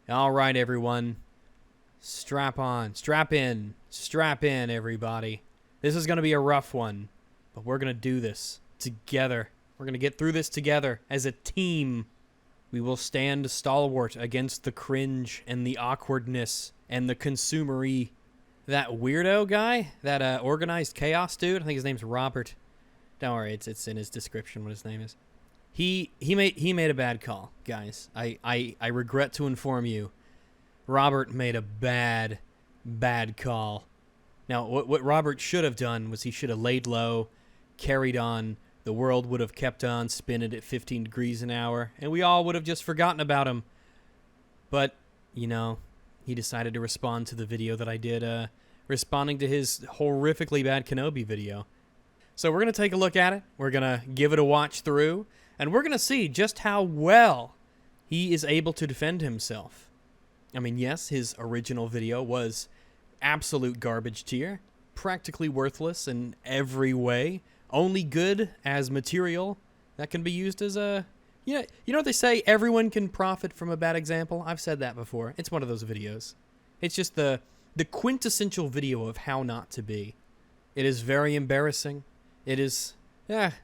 All right, everyone. Strap on. Strap in. Strap in, everybody. This is going to be a rough one, but we're going to do this together. We're going to get through this together as a team. We will stand stalwart against the cringe and the awkwardness and the consumery. That weirdo guy, that organized chaos dude, I think his name's Robert. Don't worry, it's in his description what his name is. He made a bad call, guys. I regret to inform you. Robert made a bad call. Now, what Robert should have done was he should have laid low, carried on. The world would have kept on spinning at 15 degrees an hour, and we all would have just forgotten about him. But, you know, he decided to respond to the video that I did, responding to his horrifically bad Kenobi video. So we're going to take a look at it. We're going to give it a watch through, and we're going to see just how well he is able to defend himself. I mean, yes, his original video was absolute garbage tier, practically worthless in every way, only good as material that can be used as a... You know what they say? Everyone can profit from a bad example? I've said that before. It's one of those videos. It's just the quintessential video of how not to be. It is very embarrassing. It is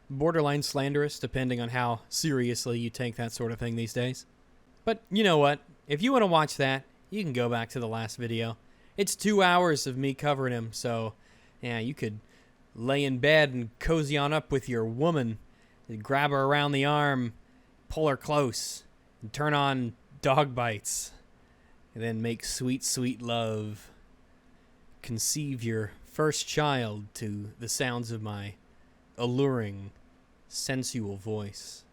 borderline slanderous, depending on how seriously you take that sort of thing these days. But you know what? If you want to watch that, you can go back to the last video. It's 2 hours of me covering him, so yeah, you could lay in bed and cozy on up with your woman, and grab her around the arm, pull her close, and turn on Dogbytes, and then make sweet, sweet love. Conceive your first child to the sounds of my alluring, sensual voice,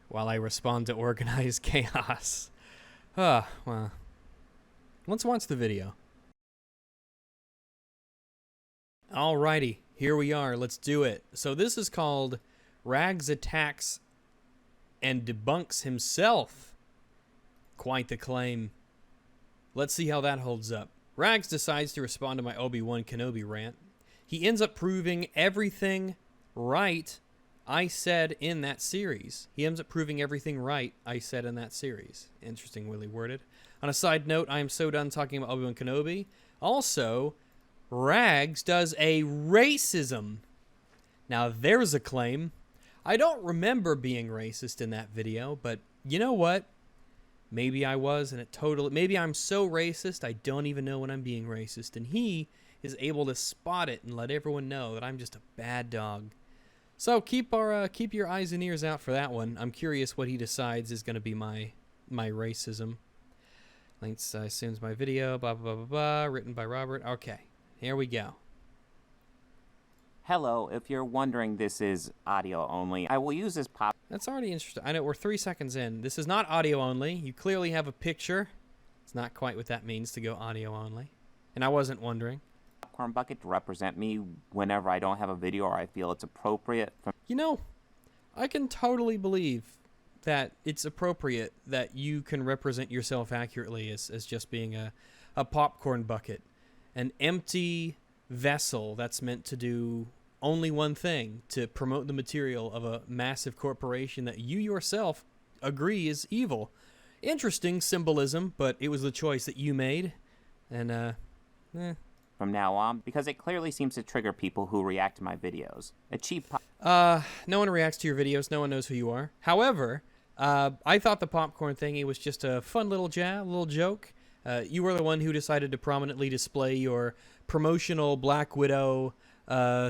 while I respond to organized chaos. Well, let's watch the video. Alrighty, here we are. Let's do it. So this is called Rags Attacks and Debunks Himself. Quite the claim. Let's see how that holds up. Rags decides to respond to my Obi-Wan Kenobi rant. He ends up proving everything right I said in that series. He ends up proving everything right I said in that series. Interestingly worded. On a side note, I am so done talking about Obi-Wan Kenobi. Also, Rags does a racism. Now, there's a claim. I don't remember being racist in that video, but you know what? Maybe I was, and maybe I'm so racist I don't even know when I'm being racist, and he is able to spot it and let everyone know that I'm just a bad dog. So keep your eyes and ears out for that one. I'm curious what he decides is going to be my racism. Links assumes my video, blah, blah, blah, blah, blah, written by Robert. Okay, here we go. Hello, if you're wondering, this is audio only. I will use this pop... That's already interesting. I know we're 3 seconds in. This is not audio only. You clearly have a picture. It's not quite what that means to go audio only. And I wasn't wondering. Popcorn bucket to represent me whenever I don't have a video or I feel it's appropriate. You know, I can totally believe that it's appropriate that you can represent yourself accurately as just being a popcorn bucket. An empty vessel that's meant to do only one thing, to promote the material of a massive corporation that you yourself agree is evil. Interesting symbolism, but it was the choice that you made. And, From now on, because it clearly seems to trigger people who react to my videos. A cheap no one reacts to your videos. No one knows who you are. However, I thought the popcorn thingy was just a fun little little joke. You were the one who decided to prominently display your promotional Black Widow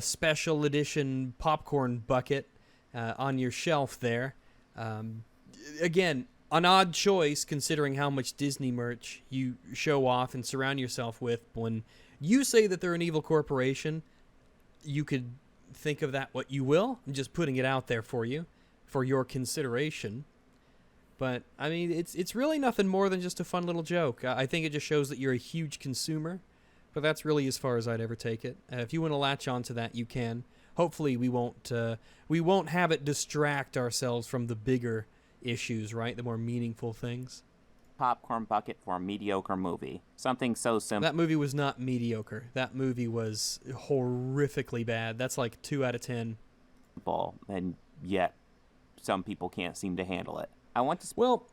special edition popcorn bucket on your shelf there. Again, an odd choice considering how much Disney merch you show off and surround yourself with. When you say that they're an evil corporation, you could think of that what you will. I'm just putting it out there for you, for your consideration. But, I mean, it's really nothing more than just a fun little joke. I think it just shows that you're a huge consumer, but that's really as far as I'd ever take it. If you want to latch on to that, you can. Hopefully we won't have it distract ourselves from the bigger issues, right? The more meaningful things. Popcorn bucket for a mediocre movie. Something so simple. That movie was not mediocre. That movie was horrifically bad. That's like 2 out of 10. And yet, some people can't seem to handle it. I want to... Well,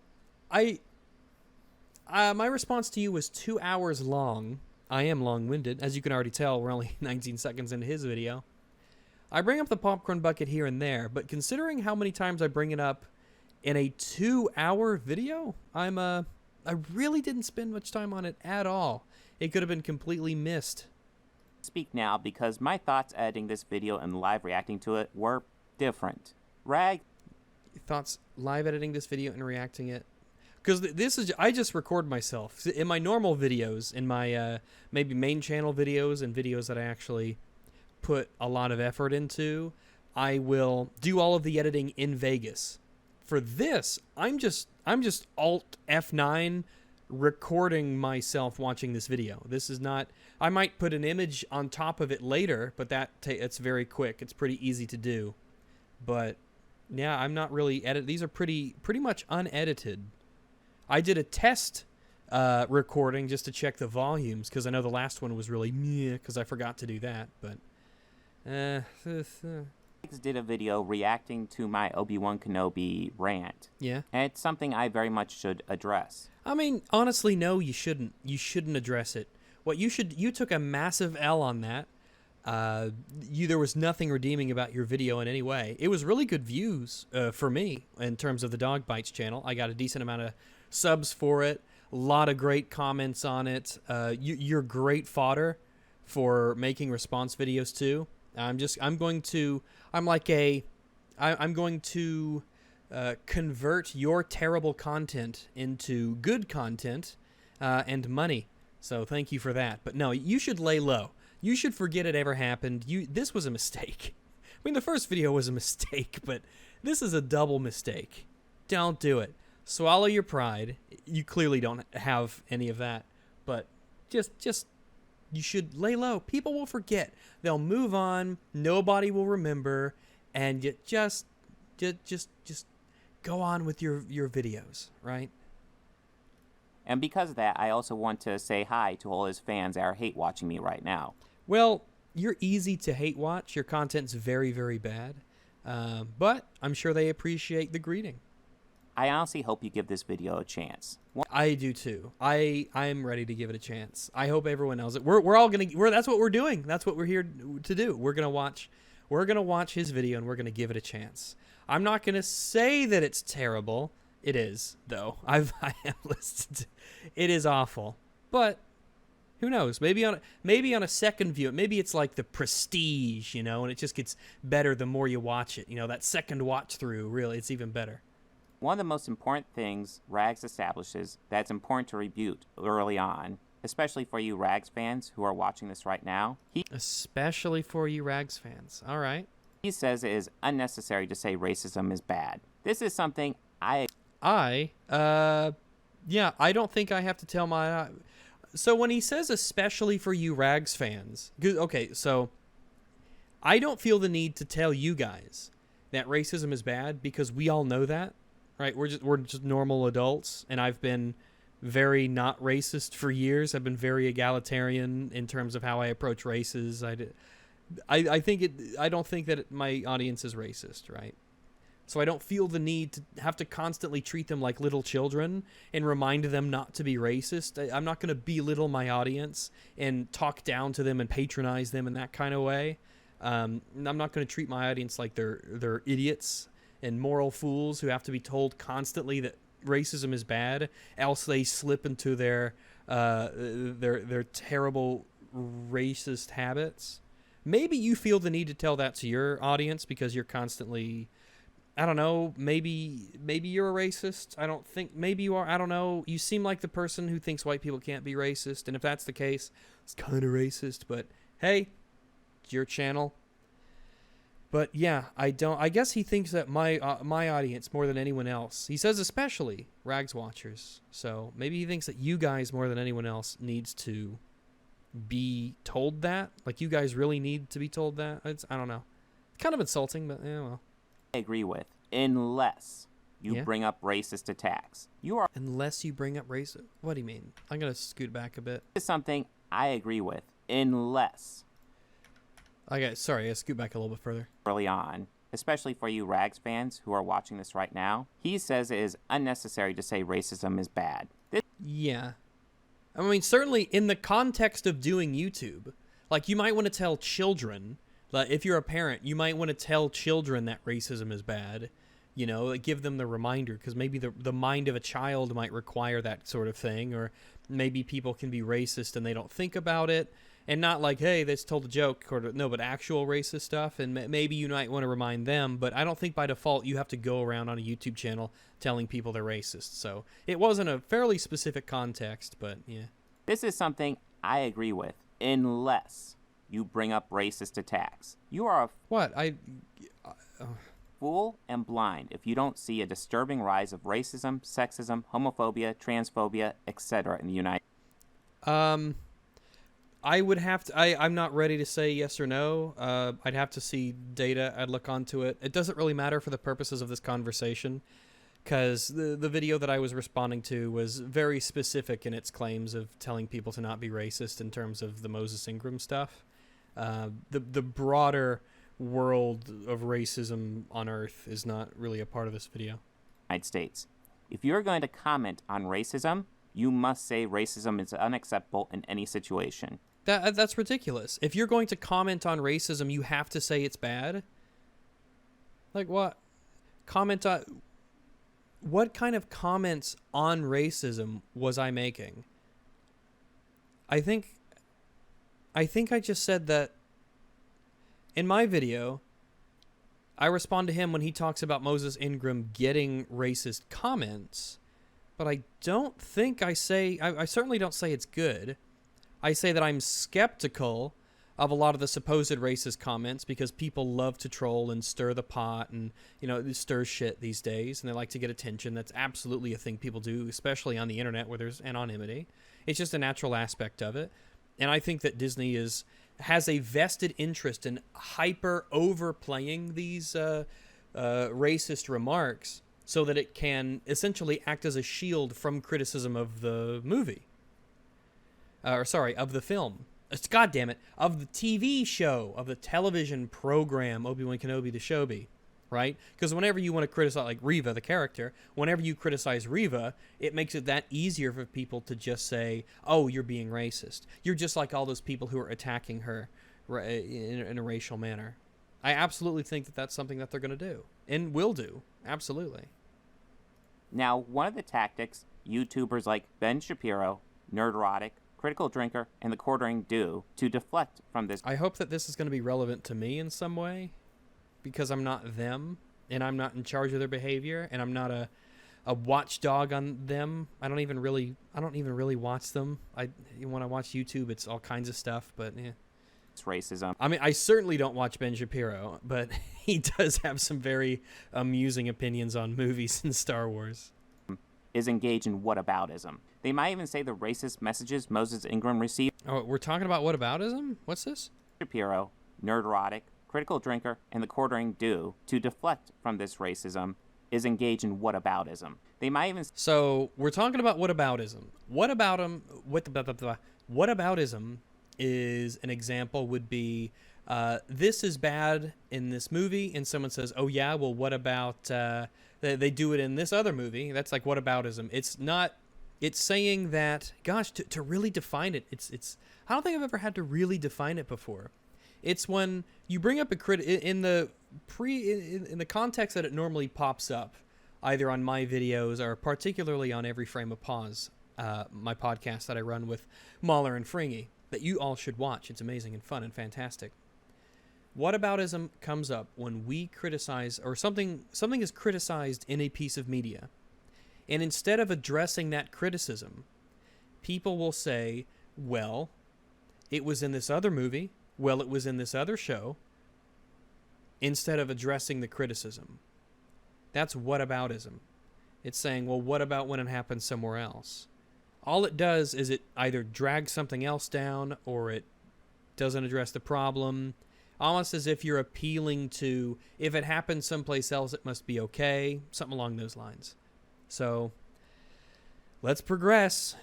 My response to you was 2 hours long. I am long-winded. As you can already tell, we're only 19 seconds into his video. I bring up the popcorn bucket here and there, but considering how many times I bring it up in a 2-hour video, I really didn't spend much time on it at all. It could have been completely missed. Speak now because my thoughts editing this video and live reacting to it were different. Rag. Thoughts live editing this video and reacting it? Because this is, I just record myself. In my normal videos, in my maybe main channel videos and videos that I actually put a lot of effort into, I will do all of the editing in Vegas. For this, I'm just Alt F9 recording myself watching this video. This is not, I might put an image on top of it later, but it's very quick. It's pretty easy to do. But yeah, I'm not really these are pretty much unedited. I did a test recording just to check the volumes because I know the last one was really meh because I forgot to do that. But did a video reacting to my Obi-Wan Kenobi rant. Yeah. And it's something I very much should address. I mean, honestly, no, you shouldn't. You shouldn't address it. You took a massive L on that. There was nothing redeeming about your video in any way. It was really good views for me in terms of the Dogbytes channel. I got a decent amount of subs for it. A lot of great comments on it. You're great fodder for making response videos too. I'm going to convert your terrible content into good content and money. So thank you for that. But no, you should lay low. You should forget it ever happened. This was a mistake. I mean, the first video was a mistake, but this is a double mistake. Don't do it. Swallow your pride. You clearly don't have any of that, but just you should lay low. People will forget. They'll move on. Nobody will remember, and you just go on with your videos, right? And because of that, I also want to say hi to all his fans that are hate watching me right now. Well, you're easy to hate watch. Your content's very, very bad, but I'm sure they appreciate the greeting. I honestly hope you give this video a chance. I do too. I'm ready to give it a chance. I hope everyone knows it. That's what we're doing. That's what we're here to do. We're gonna watch his video and we're gonna give it a chance. I'm not gonna say that it's terrible. It is, though. I have listened. It is awful, but who knows? Maybe on a second view, maybe it's like the Prestige, and it just gets better the more you watch it. That second watch through, really, it's even better. One of the most important things Rags establishes that's important to rebuke early on, especially for you Rags fans who are watching this right now. Especially for you Rags fans. All right. He says it is unnecessary to say racism is bad. This is something I don't think I have to tell my... So when he says especially for you Rags fans... Okay, so I don't feel the need to tell you guys that racism is bad because we all know that, right? We're just normal adults, and I've been very not racist for years. I've been very egalitarian in terms of how I approach races. I don't think that my audience is racist, right? So I don't feel the need to have to constantly treat them like little children and remind them not to be racist. I'm not going to belittle my audience and talk down to them and patronize them in that kind of way. I'm not going to treat my audience like they're idiots and moral fools who have to be told constantly that racism is bad, else they slip into their terrible racist habits. Maybe you feel the need to tell that to your audience because you're constantly... I don't know, maybe you're a racist. I don't think, maybe you are, I don't know. You seem like the person who thinks white people can't be racist, and if that's the case, it's kind of racist, but hey, it's your channel. But yeah, I guess he thinks that my audience more than anyone else, he says especially Rags watchers, so maybe he thinks that you guys more than anyone else needs to be told that. Like, you guys really need to be told that. I don't know. Kind of insulting, but yeah, well. I agree with, unless you bring up racist attacks. Unless you bring up racist... What do you mean? I'm going to scoot back a bit. This is something I agree with, unless... Okay, sorry, I scoot back a little bit further. Early on, especially for you Rags fans who are watching this right now, he says it is unnecessary to say racism is bad. Yeah. I mean, certainly in the context of doing YouTube, like you might want to tell children, like if you're a parent, you might want to tell children that racism is bad, like give them the reminder, because maybe the mind of a child might require that sort of thing, or maybe people can be racist and they don't think about it, and not like, hey, they just told a joke, but actual racist stuff, and maybe you might want to remind them, but I don't think by default you have to go around on a YouTube channel telling people they're racist. So it wasn't a fairly specific context, but yeah. This is something I agree with, unless you bring up racist attacks. You are a What? fool and blind if you don't see a disturbing rise of racism, sexism, homophobia, transphobia, etc. in the United States. I would have to. I'm not ready to say yes or no. I'd have to see data. I'd look onto it. It doesn't really matter for the purposes of this conversation, because the video that I was responding to was very specific in its claims of telling people to not be racist in terms of the Moses Ingram stuff. The broader world of racism on Earth is not really a part of this video. United States. If you're going to comment on racism, you must say racism is unacceptable in any situation. That's ridiculous. If you're going to comment on racism, you have to say it's bad? Like what? Comment on... What kind of comments on racism was I making? I think I just said that in my video, I respond to him when he talks about Moses Ingram getting racist comments, but I don't think I certainly don't say it's good. I say that I'm skeptical of a lot of the supposed racist comments because people love to troll and stir the pot and, stir shit these days, and they like to get attention. That's absolutely a thing people do, especially on the internet where there's anonymity. It's just a natural aspect of it. And I think that Disney has a vested interest in hyper overplaying these racist remarks so that it can essentially act as a shield from criticism of the movie. Of the film. God damn it, of the TV show, of the television program, Obi-Wan Kenobi the Shobi, right? Because whenever you want to criticize, like Reva, the character, whenever you criticize Reva, it makes it that easier for people to just say, oh, you're being racist. You're just like all those people who are attacking her in a racial manner. I absolutely think that that's something that they're going to do, and will do, absolutely. Now, one of the tactics YouTubers like Ben Shapiro, Nerdrotic, Critical Drinker, and The Quartering do to deflect from this. I hope that this is going to be relevant to me in some way, because I'm not them, and I'm not in charge of their behavior, and I'm not a watchdog on them. I don't even really watch them. When I watch YouTube, it's all kinds of stuff, but yeah. It's racism. I mean, I certainly don't watch Ben Shapiro, but he does have some very amusing opinions on movies and Star Wars. Is engaged in whataboutism. They might even say the racist messages Moses Ingram received. Oh, we're talking about whataboutism? What's this? Shapiro, Nerdrotic, Critical Drinker, and The Quartering do to deflect from this racism is engaged in whataboutism. They might even... So, we're talking about whataboutism. Whataboutism is an example would be, this is bad in this movie, and someone says, oh yeah, well what about, they do it in this other movie. That's like whataboutism. It's saying that, gosh, to really define it, it's I don't think I've ever had to really define it before. It's when you bring up in the context that it normally pops up, either on my videos or particularly on Every Frame of Pause, my podcast that I run with Mahler and Fringy, that you all should watch. It's amazing and fun and fantastic. Whataboutism comes up when we criticize, or something is criticized in a piece of media. And instead of addressing that criticism, people will say, well, it was in this other movie, well, it was in this other show, instead of addressing the criticism. That's whataboutism. It's saying, well, what about when it happens somewhere else? All it does is it either drags something else down, or it doesn't address the problem, almost as if you're appealing to, if it happens someplace else, it must be okay, something along those lines. So, let's progress.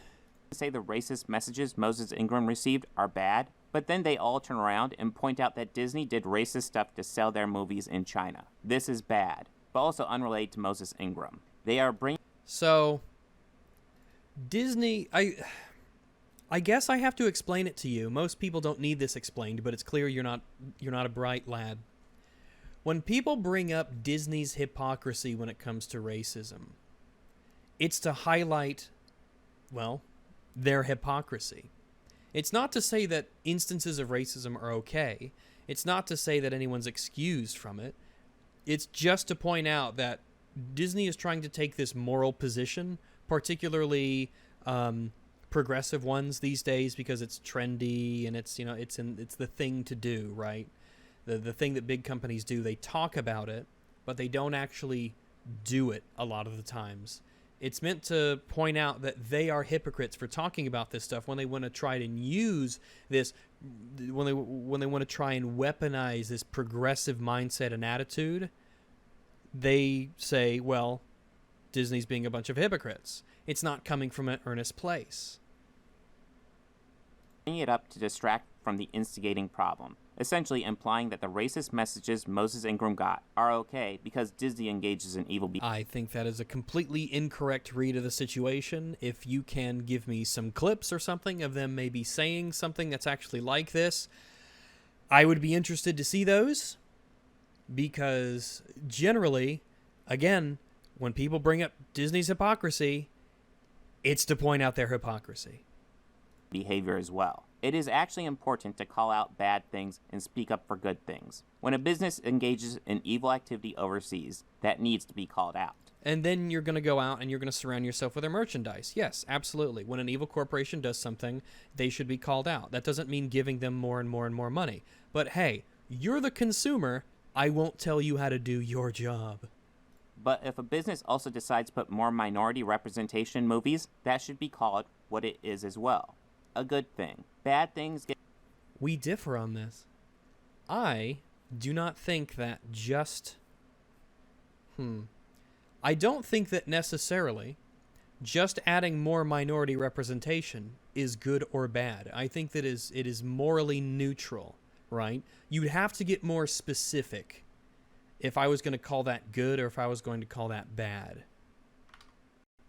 Say the racist messages Moses Ingram received are bad, but then they all turn around and point out that Disney did racist stuff to sell their movies in China. This is bad, but also unrelated to Moses Ingram. They are bringing... So, Disney, I guess I have to explain it to you. Most people don't need this explained, but it's clear you're not a bright lad. When people bring up Disney's hypocrisy when it comes to racism, it's to highlight, well, their hypocrisy. It's not to say that instances of racism are okay. It's not to say that anyone's excused from it. It's just to point out that Disney is trying to take this moral position, particularly progressive ones these days, because it's trendy and it's it's the thing to do, right? The thing that big companies do. They talk about it, but they don't actually do it a lot of the times. It's meant to point out that they are hypocrites for talking about this stuff when they want to try and use this, when they want to try and weaponize this progressive mindset and attitude. They say, well, Disney's being a bunch of hypocrites. It's not coming from an earnest place. Bringing it up to distract from the instigating problem, essentially implying that the racist messages Moses Ingram got are okay because Disney engages in evil behavior. I think that is a completely incorrect read of the situation. If you can give me some clips or something of them maybe saying something that's actually like this, I would be interested to see those, because generally, again, when people bring up Disney's hypocrisy, it's to point out their hypocrisy. Behavior as well. It is actually important to call out bad things and speak up for good things. When a business engages in evil activity overseas, that needs to be called out. And then you're going to go out and you're going to surround yourself with their merchandise. Yes, absolutely. When an evil corporation does something, they should be called out. That doesn't mean giving them more and more and more money. But hey, you're the consumer. I won't tell you how to do your job. But if a business also decides to put more minority representation in movies, that should be called what it is as well. A good thing. Bad things get... We differ on this. I do not think that just... I don't think that necessarily just adding more minority representation is good or bad. I think that it is morally neutral, right? You'd have to get more specific if I was going to call that good or if I was going to call that bad.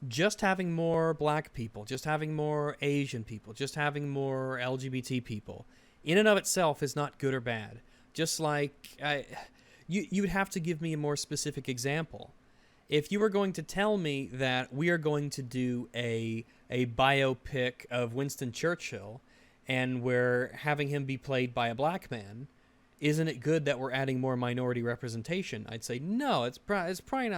Just having more black people, just having more Asian people, just having more LGBT people, in and of itself is not good or bad. Just like, you would have to give me a more specific example. If you were going to tell me that we are going to do a biopic of Winston Churchill and we're having him be played by a black man, isn't it good that we're adding more minority representation? I'd say, no, it's probably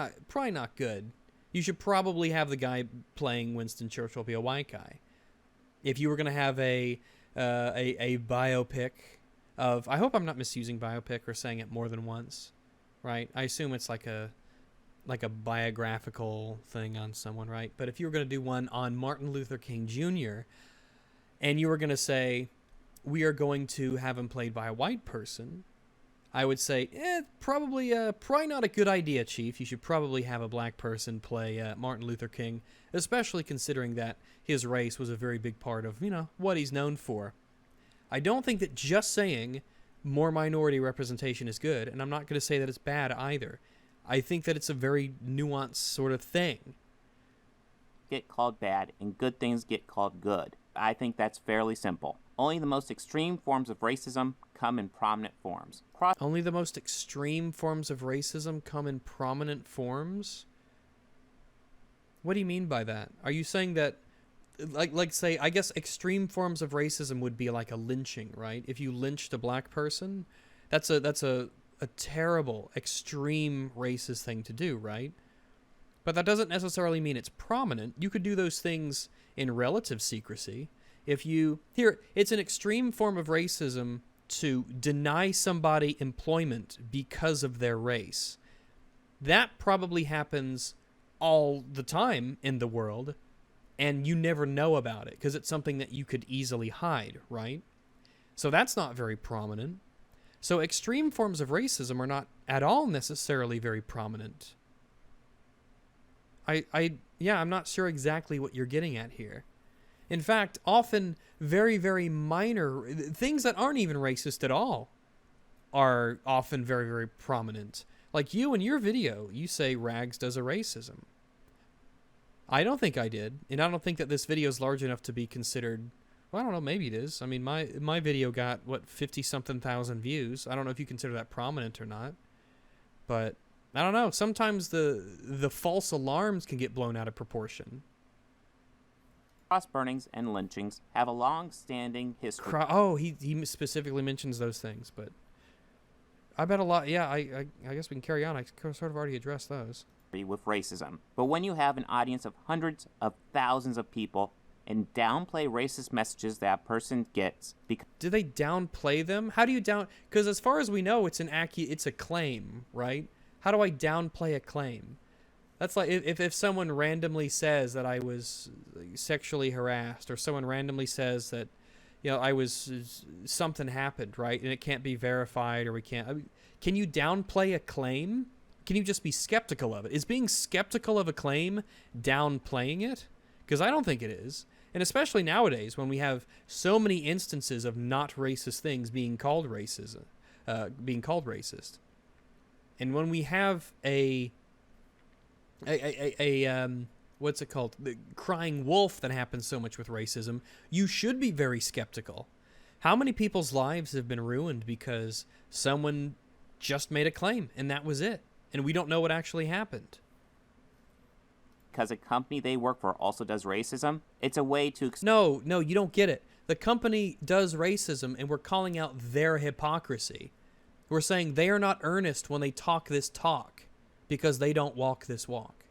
not good. You should probably have the guy playing Winston Churchill be a white guy. If you were going to have a biopic of... I hope I'm not misusing biopic or saying it more than once, right? I assume it's like a biographical thing on someone, right? But if you were going to do one on Martin Luther King Jr., and you were going to say, we are going to have him played by a white person, I would say, probably not a good idea, Chief. You should probably have a black person play Martin Luther King, especially considering that his race was a very big part of, what he's known for. I don't think that just saying more minority representation is good, and I'm not going to say that it's bad either. I think that it's a very nuanced sort of thing. Get called bad, and good things get called good. I think that's fairly simple. Only the most extreme forms of racism come in prominent forms. Only the most extreme forms of racism come in prominent forms? What do you mean by that? Are you saying that, like say, I guess extreme forms of racism would be like a lynching, right? If you lynched a black person, that's a terrible, extreme racist thing to do, right? But that doesn't necessarily mean it's prominent. You could do those things in relative secrecy. It's an extreme form of racism to deny somebody employment because of their race. That probably happens all the time in the world, and you never know about it because it's something that you could easily hide, right? So that's not very prominent. So extreme forms of racism are not at all necessarily very prominent. I'm not sure exactly what you're getting at here. In fact, often very, very minor things that aren't even racist at all are often very, very prominent. Like you in your video, you say Rags does a racism. I don't think I did, and I don't think that this video is large enough to be considered. Well, I don't know. Maybe it is. I mean, my video got 50-something thousand views. I don't know if you consider that prominent or not, but I don't know. Sometimes the false alarms can get blown out of proportion. Cross burnings and lynchings have a long-standing history. He specifically mentions those things, but I bet a lot. Yeah, I guess we can carry on. I sort of already addressed those. With racism. But when you have an audience of hundreds of thousands of people and downplay racist messages that a person gets, do they downplay them? How do you because as far as we know, it's a claim, right? How do I downplay a claim? That's like if someone randomly says that I was sexually harassed, or someone randomly says that, something happened, right? And it can't be verified, or can you downplay a claim? Can you just be skeptical of it? Is being skeptical of a claim downplaying it? Because I don't think it is. And especially nowadays when we have so many instances of not racist things being called racist. And when we have what's it called? The crying wolf that happens so much with racism, you should be very skeptical. How many people's lives have been ruined because someone just made a claim and that was it? And we don't know what actually happened. Because a company they work for also does racism, it's a way to... No, you don't get it. The company does racism, and we're calling out their hypocrisy. We're saying they are not earnest when they talk this talk, because they don't walk this walk.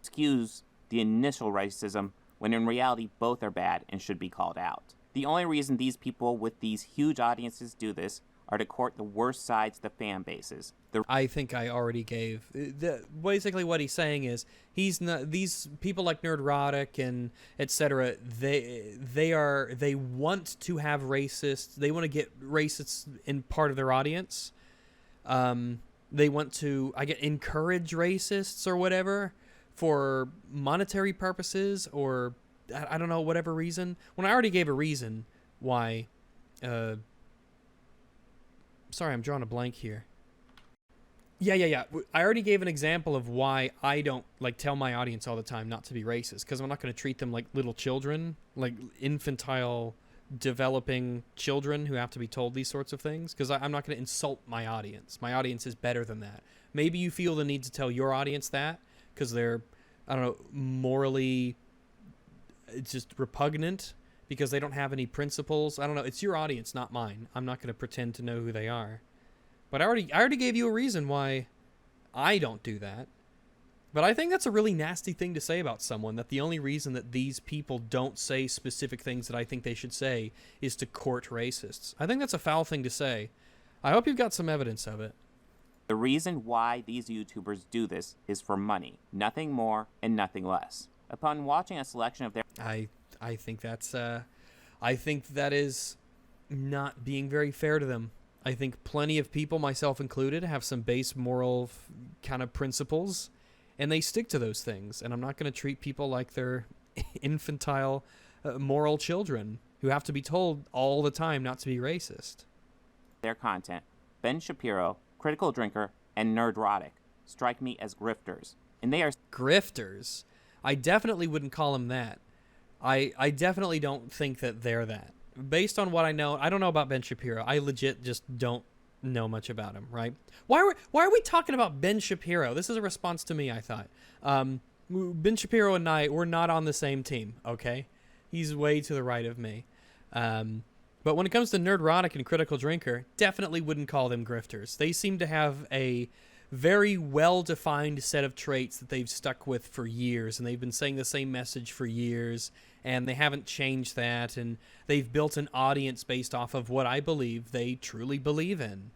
Excuse the initial racism, when in reality both are bad and should be called out. The only reason these people with these huge audiences do this are to court the worst sides of the fan bases. I think I already gave... basically what he's saying is, these people like Nerdrotic and etc., they want to have racists, they want to get racists in part of their audience. They want to, encourage racists or whatever for monetary purposes, or I don't know, whatever reason. When I already gave a reason why... Sorry, I'm drawing a blank here. Yeah. I already gave an example of why I don't tell my audience all the time not to be racist, because I'm not going to treat them like little children, like infantile, developing children who have to be told these sorts of things, because I'm not going to insult my audience. My audience is better than that. Maybe you feel the need to tell your audience that because they're, I don't know, morally just repugnant, because they don't have any principles. I don't know. It's your audience, not mine. I'm not going to pretend to know who they are. But I already gave you a reason why I don't do that. But I think that's a really nasty thing to say about someone, that the only reason that these people don't say specific things that I think they should say is to court racists. I think that's a foul thing to say. I hope you've got some evidence of it. The reason why these YouTubers do this is for money. Nothing more and nothing less. Upon watching a selection of their... I think that's I think that is not being very fair to them. I think plenty of people, myself included, have some base moral kind of principles, and they stick to those things. And I'm not going to treat people like they're infantile, moral children who have to be told all the time not to be racist. Their content, Ben Shapiro, Critical Drinker, and Nerdrotic strike me as grifters, and they are... Grifters? I definitely wouldn't call them that. I definitely don't think that they're that. Based on what I know, I don't know about Ben Shapiro. I legit just don't know much about him, right? Why are we talking about Ben Shapiro? This is a response to me, I thought. Ben Shapiro and I, we're not on the same team, okay? He's way to the right of me. But when it comes to Nerdrotic and Critical Drinker, definitely wouldn't call them grifters. They seem to have a very well-defined set of traits that they've stuck with for years, and they've been saying the same message for years, and they haven't changed that, and they've built an audience based off of what I believe they truly believe in.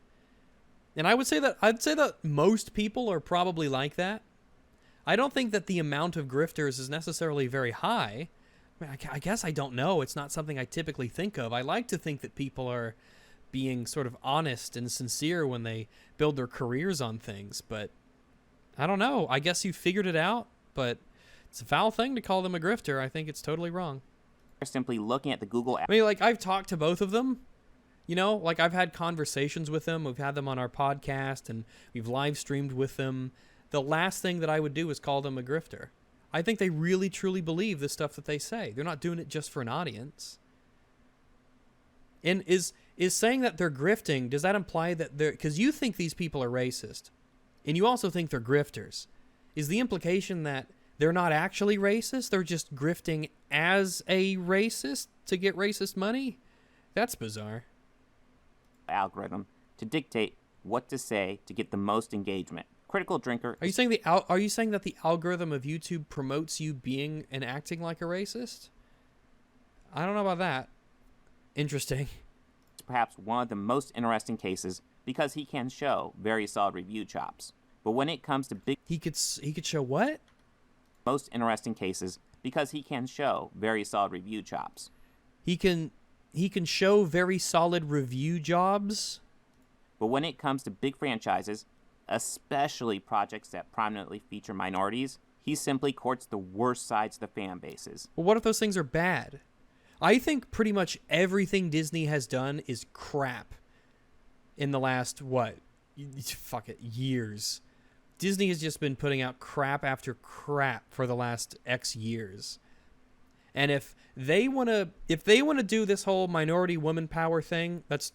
And I'd say that most people are probably like that. I don't think that the amount of grifters is necessarily very high. I mean, I guess I don't know. It's not something I typically think of. I like to think that people are being sort of honest and sincere when they build their careers on things, but I don't know. I guess you figured it out, but it's a foul thing to call them a grifter. I think it's totally wrong. Simply looking at the Google... I mean, I've talked to both of them, I've had conversations with them. We've had them on our podcast, and we've live streamed with them. The last thing that I would do is call them a grifter. I think they really, truly believe the stuff that they say. They're not doing it just for an audience. And is saying that they're grifting, does that imply that they're... Because you think these people are racist, and you also think they're grifters. Is the implication that they're not actually racist? They're just grifting as a racist to get racist money? That's bizarre. Algorithm to dictate what to say to get the most engagement. Critical drinker. Are you saying that the algorithm of YouTube promotes you being and acting like a racist? I don't know about that. Interesting. It's perhaps one of the most interesting cases because he can show very solid review chops. But when it comes to big... He could show what? Most interesting cases because he can show very solid review chops. He can show very solid review jobs. But when it comes to big franchises, especially projects that prominently feature minorities, he simply courts the worst sides of the fan bases. Well, what if those things are bad? I think pretty much everything Disney has done is crap in the last, years. Disney has just been putting out crap after crap for the last X years. And if they want to do this whole minority woman power thing, that's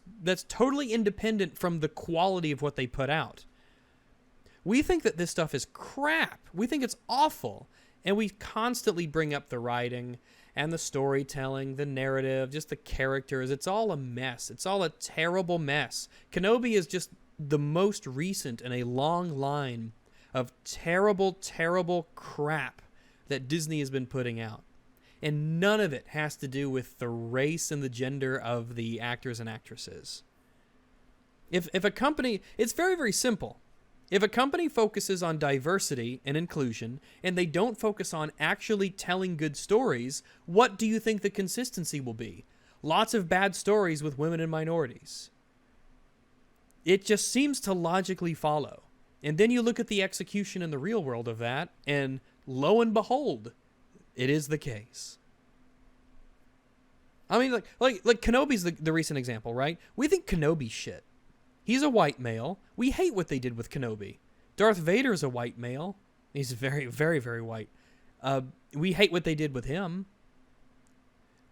totally independent from the quality of what they put out. We think that this stuff is crap. We think it's awful. And we constantly bring up the writing and the storytelling, the narrative, just the characters. It's all a mess. It's all a terrible mess. Kenobi is just the most recent in a long line of terrible, terrible crap that Disney has been putting out. And none of it has to do with the race and the gender of the actors and actresses. If a company... It's very, very simple. If a company focuses on diversity and inclusion, and they don't focus on actually telling good stories, what do you think the consistency will be? Lots of bad stories with women and minorities. It just seems to logically follow. And then you look at the execution in the real world of that, and lo and behold, it is the case. I mean, like Kenobi's the recent example, right? We think Kenobi's shit. He's a white male. We hate what they did with Kenobi. Darth Vader's a white male. He's very, very, very white. We hate what they did with him.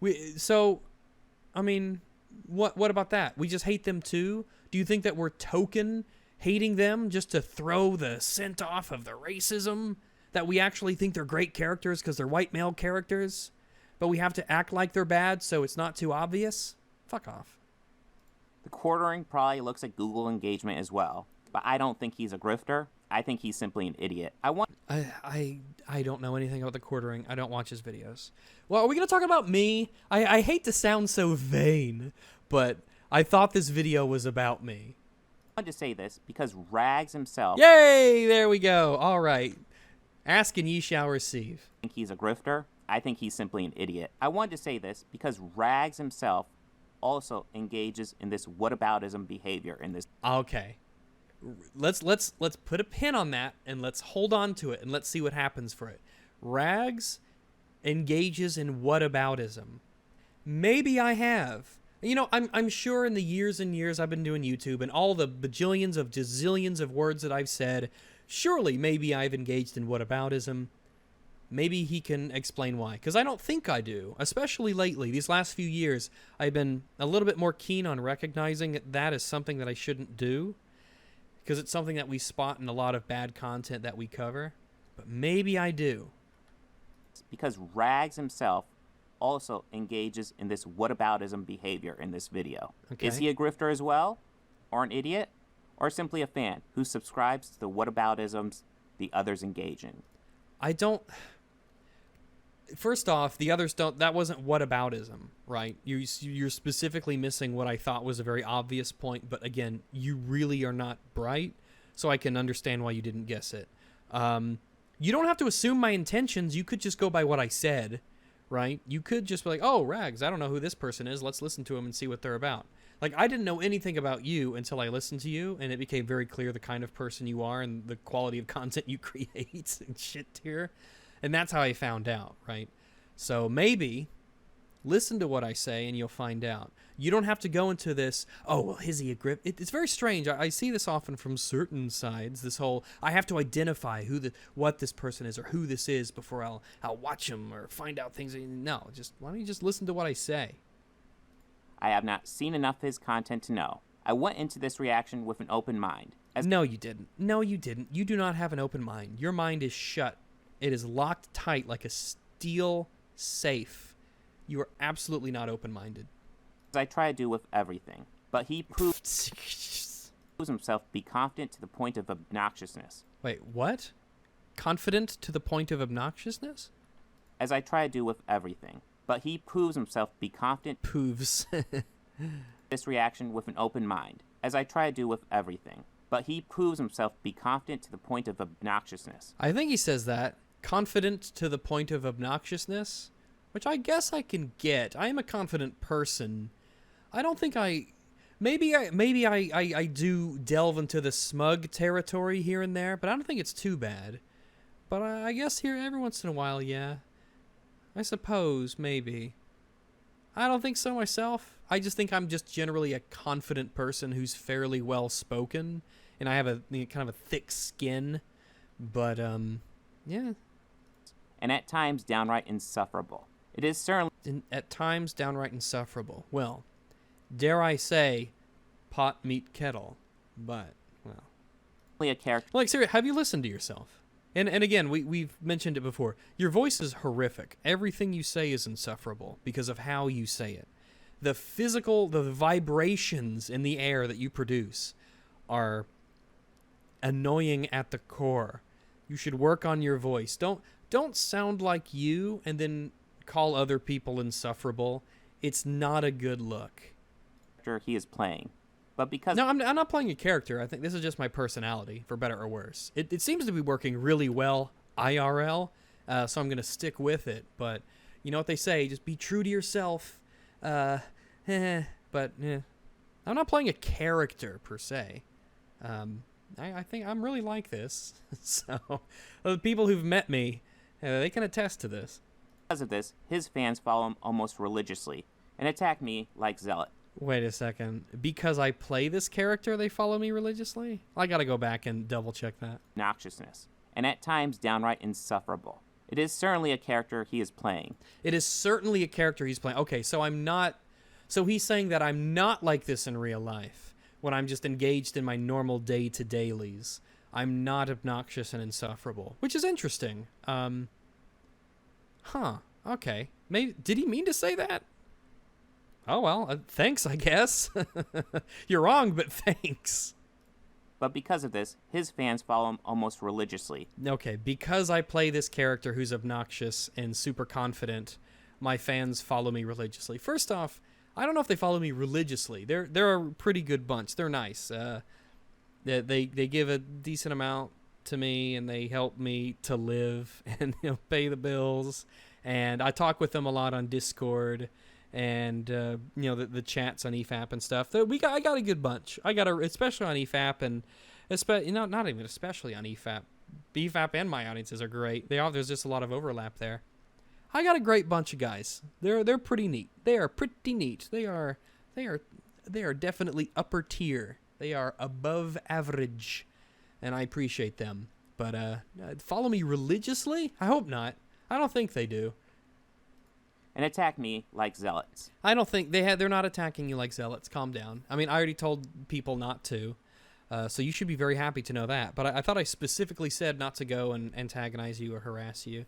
I mean, what about that? We just hate them too? Do you think that we're token hating them just to throw the scent off of the racism? That we actually think they're great characters because they're white male characters? But we have to act like they're bad so it's not too obvious? Fuck off. The quartering probably looks at Google engagement as well, but I don't think he's a grifter. I think he's simply an idiot. I don't know anything about the quartering. I don't watch his videos. Well, are we going to talk about me? I hate to sound so vain, but I thought this video was about me. I wanted to say this because Rags himself... Yay! There we go. All right. Ask and ye shall receive. I think he's a grifter. I think he's simply an idiot. I wanted to say this because Rags himself also engages in this whataboutism behavior in this. Okay. Let's put a pin on that and let's hold on to it and let's see what happens for it. Rags engages in whataboutism. Maybe I have. You know, I'm sure in the years and years I've been doing YouTube and all the bajillions of gazillions of words that I've said, surely maybe I've engaged in whataboutism. Maybe he can explain why, because I don't think I do, especially lately. These last few years, I've been a little bit more keen on recognizing that as something that I shouldn't do, because it's something that we spot in a lot of bad content that we cover, but maybe I do. Because Rags himself also engages in this whataboutism behavior in this video. Okay. Is he a grifter as well, or an idiot, or simply a fan who subscribes to the whataboutisms the others engage in? First off, the others don't. That wasn't whataboutism, right? You're specifically missing what I thought was a very obvious point. But again, you really are not bright, so I can understand why you didn't guess it. You don't have to assume my intentions. You could just go by what I said, right? You could just be like, "Oh, Rags, I don't know who this person is. Let's listen to them and see what they're about." Like, I didn't know anything about you until I listened to you, and it became very clear the kind of person you are and the quality of content you create and shit here. And that's how I found out, right? So maybe Listen to what I say and you'll find out. You don't have to go into this, oh, well, is he a grip? It's very strange. I see this often from certain sides, this whole, I have to identify what this person is or who this is before I'll watch him or find out things. No, why don't you just listen to what I say? I have not seen enough of his content to know. I went into this reaction with an open mind. No, you didn't. No, you didn't. You do not have an open mind. Your mind is shut. It is locked tight like a steel safe. You are absolutely not open-minded. As I try to do with everything. But he proves himself to be confident to the point of obnoxiousness. Wait, what? Confident to the point of obnoxiousness? As I try to do with everything. But he proves himself to be confident. Proves. This reaction with an open mind. As I try to do with everything. But he proves himself to be confident to the point of obnoxiousness. I think he says that. Confident to the point of obnoxiousness? Which I guess I can get. I am a confident person. I don't think maybe I do delve into the smug territory here and there, but I don't think it's too bad. But I guess here every once in a while, yeah. I suppose, maybe. I don't think so myself. I just think I'm just generally a confident person who's fairly well spoken, and I have a kind of a thick skin. But yeah. And at times downright insufferable. It is certainly at times downright insufferable. Well, dare I say, pot meet kettle, but well, a character. Like seriously, have you listened to yourself? And again, we've mentioned it before. Your voice is horrific. Everything you say is insufferable because of how you say it. The vibrations in the air that you produce are annoying at the core. You should work on your voice. Don't sound like you and then call other people insufferable. It's not a good look. He is playing. But because... No, I'm not playing a character. I think this is just my personality, for better or worse. It seems to be working really well IRL, so I'm going to stick with it. But you know what they say, just be true to yourself. But I'm not playing a character, per se. I think I'm really like this. So the people who've met me, they can attest to this. Because of this, his fans follow him almost religiously and attack me like zealot. Wait a second. Because I play this character, they follow me religiously? I gotta go back and double check that. Obnoxiousness, and at times downright insufferable. It is certainly a character he is playing. It is certainly a character he's playing. Okay, so I'm not... So he's saying that I'm not like this in real life, when I'm just engaged in my normal day-to-dailies. I'm not obnoxious and insufferable, which is interesting. Okay. Maybe did he mean to say that? Oh, well, thanks, I guess. You're wrong, but thanks. But because of this, his fans follow him almost religiously. Okay, because I play this character who's obnoxious and super confident, my fans follow me religiously. First off, I don't know if they follow me religiously. They're a pretty good bunch. They're nice. They give a decent amount to me, and they help me to live and pay the bills. And I talk with them a lot on Discord, and the chats on EFAP and stuff. I got a good bunch. Especially on EFAP, and not even especially on EFAP. EFAP and my audiences are great. There's just a lot of overlap there. I got a great bunch of guys. They're pretty neat. They are pretty neat. They are definitely upper tier. They are above average, and I appreciate them. But follow me religiously? I hope not. I don't think they do. And attack me like zealots. I don't think they're not attacking you like zealots. Calm down. I mean, I already told people not to, so you should be very happy to know that. But I thought I specifically said not to go and antagonize you or harass you.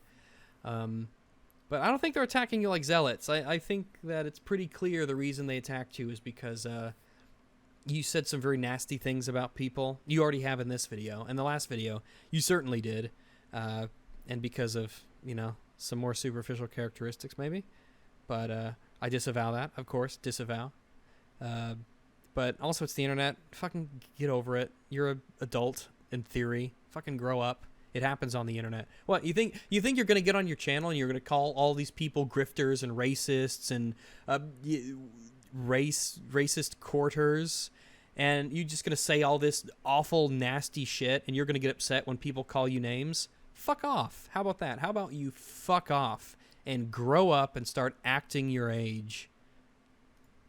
But I don't think they're attacking you like zealots. I think that it's pretty clear the reason they attacked you is because you said some very nasty things about people. You already have in this video. And the last video, you certainly did. And because of, some more superficial characteristics, maybe. But I disavow that, of course. Disavow. But also, it's the internet. Fucking get over it. You're an adult, in theory. Fucking grow up. It happens on the internet. What, you think you're going to get on your channel and you're going to call all these people grifters and racists and racist quarters, and you're just going to say all this awful, nasty shit, and you're going to get upset when people call you names? Fuck off. How about that? How about you fuck off and grow up and start acting your age.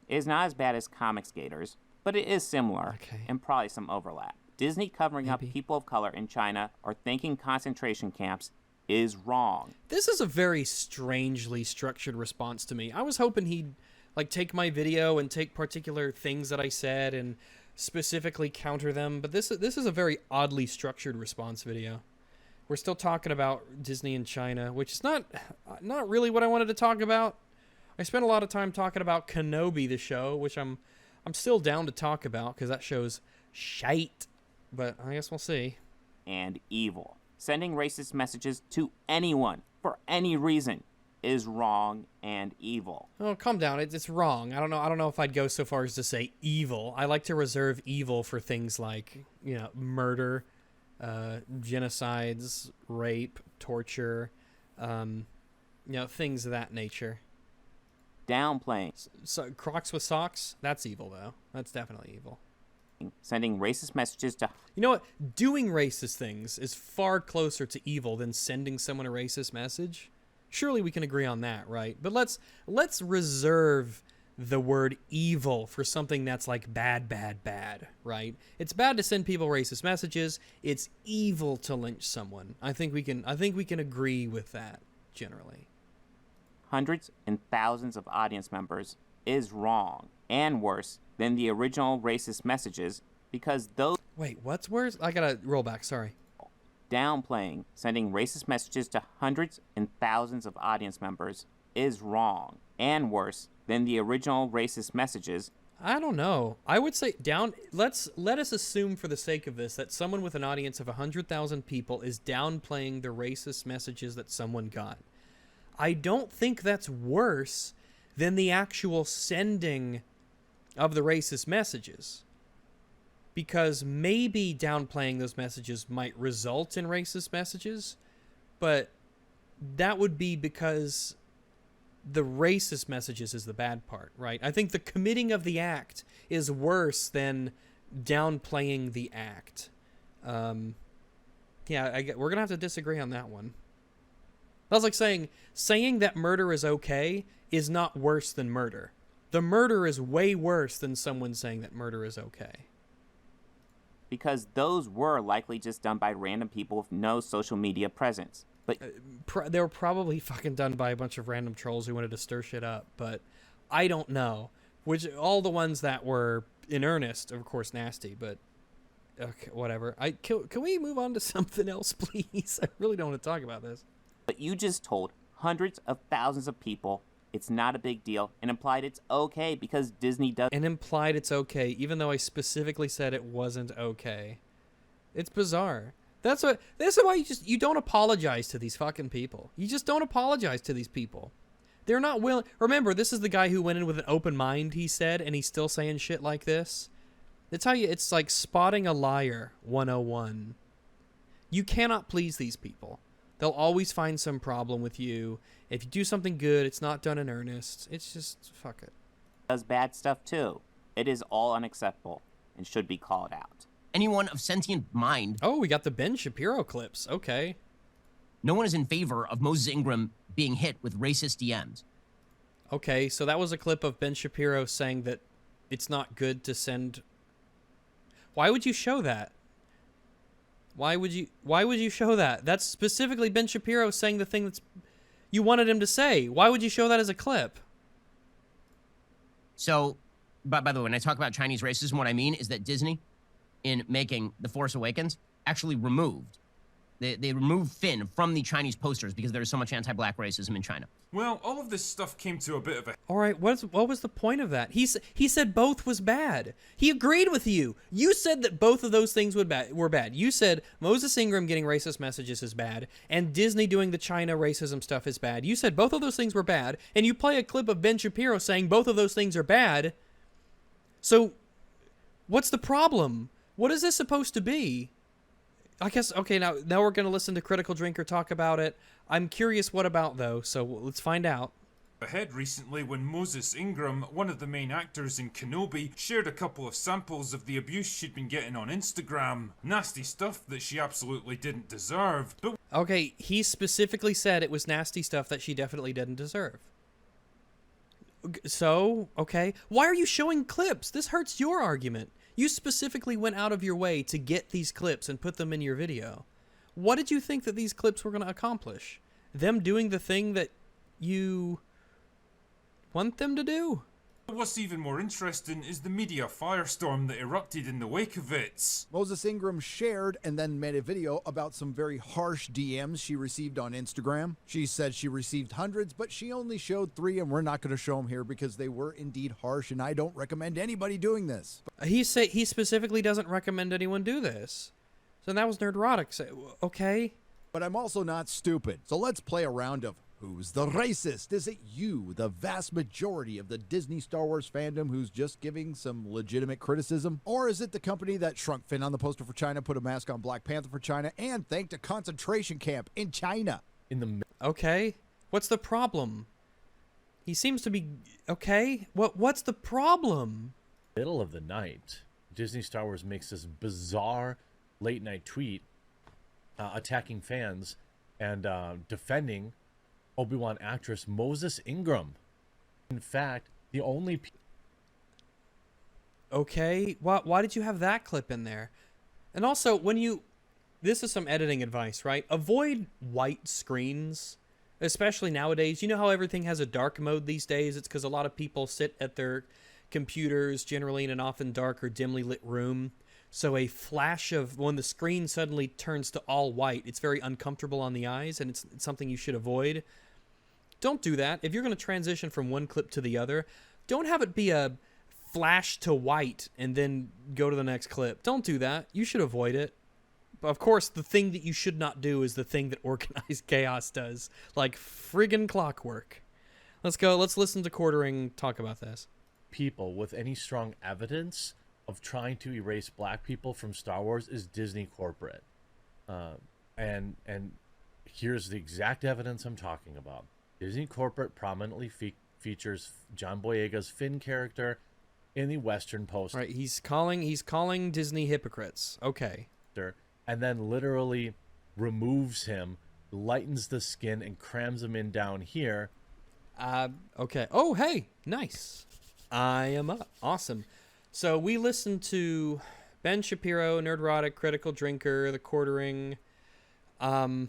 It is not as bad as Comics Gators, but it is similar Okay. and probably some overlap. Disney covering up Maybe. people of color in China or thinking concentration camps is wrong. This is a very strangely structured response to me. I was hoping he'd like take my video and take particular things that I said and specifically counter them, but this is a very oddly structured response video. We're still talking about Disney and China, which is not really what I wanted to talk about. I spent a lot of time talking about Kenobi, the show, which I'm still down to talk about because that show's shite. But I guess we'll see. And evil. Sending racist messages to anyone for any reason is wrong and evil. Oh, calm down. It's wrong. I don't know if I'd go so far as to say evil. I like to reserve evil for things like, murder, genocides, rape, torture, things of that nature. Downplaying. So Crocs with socks, that's evil though. That's definitely evil. Sending racist messages to... You know what? Doing racist things is far closer to evil than sending someone a racist message. Surely we can agree on that, right? But let's reserve the word evil for something that's like bad, right? It's bad to send people racist messages. It's evil to lynch someone. I think we can agree with that generally. Hundreds and thousands of audience members is wrong and worse than the original racist messages because those... Wait, what's worse? I gotta roll back, sorry. Downplaying sending racist messages to hundreds and thousands of audience members is wrong and worse than the original racist messages. I don't know. I would say let us assume for the sake of this that someone with an audience of 100,000 people is downplaying the racist messages that someone got. I don't think that's worse than the actual sending of the racist messages. Because maybe downplaying those messages might result in racist messages, but that would be because the racist messages is the bad part, right? I think the committing of the act is worse than downplaying the act. We're going to have to disagree on that one. That's like saying that murder is okay is not worse than murder. The murder is way worse than someone saying that murder is okay. Because those were likely just done by random people with no social media presence. But they were probably fucking done by a bunch of random trolls who wanted to stir shit up, but I don't know. Which all the ones that were in earnest, of course, nasty, but okay, whatever. Can we move on to something else, please? I really don't want to talk about this. But you just told hundreds of thousands of people it's not a big deal and implied it's okay because Disney does. And implied it's okay, even though I specifically said it wasn't okay. It's bizarre. This is why you don't apologize to these fucking people. You just don't apologize to these people. They're not willing. Remember, this is the guy who went in with an open mind, he said, and he's still saying shit like this. It's like spotting a liar 101. You cannot please these people. They'll always find some problem with you. If you do something good, it's not done in earnest. It's just, fuck it. Does bad stuff too. It is all unacceptable and should be called out. Anyone of sentient mind. Oh, we got the Ben Shapiro clips. Okay. No one is in favor of Moses Ingram being hit with racist DMs. Okay, so that was a clip of Ben Shapiro saying that it's not good to send... Why would you show that? Why would you show that? That's specifically Ben Shapiro saying the thing that's you wanted him to say. Why would you show that as a clip? So, by the way, when I talk about Chinese racism, what I mean is that Disney, in making The Force Awakens, actually removed. They removed Finn from the Chinese posters because there is so much anti-black racism in China. Well, all of this stuff came to a bit of a... All right, what was the point of that? He said both was bad. He agreed with you. You said that both of those things were bad. You said Moses Ingram getting racist messages is bad, and Disney doing the China racism stuff is bad. You said both of those things were bad, and you play a clip of Ben Shapiro saying both of those things are bad. So, what's the problem? What is this supposed to be? I guess, okay, now we're going to listen to Critical Drinker talk about it. I'm curious what about, though, so let's find out. ahead recently when Moses Ingram, one of the main actors in Kenobi, shared a couple of samples of the abuse she'd been getting on Instagram. Nasty stuff that she absolutely didn't deserve. But Okay, he specifically said it was nasty stuff that she definitely didn't deserve. So, okay, why are you showing clips? This hurts your argument. You specifically went out of your way to get these clips and put them in your video. What did you think that these clips were going to accomplish? Them doing the thing that you want them to do? what's even more interesting is the media firestorm that erupted in the wake of it. Moses Ingram shared and then made a video about some very harsh DMs she received on Instagram. She said she received hundreds, but she only showed 3, and we're not going to show them here because they were indeed harsh, and I don't recommend anybody doing this. He specifically doesn't recommend anyone do this. So that was Nerdrotic. So, okay. But I'm also not stupid. So let's play a round of Who's the Racist? Is it you, the vast majority of the Disney Star Wars fandom who's just giving some legitimate criticism? Or is it the company that shrunk Finn on the poster for China, put a mask on Black Panther for China, and thanked a concentration camp in China? Okay. What's the problem? He seems to be... Okay. What's the problem? Middle of the night, Disney Star Wars makes this bizarre late night tweet attacking fans and defending Obi-Wan actress Moses Ingram. In fact, the only... Okay, why did you have that clip in there? And also, when you... This is some editing advice, right? Avoid white screens, especially nowadays. You know how everything has a dark mode these days? It's because a lot of people sit at their computers, generally in an often dark or dimly lit room. So a flash of when the screen suddenly turns to all white, it's very uncomfortable on the eyes, and it's something you should avoid. Don't do that. If you're going to transition from one clip to the other, don't have it be a flash to white and then go to the next clip. Don't do that. You should avoid it. But of course, the thing that you should not do is the thing that Organized Chaos does, like friggin' clockwork. Let's go. Let's listen to Quartering talk about this. People with any strong evidence of trying to erase black people from Star Wars is Disney corporate. And here's the exact evidence I'm talking about. Disney corporate prominently features John Boyega's Finn character in the Western poster. Right, he's calling Disney hypocrites. Okay. And then literally removes him, lightens the skin, and crams him in down here. Okay. Oh, hey, nice. I am up. Awesome. So we listened to Ben Shapiro, Nerdrotic, Critical Drinker, The Quartering. I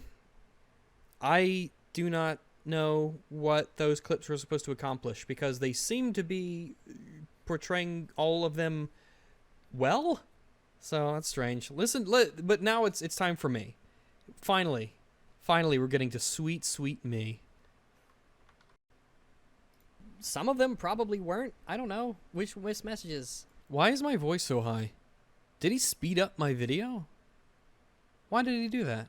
do not know what those clips were supposed to accomplish because they seem to be portraying all of them well. So that's strange. But now it's time for me. Finally, we're getting to sweet, sweet me. Some of them probably weren't. I don't know. Which messages? Why is my voice so high? Did he speed up my video? Why did he do that?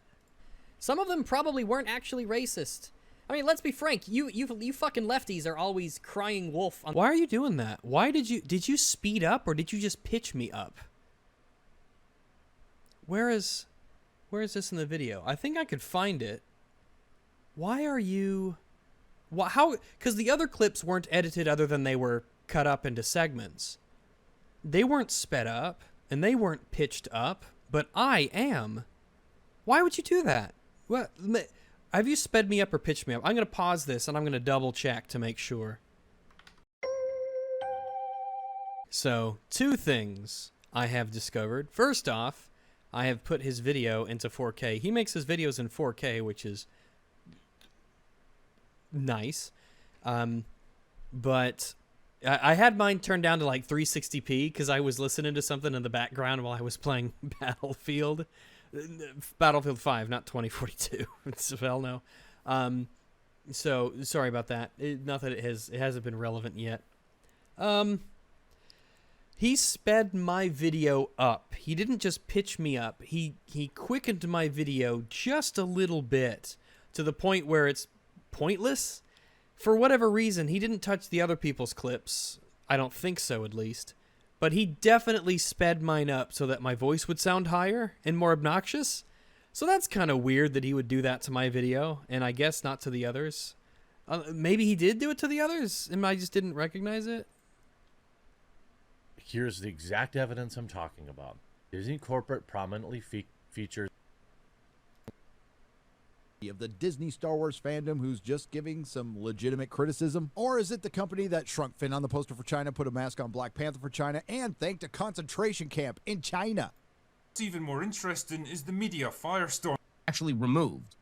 Some of them probably weren't actually racist. I mean, let's be frank. You fucking lefties are always crying wolf. Why are you doing that? Why did you speed up or did you just pitch me up? Where is this in the video? I think I could find it. Why are you... How? Because the other clips weren't edited other than they were cut up into segments. They weren't sped up, and they weren't pitched up, but I am. Why would you do that? What? Have you sped me up or pitched me up? I'm going to pause this, and I'm going to double check to make sure. So, 2 things I have discovered. First off, I have put his video into 4K. He makes his videos in 4K, which is nice. But I had mine turned down to like 360p because I was listening to something in the background while I was playing Battlefield 5, not 2042. Well, no. So sorry about that. Not that it hasn't been relevant yet. He sped my video up. He didn't just pitch me up. He quickened my video just a little bit to the point where it's pointless. For whatever reason, he didn't touch the other people's clips. I don't think so, at least. But he definitely sped mine up so that my voice would sound higher and more obnoxious. So that's kind of weird that he would do that to my video, and I guess not to the others. Maybe he did do it to the others, and I just didn't recognize it. Here's the exact evidence I'm talking about. Disney corporate prominently features of the Disney Star Wars fandom who's just giving some legitimate criticism? Or is it the company that shrunk Finn on the poster for China, put a mask on Black Panther for China, and thanked a concentration camp in China? What's even more interesting is the media firestorm. Actually removed.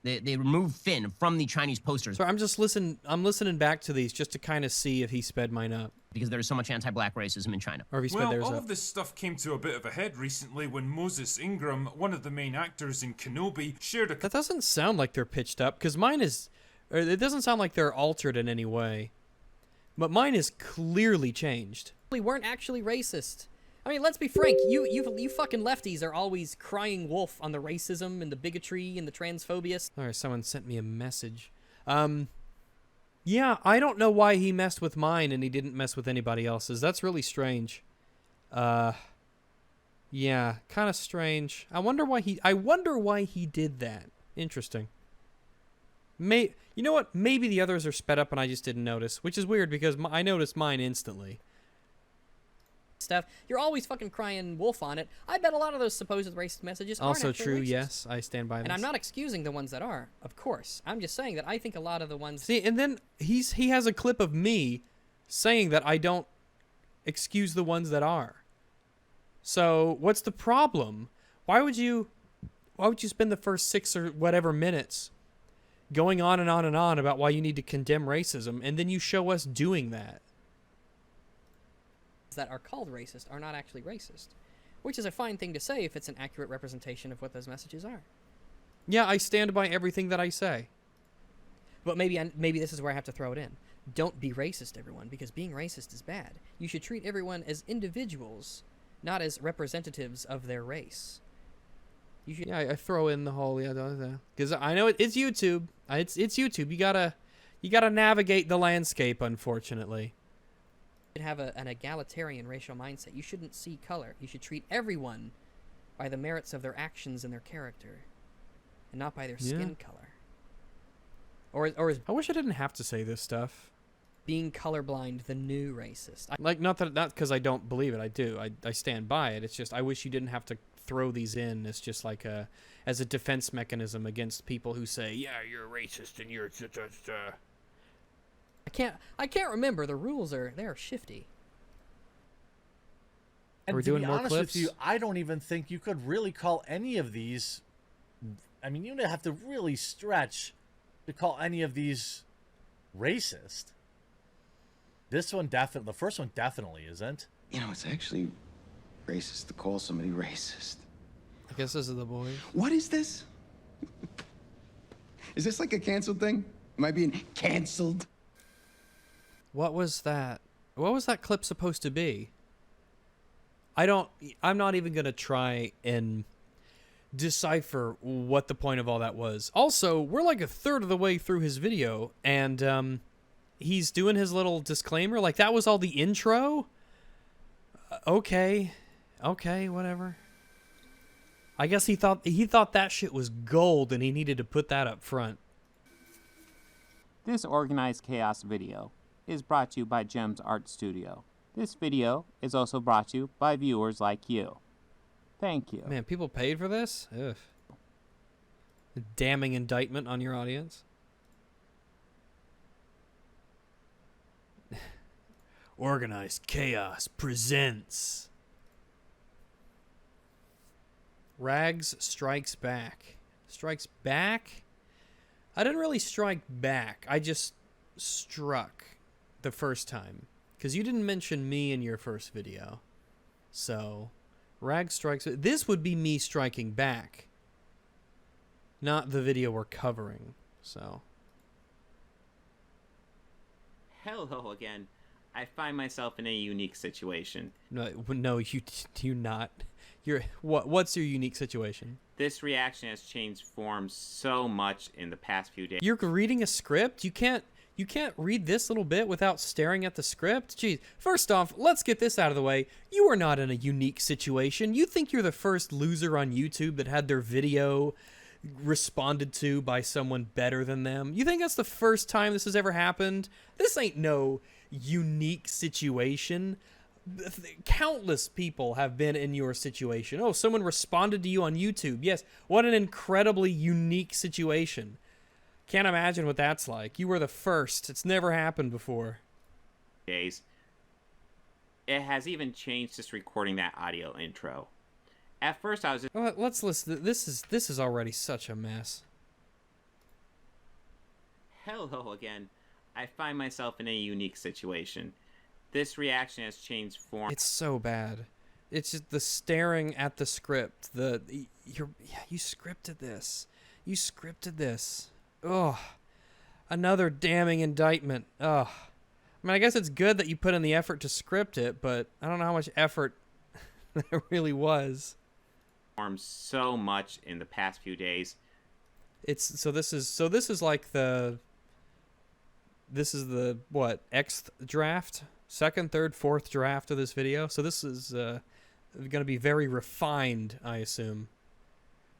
They removed Finn from the Chinese posters So I'm listening back to these just to kind of see if he sped mine up, because there's so much anti-black racism in China. or if he sped Well, theirs all up. of this stuff came to a bit of a head recently when Moses Ingram, one of the main actors in Kenobi, shared a That doesn't sound like they're pitched up, because mine is, or it doesn't sound like they're altered in any way. But mine is clearly changed. We weren't actually racist. I mean, let's be frank. You fucking lefties are always crying wolf on the racism and the bigotry and the transphobia. All right, someone sent me a message. Yeah, I don't know why he messed with mine and he didn't mess with anybody else's. That's really strange. Yeah, kind of strange. I wonder why he did that. Interesting. You know what? Maybe the others are sped up and I just didn't notice, which is weird because I noticed mine instantly. Stuff. You're always fucking crying wolf on it. I bet a lot of those supposed racist messages Also aren't actually true, racist. yes. I stand by this. And I'm not excusing the ones that are, of course. I'm just saying that I think a lot of the ones... See, and then he has a clip of me saying that I don't excuse the ones that are. So what's the problem? Why would you spend the first 6 or whatever minutes going on and on and on about why you need to condemn racism, and then you show us doing that? that are called racist are not actually racist, which is a fine thing to say if it's an accurate representation of what those messages are. Yeah, I stand by everything that I say. But maybe this is where I have to throw it in. Don't be racist, everyone, because being racist is bad. You should treat everyone as individuals, not as representatives of their race. You should. Yeah, I throw in the whole because I know it's YouTube. It's YouTube. You gotta navigate the landscape, unfortunately. Have an egalitarian racial mindset. You shouldn't see color. You should treat everyone by the merits of their actions and their character, and not by their skin color. Or is I wish I didn't have to say this stuff. being colorblind the new racist? Not because I don't believe it. I do. I stand by it. It's just I wish you didn't have to throw these in as just like as a defense mechanism against people who say, yeah, you're racist and you're. I can't remember. The rules they're shifty. And Are we to doing be more honest clips? with you, I don't even think you could really call any of these. I mean, you'd have to really stretch to call any of these racist. This one definitely, the first one definitely isn't. You know, it's actually racist to call somebody racist. I guess this is the boys. What is this? Is this like a canceled thing? Am I being canceled? What was that? What was that clip supposed to be? I'm not even going to try and decipher what the point of all that was. Also, we're like a third of the way through his video, and he's doing his little disclaimer. Like, that was all the intro? Okay, whatever. I guess he thought that shit was gold, and he needed to put that up front. This organized chaos video is brought to you by Gems Art Studio. This video is also brought to you by viewers like you. Thank you. Man, people paid for this? Ugh. A damning indictment on your audience. Organized Chaos presents Rags Strikes Back. Strikes back? I didn't really strike back. I just struck the first time. Because you didn't mention me in your first video. So, Rags strikes... This would be me striking back. Not the video we're covering. So... Hello again. I find myself in a unique situation. No, you not. What's your unique situation? This reaction has changed forms so much in the past few days. You're reading a script? You can't read this little bit without staring at the script? Jeez. First off, let's get this out of the way. You are not in a unique situation. You think you're the first loser on YouTube that had their video responded to by someone better than them. You think that's the first time this has ever happened? This ain't no unique situation. Countless people have been in your situation. Oh, someone responded to you on YouTube. Yes, what an incredibly unique situation. Can't imagine what that's like. You were the first. It's never happened before. Days. It has even changed just recording that audio intro. At first, I was just... Well, let's listen. This is already such a mess. Hello again. I find myself in a unique situation. This reaction has changed form. It's so bad. It's just the staring at the script. You scripted this. You scripted this. Ugh. Another damning indictment. Ugh. I mean, I guess it's good that you put in the effort to script it, but I don't know how much effort there really was. So much in the past few days. This is like the what, Xth draft? Second, third, fourth draft of this video. So this is going to be very refined, I assume.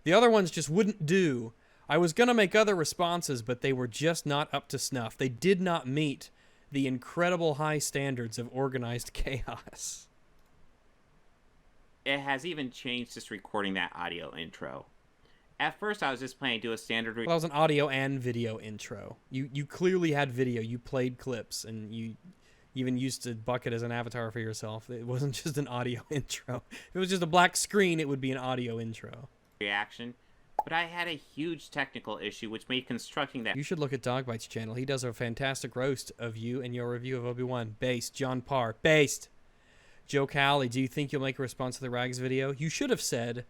The other ones just wouldn't do. I was going to make other responses, but they were just not up to snuff. They did not meet the incredible high standards of organized chaos. It has even changed just recording that audio intro. At first, I was just planning to do a standard... Well, that was an audio and video intro. You clearly had video. You played clips, and you even used a bucket as an avatar for yourself. It wasn't just an audio intro. If it was just a black screen, it would be an audio intro. Reaction. But I had a huge technical issue which made constructing that... You should look at Dogbytes' channel. He does a fantastic roast of you and your review of Obi-Wan. Based. John Parr. Based. Joe Cowley, do you think you'll make a response to the Rags video? You should have said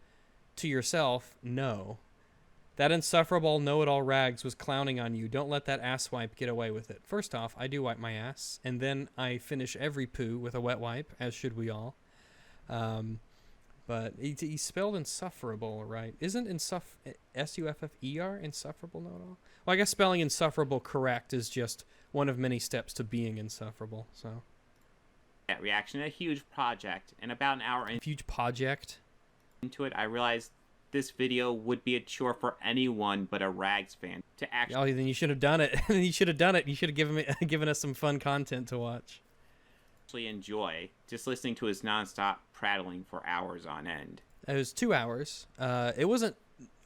to yourself, no. That insufferable know-it-all Rags was clowning on you. Don't let that asswipe get away with it. First off, I do wipe my ass, and then I finish every poo with a wet wipe, as should we all. But he spelled insufferable, right? Isn't S-U-F-F-E-R insufferable know-it-all? Well, I guess spelling insufferable correct is just one of many steps to being insufferable, so... That reaction, a huge project, and about an hour huge project? Into it, I realized this video would be a chore for anyone but a Rags fan to actually... Oh, then you should have done it. You should have done it. You should have given us some fun content to watch. Enjoy just listening to his nonstop prattling for hours on end. It was 2 hours. It wasn't...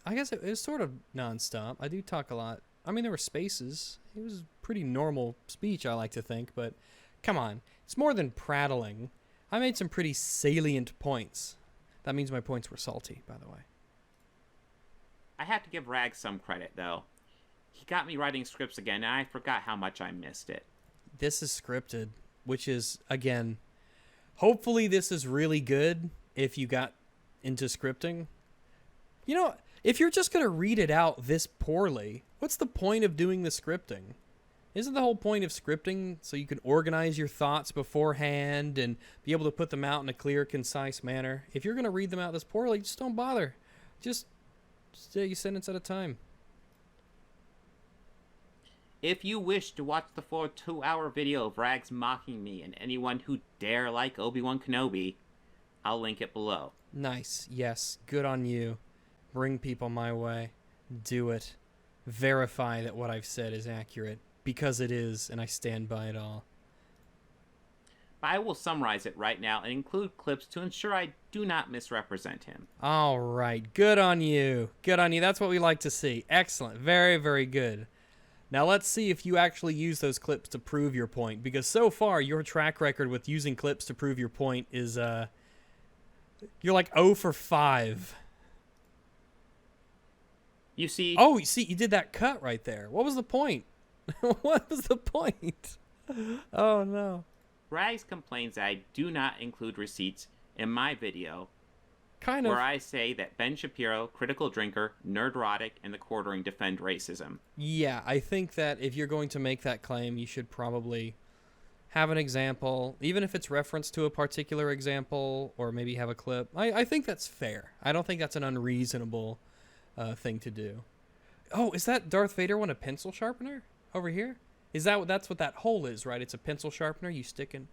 I guess it was sort of nonstop. I do talk a lot. I mean, there were spaces. It was pretty normal speech, I like to think, but come on. It's more than prattling. I made some pretty salient points. That means my points were salty, by the way. I have to give Rags some credit, though. He got me writing scripts again, and I forgot how much I missed it. This is scripted, which is, again, hopefully this is really good if you got into scripting. You know, if you're just going to read it out this poorly, what's the point of doing the scripting? Isn't the whole point of scripting so you can organize your thoughts beforehand and be able to put them out in a clear, concise manner? If you're going to read them out this poorly, just don't bother. Just take a sentence at a time. If you wish to watch the full 2-hour video of Rags mocking me and anyone who dare like Obi-Wan Kenobi, I'll link it below. Nice. Yes. Good on you. Bring people my way. Do it. Verify that what I've said is accurate. Because it is, and I stand by it all. But I will summarize it right now and include clips to ensure I do not misrepresent him. All right. Good on you. Good on you. That's what we like to see. Excellent. Very, very good. Now let's see if you actually use those clips to prove your point. Because so far, your track record with using clips to prove your point is, you're like 0 for 5. You see... Oh, you see, you did that cut right there. What was the point? What was the point? Oh, no. Rags complains that I do not include receipts in my video Kind of. where I say that Ben Shapiro, critical drinker, nerdrotic, and the quartering defend racism. Yeah, I think that if you're going to make that claim, you should probably have an example, even if it's reference to a particular example, or maybe have a clip. I think that's fair. I don't think that's an unreasonable thing to do. Oh, is that Darth Vader one a pencil sharpener over here? Is that's what that hole is, right? It's a pencil sharpener you stick in.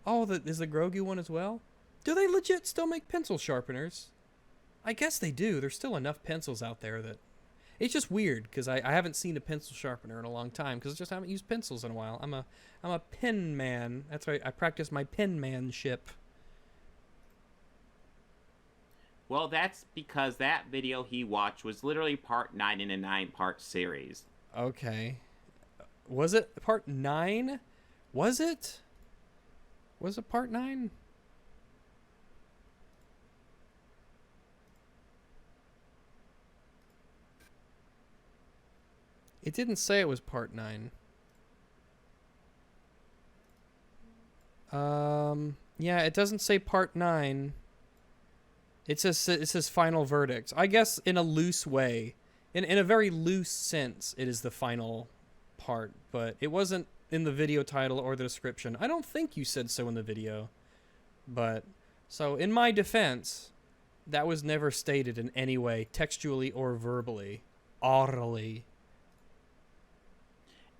Oh, is the Grogu one as well? Do they legit still make pencil sharpeners? I guess they do. There's still enough pencils out there that... It's just weird because I haven't seen a pencil sharpener in a long time because I just haven't used pencils in a while. I'm a pen man. That's right. I practice my penmanship. Well, that's because that video he watched was literally part 9 in a 9-part series. Okay. Was it part 9? Was it? Was it part 9? It didn't say it was part 9. Yeah, it doesn't say part 9. It says final verdict. I guess in a loose way. In a very loose sense, it is the final part, but it wasn't in the video title or the description. I don't think you said so in the video. But, so in my defense, that was never stated in any way, textually or verbally, orally.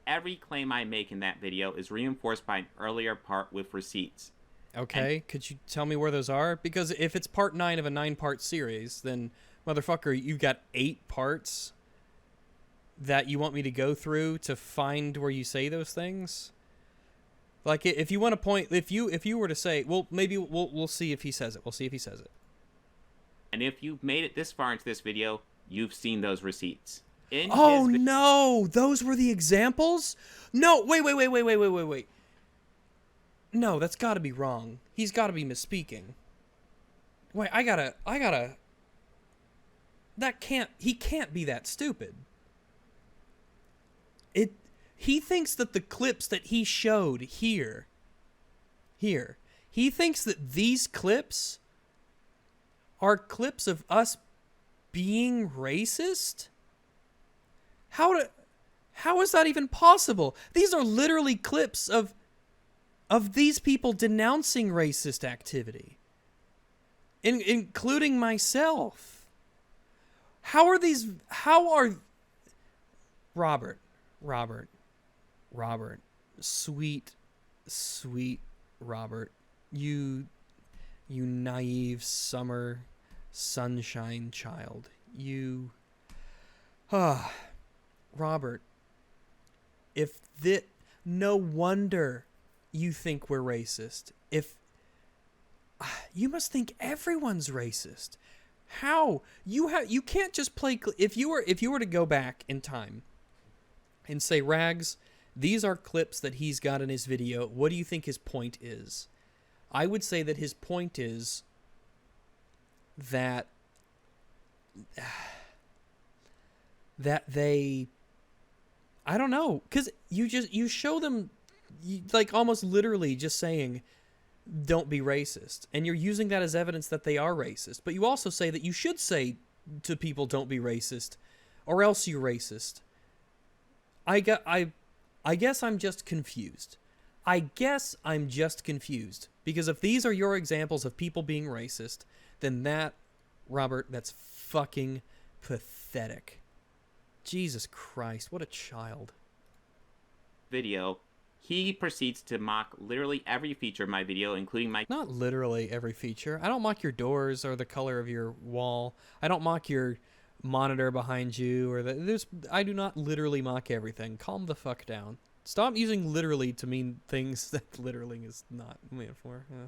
Every claim I make in that video is reinforced by an earlier part with receipts. Okay, could you tell me where those are? Because if it's part 9 of a 9-part series, then, motherfucker, you've got 8 parts that you want me to go through to find where you say those things? Like, if you want to point, if you were to say, well, maybe we'll see if he says it. We'll see if he says it. And if you've made it this far into this video, you've seen those receipts. Oh, no! Those were the examples? No, wait. No, that's gotta be wrong. He's gotta be misspeaking. Wait, I gotta... He can't be that stupid. He thinks that the clips that he showed here, he thinks that these clips are clips of us being racist? How is that even possible? These are literally clips of these people denouncing racist activity, including myself. How are Robert, sweet Robert, you naive summer sunshine child, Robert, no wonder you think we're racist. You must think everyone's racist. How? You can't just play. If you were to go back in time and say, Rags, these are clips that he's got in his video, what do you think his point is? I would say that his point is that they, I don't know, because you show them, like, almost literally just saying, don't be racist, and you're using that as evidence that they are racist. But you also say that you should say to people, don't be racist, or else you're racist. I guess I'm just confused. Because if these are your examples of people being racist, then that, Robert, that's fucking pathetic. Jesus Christ, what a child. Video, he proceeds to mock literally every feature of my video, including my... Not literally every feature. I don't mock your doors or the color of your wall. I don't mock your monitor behind you or I do not literally mock everything. Calm the fuck down. Stop using literally to mean things that literally is not meant for. Yeah.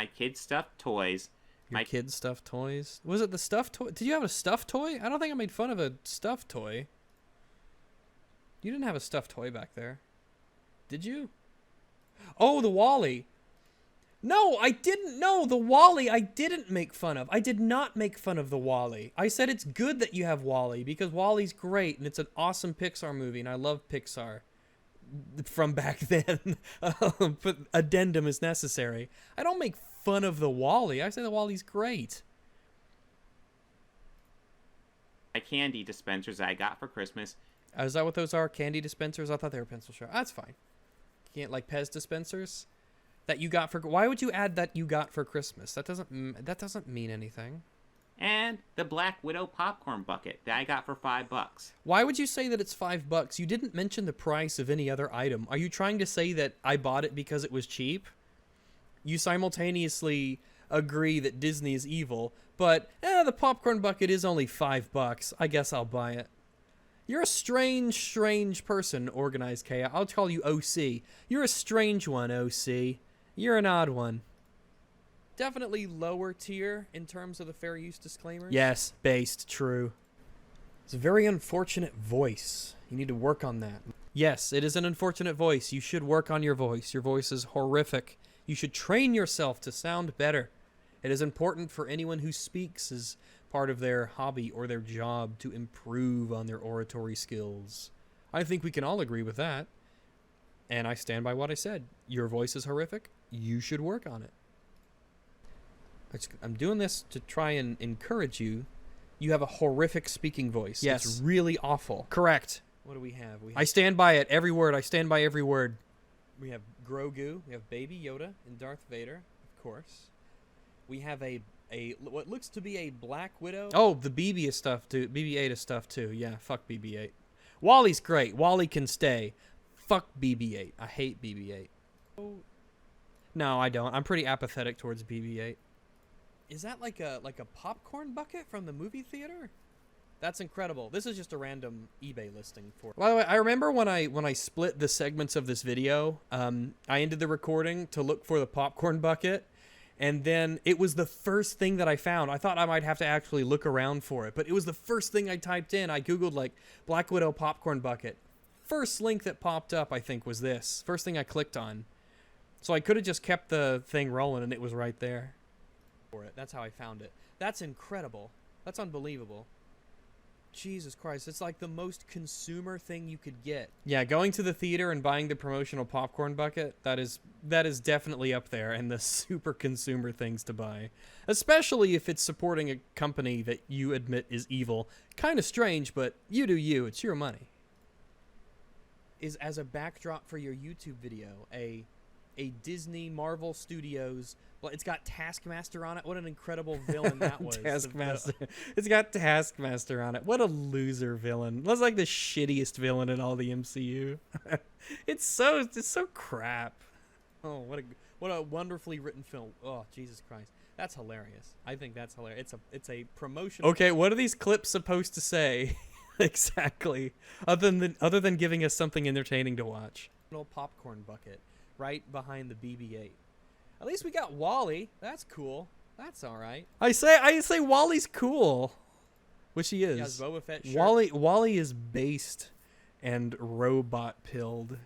My kids' stuffed toys. Your kids' stuffed toys? Was it the stuffed toy? Did you have a stuffed toy? I don't think I made fun of a stuffed toy. You didn't have a stuffed toy back there. Did you? Oh, the Wally. No, I didn't. No, the Wally I didn't make fun of. I did not make fun of the Wally. I said it's good that you have Wally because Wally's great and it's an awesome Pixar movie and I love Pixar from back then. But addendum is necessary. I don't make fun of the Wally. I say the Wally's great. My candy dispensers I got for Christmas. Is that what those are? Candy dispensers? I thought they were pencil sharpeners. That's fine. Can't, like, Pez dispensers that you got for... Why would you add that you got for Christmas? That doesn't mean anything. And the Black Widow popcorn bucket that I got for $5. Why would you say that it's $5? You didn't mention the price of any other item. Are you trying to say that I bought it because it was cheap? You simultaneously agree that Disney is evil, but the popcorn bucket is only $5. I guess I'll buy it. You're a strange person, Organized Chaos. I'll call you OC. You're a strange one, OC. You're an odd one. Definitely lower tier in terms of the fair use disclaimers. Yes, based, true. It's a very unfortunate voice. You need to work on that. Yes, it is an unfortunate voice. You should work on your voice. Your voice is horrific. You should train yourself to sound better. It is important for anyone who speaks as part of their hobby or their job to improve on their oratory skills. I think we can all agree with that. And I stand by what I said. Your voice is horrific. You should work on it. I'm doing this to try and encourage you. You have a horrific speaking voice. Yes. It's really awful. Correct. What do we have? I stand by it. Every word. I stand by every word. We have Grogu. We have Baby Yoda and Darth Vader, of course. We have a what looks to be a Black Widow. Oh, the BB-8 is stuff too. Yeah, fuck BB-8. Wally's great. Wally can stay. Fuck BB-8. I hate BB-8. No, I don't. I'm pretty apathetic towards BB-8. Is that like a popcorn bucket from the movie theater? That's incredible. This is just a random eBay listing for. By the way, I remember when I split the segments of this video, I ended the recording to look for the popcorn bucket, and then it was the first thing that I found. I thought I might have to actually look around for it, but it was the first thing I typed in. I googled like Black Widow popcorn bucket. First link that popped up, I think, was this. First thing I clicked on. So I could have just kept the thing rolling, and it was right there. For it. That's how I found it. That's incredible. That's unbelievable. Jesus Christ, it's like the most consumer thing you could get. Yeah, going to the theater and buying the promotional popcorn bucket, that is definitely up there and the super consumer things to buy. Especially if it's supporting a company that you admit is evil. Kind of strange, but you do you. It's your money. Is as a backdrop for your YouTube video, a Disney Marvel Studios. Well, it's got Taskmaster on it. What an incredible villain that was. Taskmaster. It's got Taskmaster on it. What a loser villain. That's like the shittiest villain in all the MCU. It's so crap. Oh, what a wonderfully written film. Oh, Jesus Christ. That's hilarious. I think that's hilarious. It's a promotion. Okay, what are these clips supposed to say? Exactly. Other than giving us something entertaining to watch. Popcorn bucket right behind the BB-8. At least we got Wally. That's cool. That's all right. I say Wally's cool, which he is. He has Boba Fett shirt. Wally is based and robot pilled.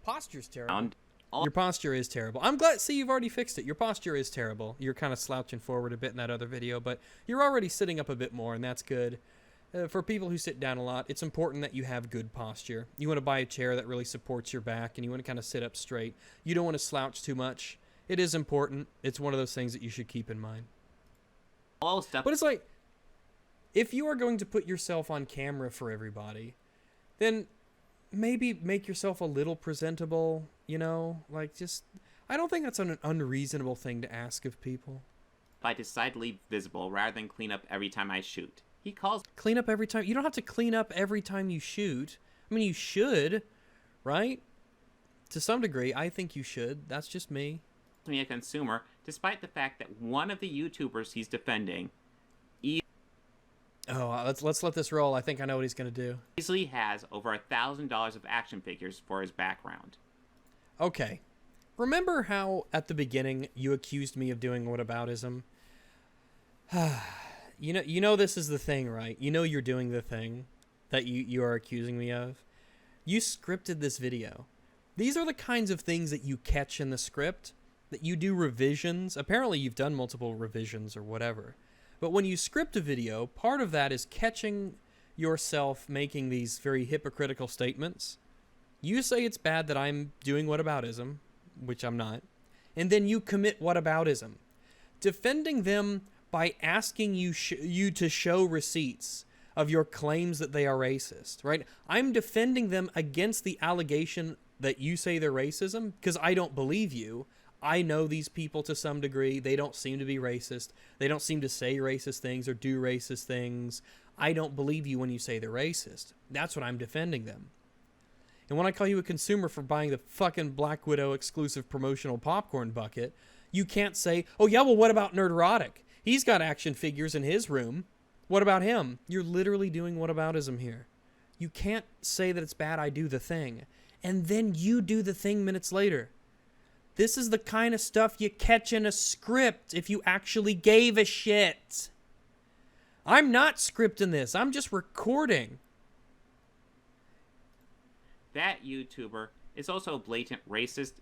Posture's terrible. Your posture is terrible. I'm glad. See, you've already fixed it. Your posture is terrible. You're kind of slouching forward a bit in that other video, but you're already sitting up a bit more, and that's good. For people who sit down a lot, it's important that you have good posture. You want to buy a chair that really supports your back, and you want to kind of sit up straight. You don't want to slouch too much. It is important. It's one of those things that you should keep in mind. But it's like, if you are going to put yourself on camera for everybody, then maybe make yourself a little presentable, you know? Like, just, I don't think that's an unreasonable thing to ask of people. By decidedly visible rather than clean up every time I shoot. He calls clean up every time. You don't have to clean up every time you shoot. I mean, you should, right? To some degree, I think you should. That's just me. Me a consumer, despite the fact that one of the YouTubers he's defending let's let this roll. I think I know what he's gonna do. Easily has over $1,000 of action figures for his background. Okay. Remember how at the beginning you accused me of doing whataboutism? You know this is the thing, right? You know you're doing the thing that you are accusing me of. You scripted this video. These are the kinds of things that you catch in the script, that you do revisions. Apparently you've done multiple revisions or whatever. But when you script a video, part of that is catching yourself making these very hypocritical statements. You say it's bad that I'm doing whataboutism, which I'm not, and then you commit whataboutism. Defending them by asking you to show receipts of your claims that they are racist, right? I'm defending them against the allegation that you say they're racism because I don't believe you. I know these people to some degree. They don't seem to be racist. They don't seem to say racist things or do racist things. I don't believe you when you say they're racist. That's what I'm defending them. And when I call you a consumer for buying the fucking Black Widow exclusive promotional popcorn bucket, You can't say, oh yeah, well what about Nerdrotic? He's got action figures in his room. What about him? You're literally doing whataboutism here. You can't say that it's bad I do the thing, and then you do the thing minutes later. This is the kind of stuff you catch in a script if you actually gave a shit. I'm not scripting this. I'm just recording. That YouTuber is also a blatant racist,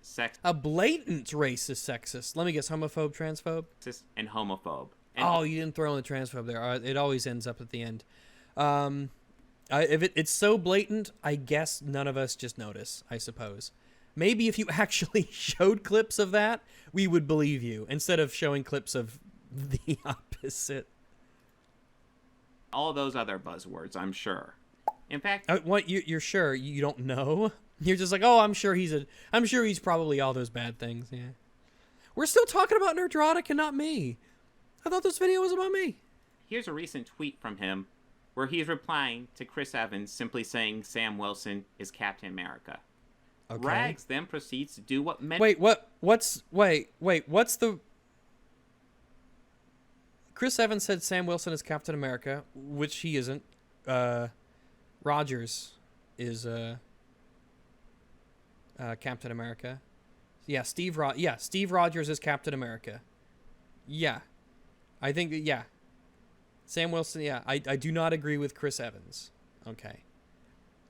A blatant racist, sexist. Let me guess, homophobe, transphobe? sexist, and homophobe. And Oh, you didn't throw in the transphobe there. It always ends up at the end. If it's so blatant, I guess none of us just notice, I suppose. Maybe if you actually showed clips of that, we would believe you, instead of showing clips of the opposite. all those other buzzwords, I'm sure. In fact, What you're sure you don't know? You're just like, oh, I'm sure he's probably all those bad things. Yeah, we're still talking about Nerdrotic and not me. I thought this video was about me. here's a recent tweet from him where he's replying to Chris Evans simply saying Sam Wilson is Captain America. Okay. Rags then proceeds to do what many... Wait, what's the... Chris Evans said Sam Wilson is Captain America, which he isn't. Rogers is Captain America. Yeah, Steve Rogers is Captain America. Yeah. I think, yeah. Sam Wilson, yeah. I do not agree with Chris Evans. Okay.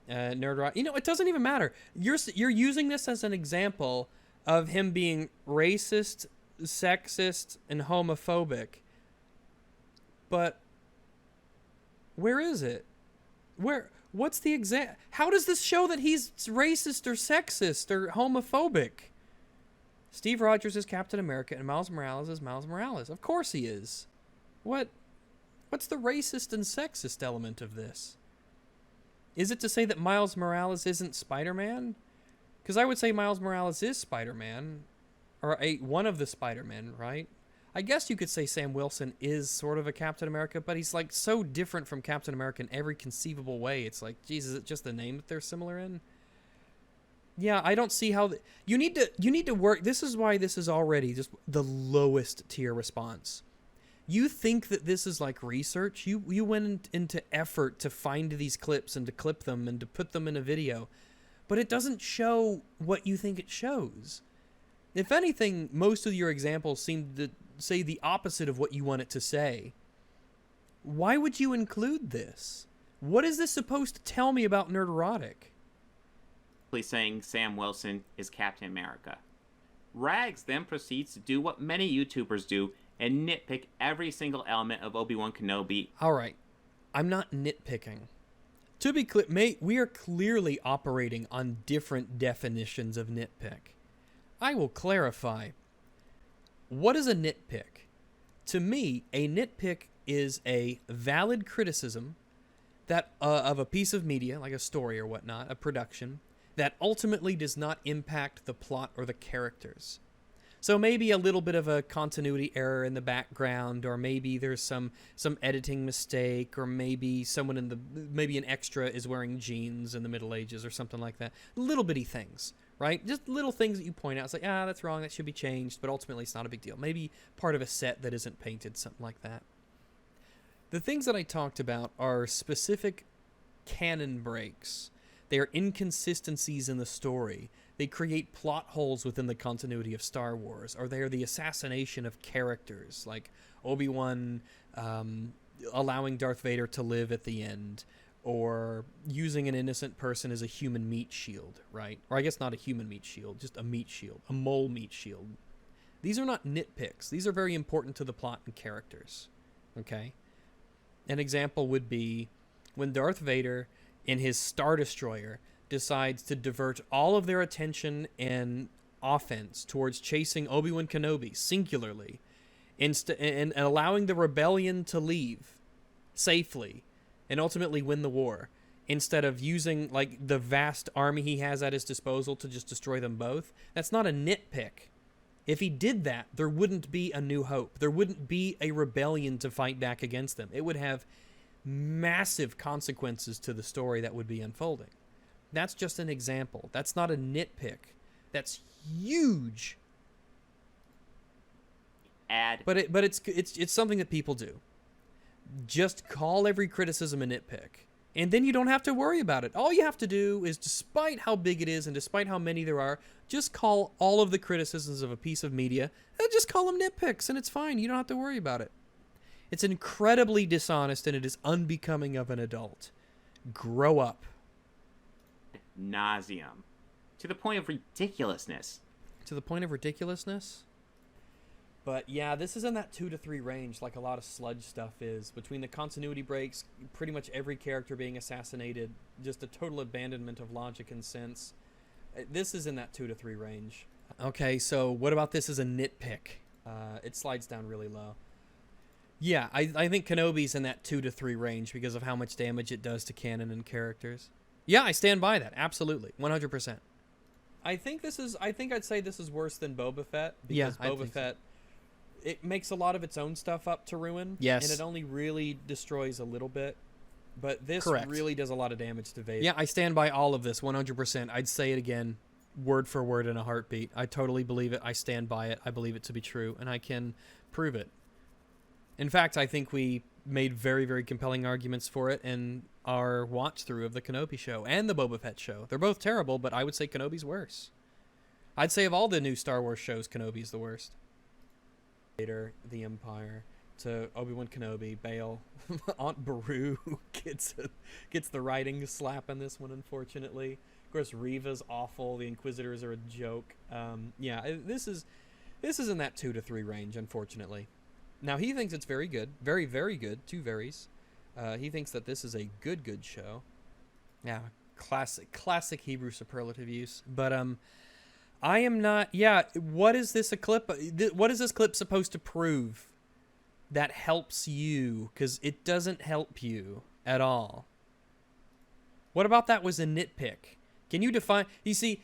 Nerdrotic. You know, it doesn't even matter. You're using this as an example of him being racist, sexist, and homophobic. But where is it? What's the exact... How does this show that he's racist or sexist or homophobic? Steve Rogers is Captain America and Miles Morales is Miles Morales. Of course he is. What's the racist and sexist element of this? Is it to say that Miles Morales isn't Spider-Man? Because I would say Miles Morales is Spider-Man. Or one of the Spider-Men, right? I guess you could say Sam Wilson is sort of a Captain America, but he's like so different from Captain America in every conceivable way. It's like, geez, is it just the name that they're similar in? Yeah, I don't see how... You need to work... This is why this is already just the lowest tier response. You think that this is like research? You went into effort to find these clips and to clip them and to put them in a video, but it doesn't show what you think it shows. If anything, most of your examples seem to say the opposite of what you want it to say. Why would you include this? What is this supposed to tell me about Nerdrotic? saying Sam Wilson is Captain America. Rags then proceeds to do what many YouTubers do and nitpick every single element of Obi-Wan Kenobi. All right. I'm not nitpicking. To be clear, we are clearly operating on different definitions of nitpick. I will clarify. What is a nitpick? To me, a nitpick is a valid criticism that of a piece of media, like a story or whatnot, a production, that ultimately does not impact the plot or the characters. So maybe a little bit of a continuity error in the background, or maybe there's some editing mistake, or maybe maybe an extra is wearing jeans in the Middle Ages or something like that. Little bitty things, right? Just little things that you point out. It's like, that's wrong, that should be changed, but ultimately it's not a big deal. Maybe part of a set that isn't painted, something like that. The things that I talked about are specific canon breaks. They are inconsistencies in the story. They create plot holes within the continuity of Star Wars, or they are the assassination of characters, like Obi-Wan allowing Darth Vader to live at the end, or using an innocent person as a human meat shield, right? Or I guess not a human meat shield, just a meat shield, a mole meat shield. These are not nitpicks. These are very important to the plot and characters, okay? An example would be when Darth Vader, in his Star Destroyer, decides to divert all of their attention and offense towards chasing Obi-Wan Kenobi singularly, and allowing the rebellion to leave safely and ultimately win the war, instead of using like the vast army he has at his disposal to just destroy them both. That's not a nitpick. If he did that, there wouldn't be a New Hope. There wouldn't be a rebellion to fight back against them. It would have massive consequences to the story that would be unfolding. That's just an example. That's not a nitpick. That's huge. add. But it's something that people do. Just call every criticism a nitpick, and then you don't have to worry about it. All you have to do is, despite how big it is and despite how many there are, just call all of the criticisms of a piece of media and just call them nitpicks, and it's fine. You don't have to worry about it. It's incredibly dishonest, and it is unbecoming of an adult. Grow up. Nauseum. To the point of ridiculousness. To the point of ridiculousness? But yeah, this is in that 2 to 3 range, like a lot of sludge stuff is. Between the continuity breaks, pretty much every character being assassinated, just a total abandonment of logic and sense. This is in that 2 to 3 range. Okay, so what about this as a nitpick? It slides down really low. Yeah, I think Kenobi's in that 2 to 3 range because of how much damage it does to canon and characters. Yeah, I stand by that. Absolutely. 100%. I think I'd say this is worse than Boba Fett. Because Boba Fett, it makes a lot of its own stuff up to ruin. Yes. And it only really destroys a little bit. But this Correct. really does a lot of damage to Vader. Yeah, I stand by all of this 100%. I'd say it again, word for word in a heartbeat. I totally believe it. I stand by it. I believe it to be true, and I can prove it. In fact, I think we made very, very compelling arguments for it in our watch-through of the Kenobi show and the Boba Fett show. They're both terrible, but I would say Kenobi's worse. I'd say of all the new Star Wars shows, Kenobi's the worst. Vader, the Empire, to Obi-Wan Kenobi, Bail, Aunt Beru gets the writing slap in this one, unfortunately. Of course, Reva's awful. The Inquisitors are a joke. Yeah, this is in that 2 to 3 range, unfortunately. Now, he thinks it's very good. Very, very good. 2 veries. He thinks that this is a good show. Yeah, classic Hebrew superlative use. But I am not. Yeah, what is this a clip? What is this clip supposed to prove that helps you? Because it doesn't help you at all. What about that was a nitpick? Can you define? You see,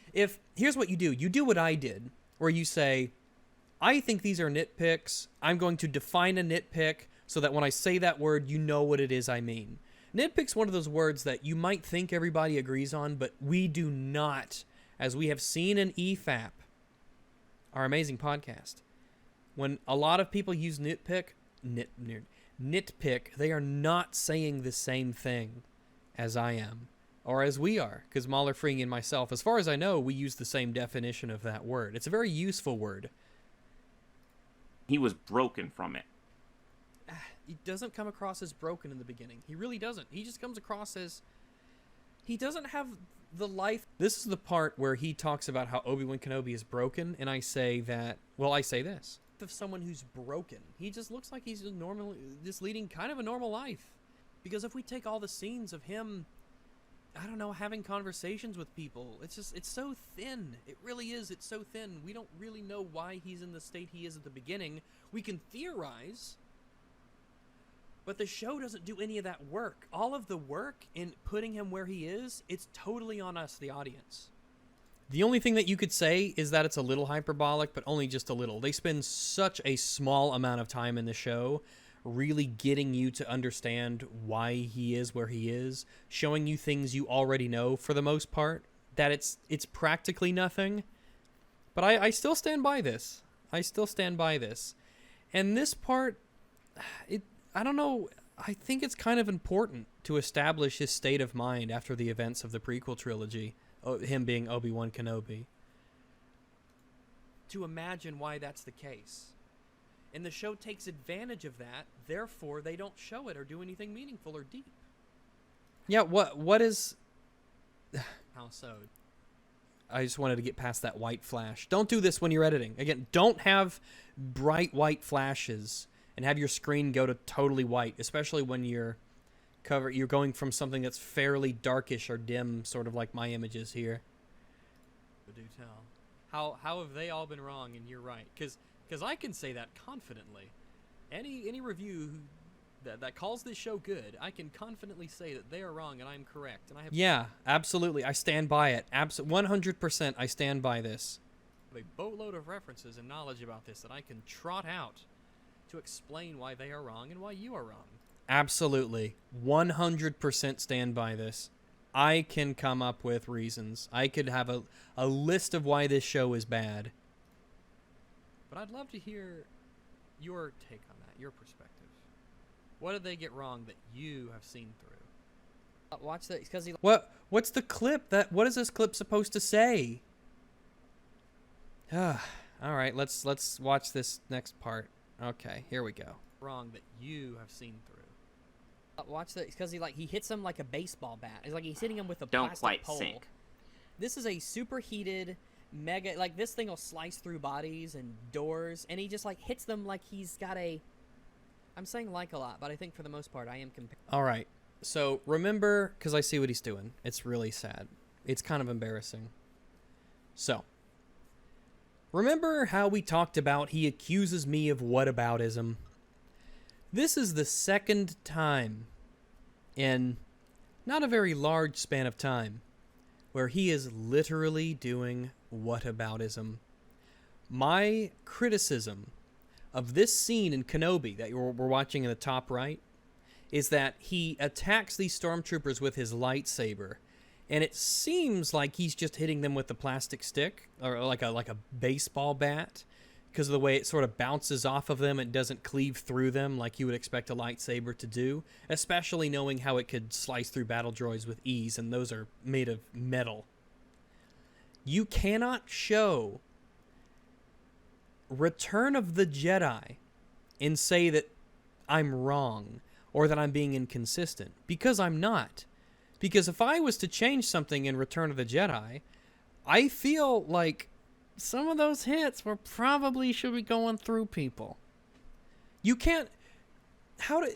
here's what you do. You do what I did, where you say, I think these are nitpicks. I'm going to define a nitpick so that when I say that word, you know what it is I mean. Nitpick's one of those words that you might think everybody agrees on, but we do not. As we have seen in EFAP, our amazing podcast, when a lot of people use nitpick, they are not saying the same thing as I am, or as we are, because Mahler, Freeing, and myself, as far as I know, we use the same definition of that word. It's a very useful word. He was broken from it. He doesn't come across as broken in the beginning. He really doesn't. He just comes across as... He doesn't have the life... This is the part where he talks about how Obi-Wan Kenobi is broken, and I say that... Well, I say this. Of someone who's broken. He just looks like he's just leading kind of a normal life. Because if we take all the scenes of him... I don't know, having conversations with people. It's so thin. It really is. It's so thin. We don't really know why he's in the state he is at the beginning. We can theorize, but the show doesn't do any of that work. All of the work in putting him where he is, it's totally on us, the audience. The only thing that you could say is that it's a little hyperbolic, but only just a little. They spend such a small amount of time in the show really getting you to understand why he is where he is, showing you things you already know for the most part, that it's practically nothing. But I still stand by this. I still stand by this. And this part, I don't know, I think it's kind of important to establish his state of mind after the events of the prequel trilogy, him being Obi-Wan Kenobi. To imagine why that's the case. And the show takes advantage of that, therefore they don't show it or do anything meaningful or deep. Yeah, what is... How so? I just wanted to get past that white flash. Don't do this when you're editing. Again, don't have bright white flashes and have your screen go to totally white, especially when you're going from something that's fairly darkish or dim, sort of like my images here. Do tell. How have they all been wrong and you're right? Because I can say that confidently. Any review that calls this show good, I can confidently say that they are wrong and I'm correct. And I have absolutely. I stand by it. 100% I stand by this. A boatload of references and knowledge about this that I can trot out to explain why they are wrong and why you are wrong. Absolutely. 100% stand by this. I can come up with reasons. I could have a list of why this show is bad. But I'd love to hear Your take on that, your perspective. What did they get wrong that you have seen through? Watch that, because he. What's the clip? What is this clip supposed to say? All right, let's watch this next part. Okay, here we go. Wrong that you have seen through. Watch that, because he hits him like a baseball bat. It's like he's hitting him with a Don't plastic quite pole. sync. This is a superheated mega. Like this thing will slice through bodies and doors, and he just like hits them like he's got a. I'm saying like a lot, but I think for the most part I am comparing. All right. So remember, because I see what he's doing. It's really sad. It's kind of embarrassing. So, remember how we talked about he accuses me of whataboutism? This is the second time in not a very large span of time where he is literally doing whataboutism. My criticism of this scene in Kenobi that we're watching in the top right is that he attacks these stormtroopers with his lightsaber, and it seems like he's just hitting them with a plastic stick or like a baseball bat, because of the way it sort of bounces off of them and doesn't cleave through them like you would expect a lightsaber to do, especially knowing how it could slice through battle droids with ease, and those are made of metal. You cannot show Return of the Jedi and say that I'm wrong or that I'm being inconsistent, because I'm not. Because if I was to change something in Return of the Jedi, I feel like some of those hits should be going through people. You can't...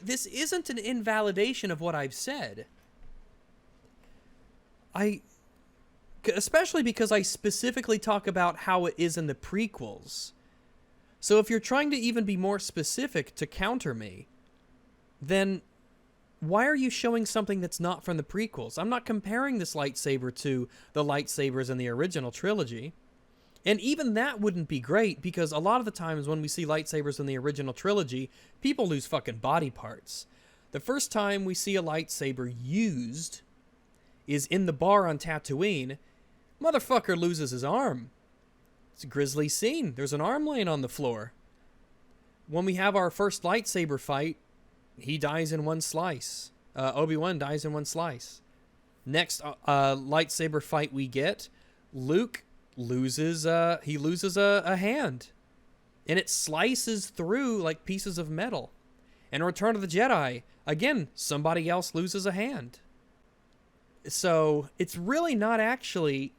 this isn't an invalidation of what I've said. Especially because I specifically talk about how it is in the prequels. So if you're trying to even be more specific to counter me, then why are you showing something that's not from the prequels? I'm not comparing this lightsaber to the lightsabers in the original trilogy. And even that wouldn't be great, because a lot of the times when we see lightsabers in the original trilogy, people lose fucking body parts. The first time we see a lightsaber used is in the bar on Tatooine. Motherfucker loses his arm. It's a grisly scene. There's an arm laying on the floor. When we have our first lightsaber fight, he dies in one slice. Obi-Wan dies in one slice. Next lightsaber fight we get, Luke loses a hand, and it slices through like pieces of metal. And Return of the Jedi, again, somebody else loses a hand. So it's really not actually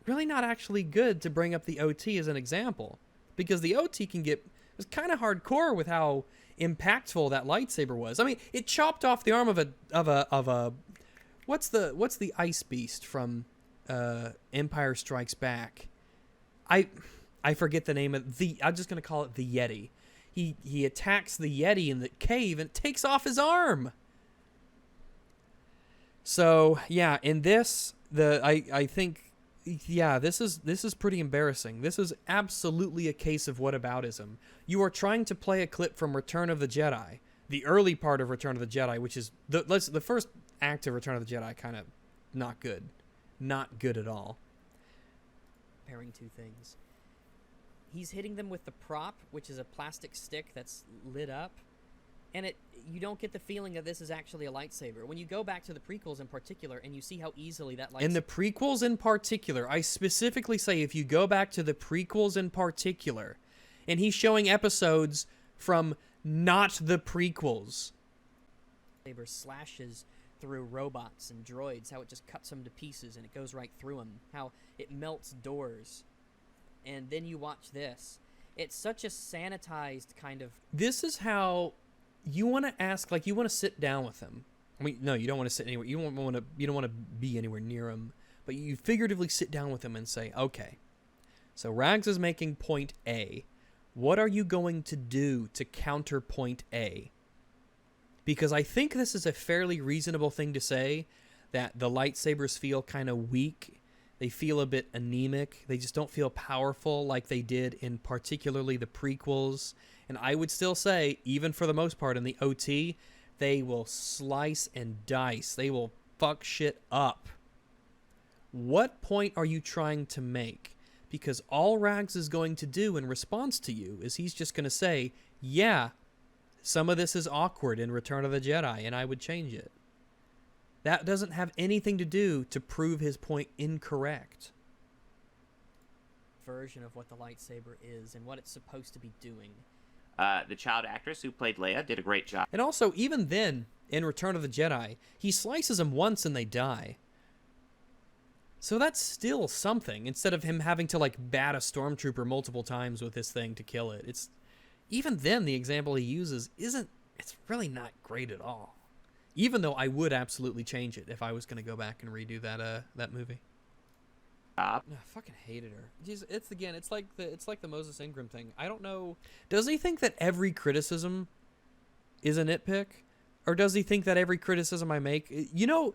good to bring up the OT as an example, because the OT was kind of hardcore with how impactful that lightsaber was. I mean, it chopped off the arm of a what's the ice beast from Empire Strikes Back? I forget the name of I'm just gonna call it the Yeti. He attacks the Yeti in the cave and takes off his arm. So yeah, in this I think this is pretty embarrassing. This is absolutely a case of whataboutism. You are trying to play a clip from Return of the Jedi, the early part of Return of the Jedi, which is the first act of Return of the Jedi, kind of not good at all. Comparing two things. He's hitting them with the prop, which is a plastic stick that's lit up, and you don't get the feeling that this is actually a lightsaber. When you go back to the prequels in particular, and you see how easily that lightsaber... In the prequels in particular, I specifically say if you go back to the prequels in particular, and he's showing episodes from not the prequels. Lightsaber slashes through robots and droids, how it just cuts them to pieces and it goes right through them, how it melts doors. And then you watch this. It's such a sanitized kind of... This is how you want to ask, like, you want to sit down with him. I mean, no, you don't want to sit anywhere. You don't want to be anywhere near him. But you figuratively sit down with him and say, okay, so Rags is making point A. What are you going to do to counter point A? Because I think this is a fairly reasonable thing to say, that the lightsabers feel kind of weak. They feel a bit anemic. They just don't feel powerful like they did in particularly the prequels. And I would still say, even for the most part in the OT, they will slice and dice. They will fuck shit up. What point are you trying to make? because all Rags is going to do in response to you is he's just going to say, yeah, some of this is awkward in Return of the Jedi, and I would change it. That doesn't have anything to do to prove his point incorrect. Version of what the lightsaber is and what it's supposed to be doing. The child actress who played Leia did a great job. And also, even then, in Return of the Jedi, he slices them once and they die. So that's still something, instead of him having to, like, bat a stormtrooper multiple times with this thing to kill it. It's even then, the example he uses it's really not great at all. Even though I would absolutely change it if I was going to go back and redo that movie. I fucking hated her. It's like the Moses Ingram thing. I don't know. Does he think that every criticism is a nitpick, or does he think that every criticism I make, you know,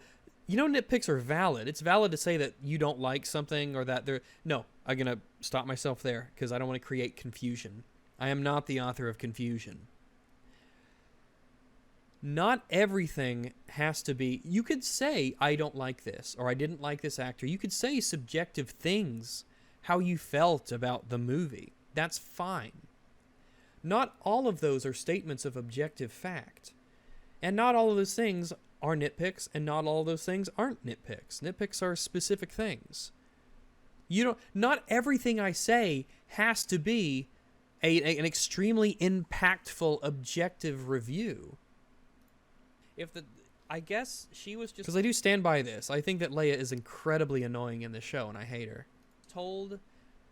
nitpicks are valid. It's valid to say that you don't like something or that they're no. I'm gonna stop myself there because I don't want to create confusion. I am not the author of confusion. Not everything has to be... You could say, I don't like this, or I didn't like this actor. You could say subjective things, how you felt about the movie. That's fine. Not all of those are statements of objective fact. And not all of those things are nitpicks, and not all of those things aren't nitpicks. Nitpicks are specific things. Not everything I say has to be an extremely impactful, objective review. I guess she was just... Because I do stand by this. I think that Leia is incredibly annoying in this show, and I hate her. Told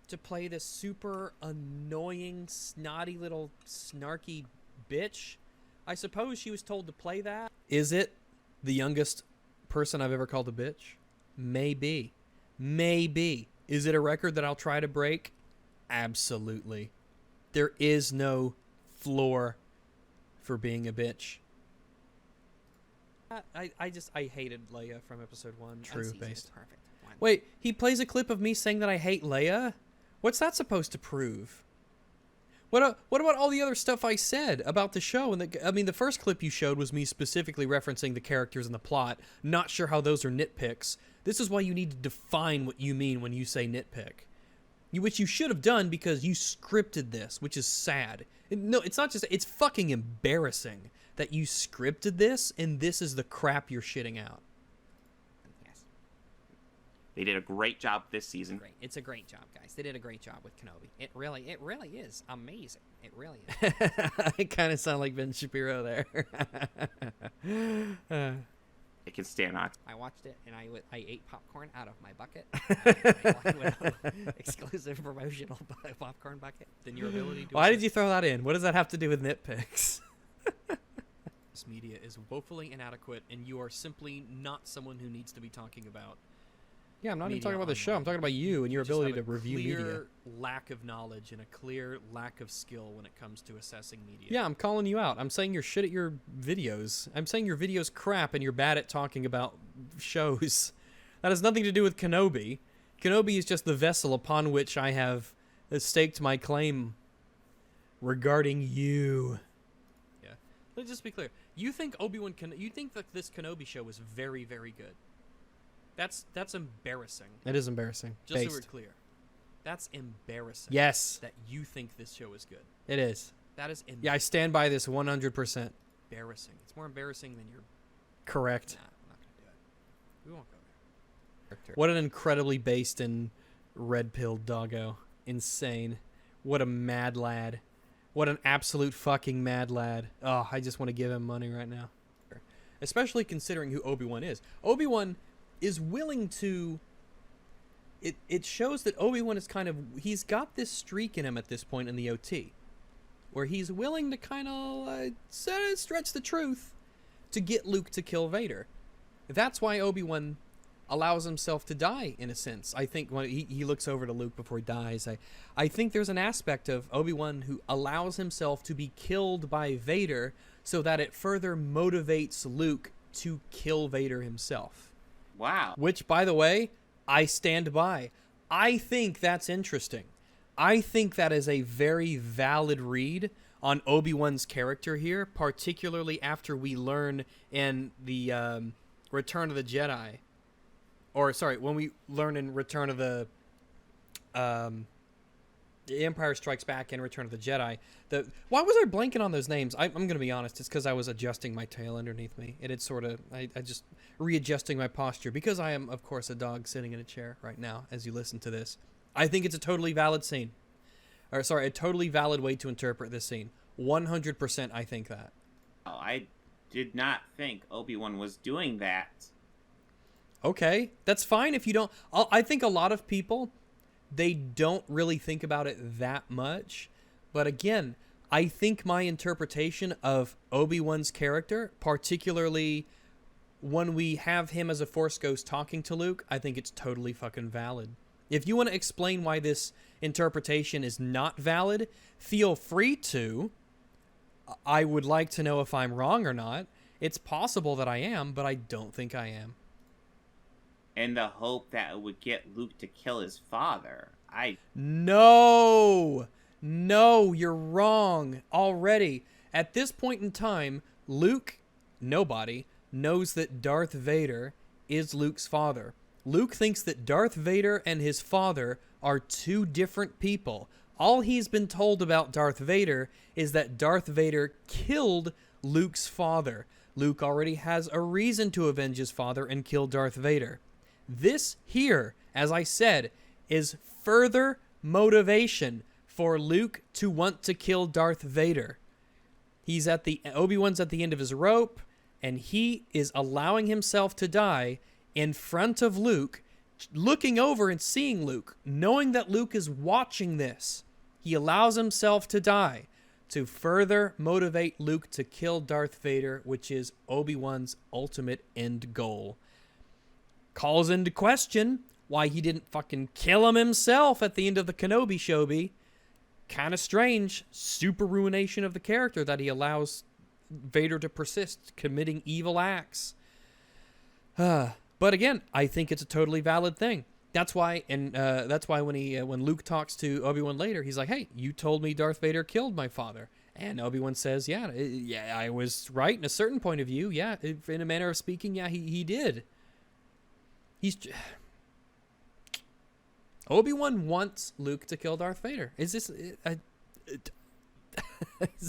to play this super annoying, snotty little snarky bitch. I suppose she was told to play that. Is it the youngest person I've ever called a bitch? Maybe. Maybe. Is it a record that I'll try to break? Absolutely. There is no floor for being a bitch. I hated Leia from episode 1. True, based. Perfect. Wait, he plays a clip of me saying that I hate Leia? What's that supposed to prove? What about all the other stuff I said about the show? And the first clip you showed was me specifically referencing the characters and the plot. Not sure how those are nitpicks. This is why you need to define what you mean when you say nitpick. Which you should have done because you scripted this, which is sad. No, it's not just... It's fucking embarrassing that you scripted this, and this is the crap you're shitting out. Yes. They did a great job this season. Great. It's a great job, guys. They did a great job with Kenobi. It really is amazing. It really is. I kind of sound like Ben Shapiro there. It can stand on. I watched it, and I ate popcorn out of my bucket. Exclusive promotional popcorn bucket. Then your ability to... Why did you throw that in? What does that have to do with nitpicks? This media is woefully inadequate, and you are simply not someone who needs to be talking about... Yeah, I'm not even talking about the show. I'm talking about you and your ability to review media. A clear lack of knowledge and a clear lack of skill when it comes to assessing media. Yeah, I'm calling you out. I'm saying you're shit at your videos. I'm saying your videos crap and you're bad at talking about shows. That has nothing to do with Kenobi. Kenobi is just the vessel upon which I have staked my claim regarding you. Yeah. Let's just be clear. You think Obi-Wan... You think that this Kenobi show was very, very good. That's embarrassing. It is embarrassing. Just so we're clear. That's embarrassing. Yes. That you think this show is good. It is. That is embarrassing. Yeah, I stand by this 100%. Embarrassing. It's more embarrassing than you're... Correct. Nah, I'm not going to do it. We won't go there. What an incredibly based and red-pilled doggo. Insane. What a mad lad. What an absolute fucking mad lad. Oh, I just want to give him money right now. Especially considering who Obi-Wan is. Obi-Wan... is willing to... It shows that Obi-Wan is kind of... He's got this streak in him at this point in the OT. Where he's willing to kind of stretch the truth to get Luke to kill Vader. That's why Obi-Wan allows himself to die, in a sense. I think when he looks over to Luke before he dies, I think there's an aspect of Obi-Wan who allows himself to be killed by Vader so that it further motivates Luke to kill Vader himself. Wow. Which, by the way, I stand by. I think that's interesting. I think that is a very valid read on Obi-Wan's character here, particularly after we learn in the Return of the Jedi. Or, sorry, when we learn in Return of the Empire Strikes Back and Return of the Jedi. Why was I blanking on those names? I'm going to be honest. It's because I was adjusting my tail underneath me. It had sort of, I just readjusting my posture because I am, of course, a dog sitting in a chair right now as you listen to this. I think it's a totally valid scene. Or, sorry, a totally valid way to interpret this scene. 100% I think that. Oh, I did not think Obi-Wan was doing that. Okay, that's fine if you don't. I think a lot of people, they don't really think about it that much. But again, I think my interpretation of Obi-Wan's character, particularly when we have him as a Force ghost talking to Luke, I think it's totally fucking valid. If you want to explain why this interpretation is not valid, feel free to. I would like to know if I'm wrong or not. It's possible that I am, but I don't think I am. In the hope that it would get Luke to kill his father. No, you're wrong already. At this point in time, nobody knows that Darth Vader is Luke's father. Luke thinks that Darth Vader and his father are two different people. All he's been told about Darth Vader is that Darth Vader killed Luke's father. Luke already has a reason to avenge his father and kill Darth Vader. This here, as I said, is further motivation for Luke to want to kill Darth Vader. Obi-Wan's at the end of his rope, and he is allowing himself to die in front of Luke, looking over and seeing Luke, knowing that Luke is watching this. He allows himself to die to further motivate Luke to kill Darth Vader, which is Obi-Wan's ultimate end goal. Calls into question why he didn't fucking kill him himself at the end of the Kenobi Shobi. Kind of strange. Super ruination of the character that he allows Vader to persist, committing evil acts. But again, I think it's a totally valid thing. That's why, when Luke talks to Obi-Wan later, he's like, "Hey, you told me Darth Vader killed my father," and Obi-Wan says, "Yeah, I was right in a certain point of view. Yeah, in a manner of speaking, yeah, he did." Obi-Wan wants Luke to kill Darth Vader. Is this is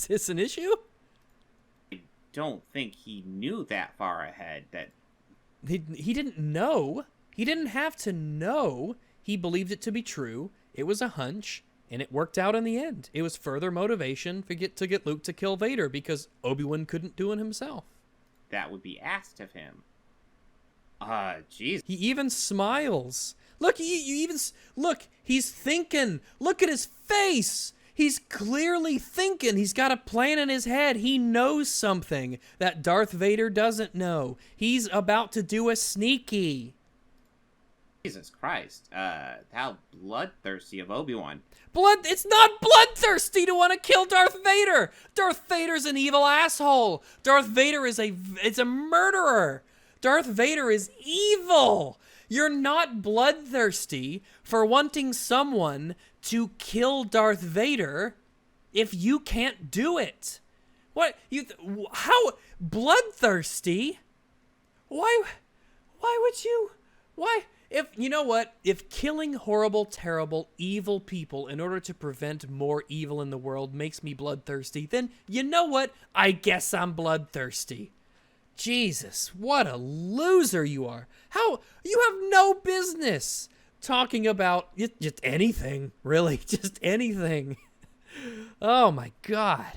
this an issue? I don't think he knew that far ahead. That he didn't know. He didn't have to know. He believed it to be true. It was a hunch, and it worked out in the end. It was further motivation to get Luke to kill Vader because Obi-Wan couldn't do it himself. That would be asked of him. Jeez. He even smiles. Look, look, he's thinking. Look at his face. He's clearly thinking. He's got a plan in his head. He knows something that Darth Vader doesn't know. He's about to do a sneaky. Jesus Christ. How bloodthirsty of Obi-Wan. It's not bloodthirsty to want to kill Darth Vader. Darth Vader's an evil asshole. Darth Vader is a murderer. Darth Vader is evil. You're not bloodthirsty for wanting someone to kill Darth Vader if you can't do it. How bloodthirsty? Why would you? Why? If you know what? If killing horrible, terrible, evil people in order to prevent more evil in the world makes me bloodthirsty, then you know what? I guess I'm bloodthirsty. Jesus, what a loser you are. How? You have no business talking about just anything, really, just anything. Oh my God.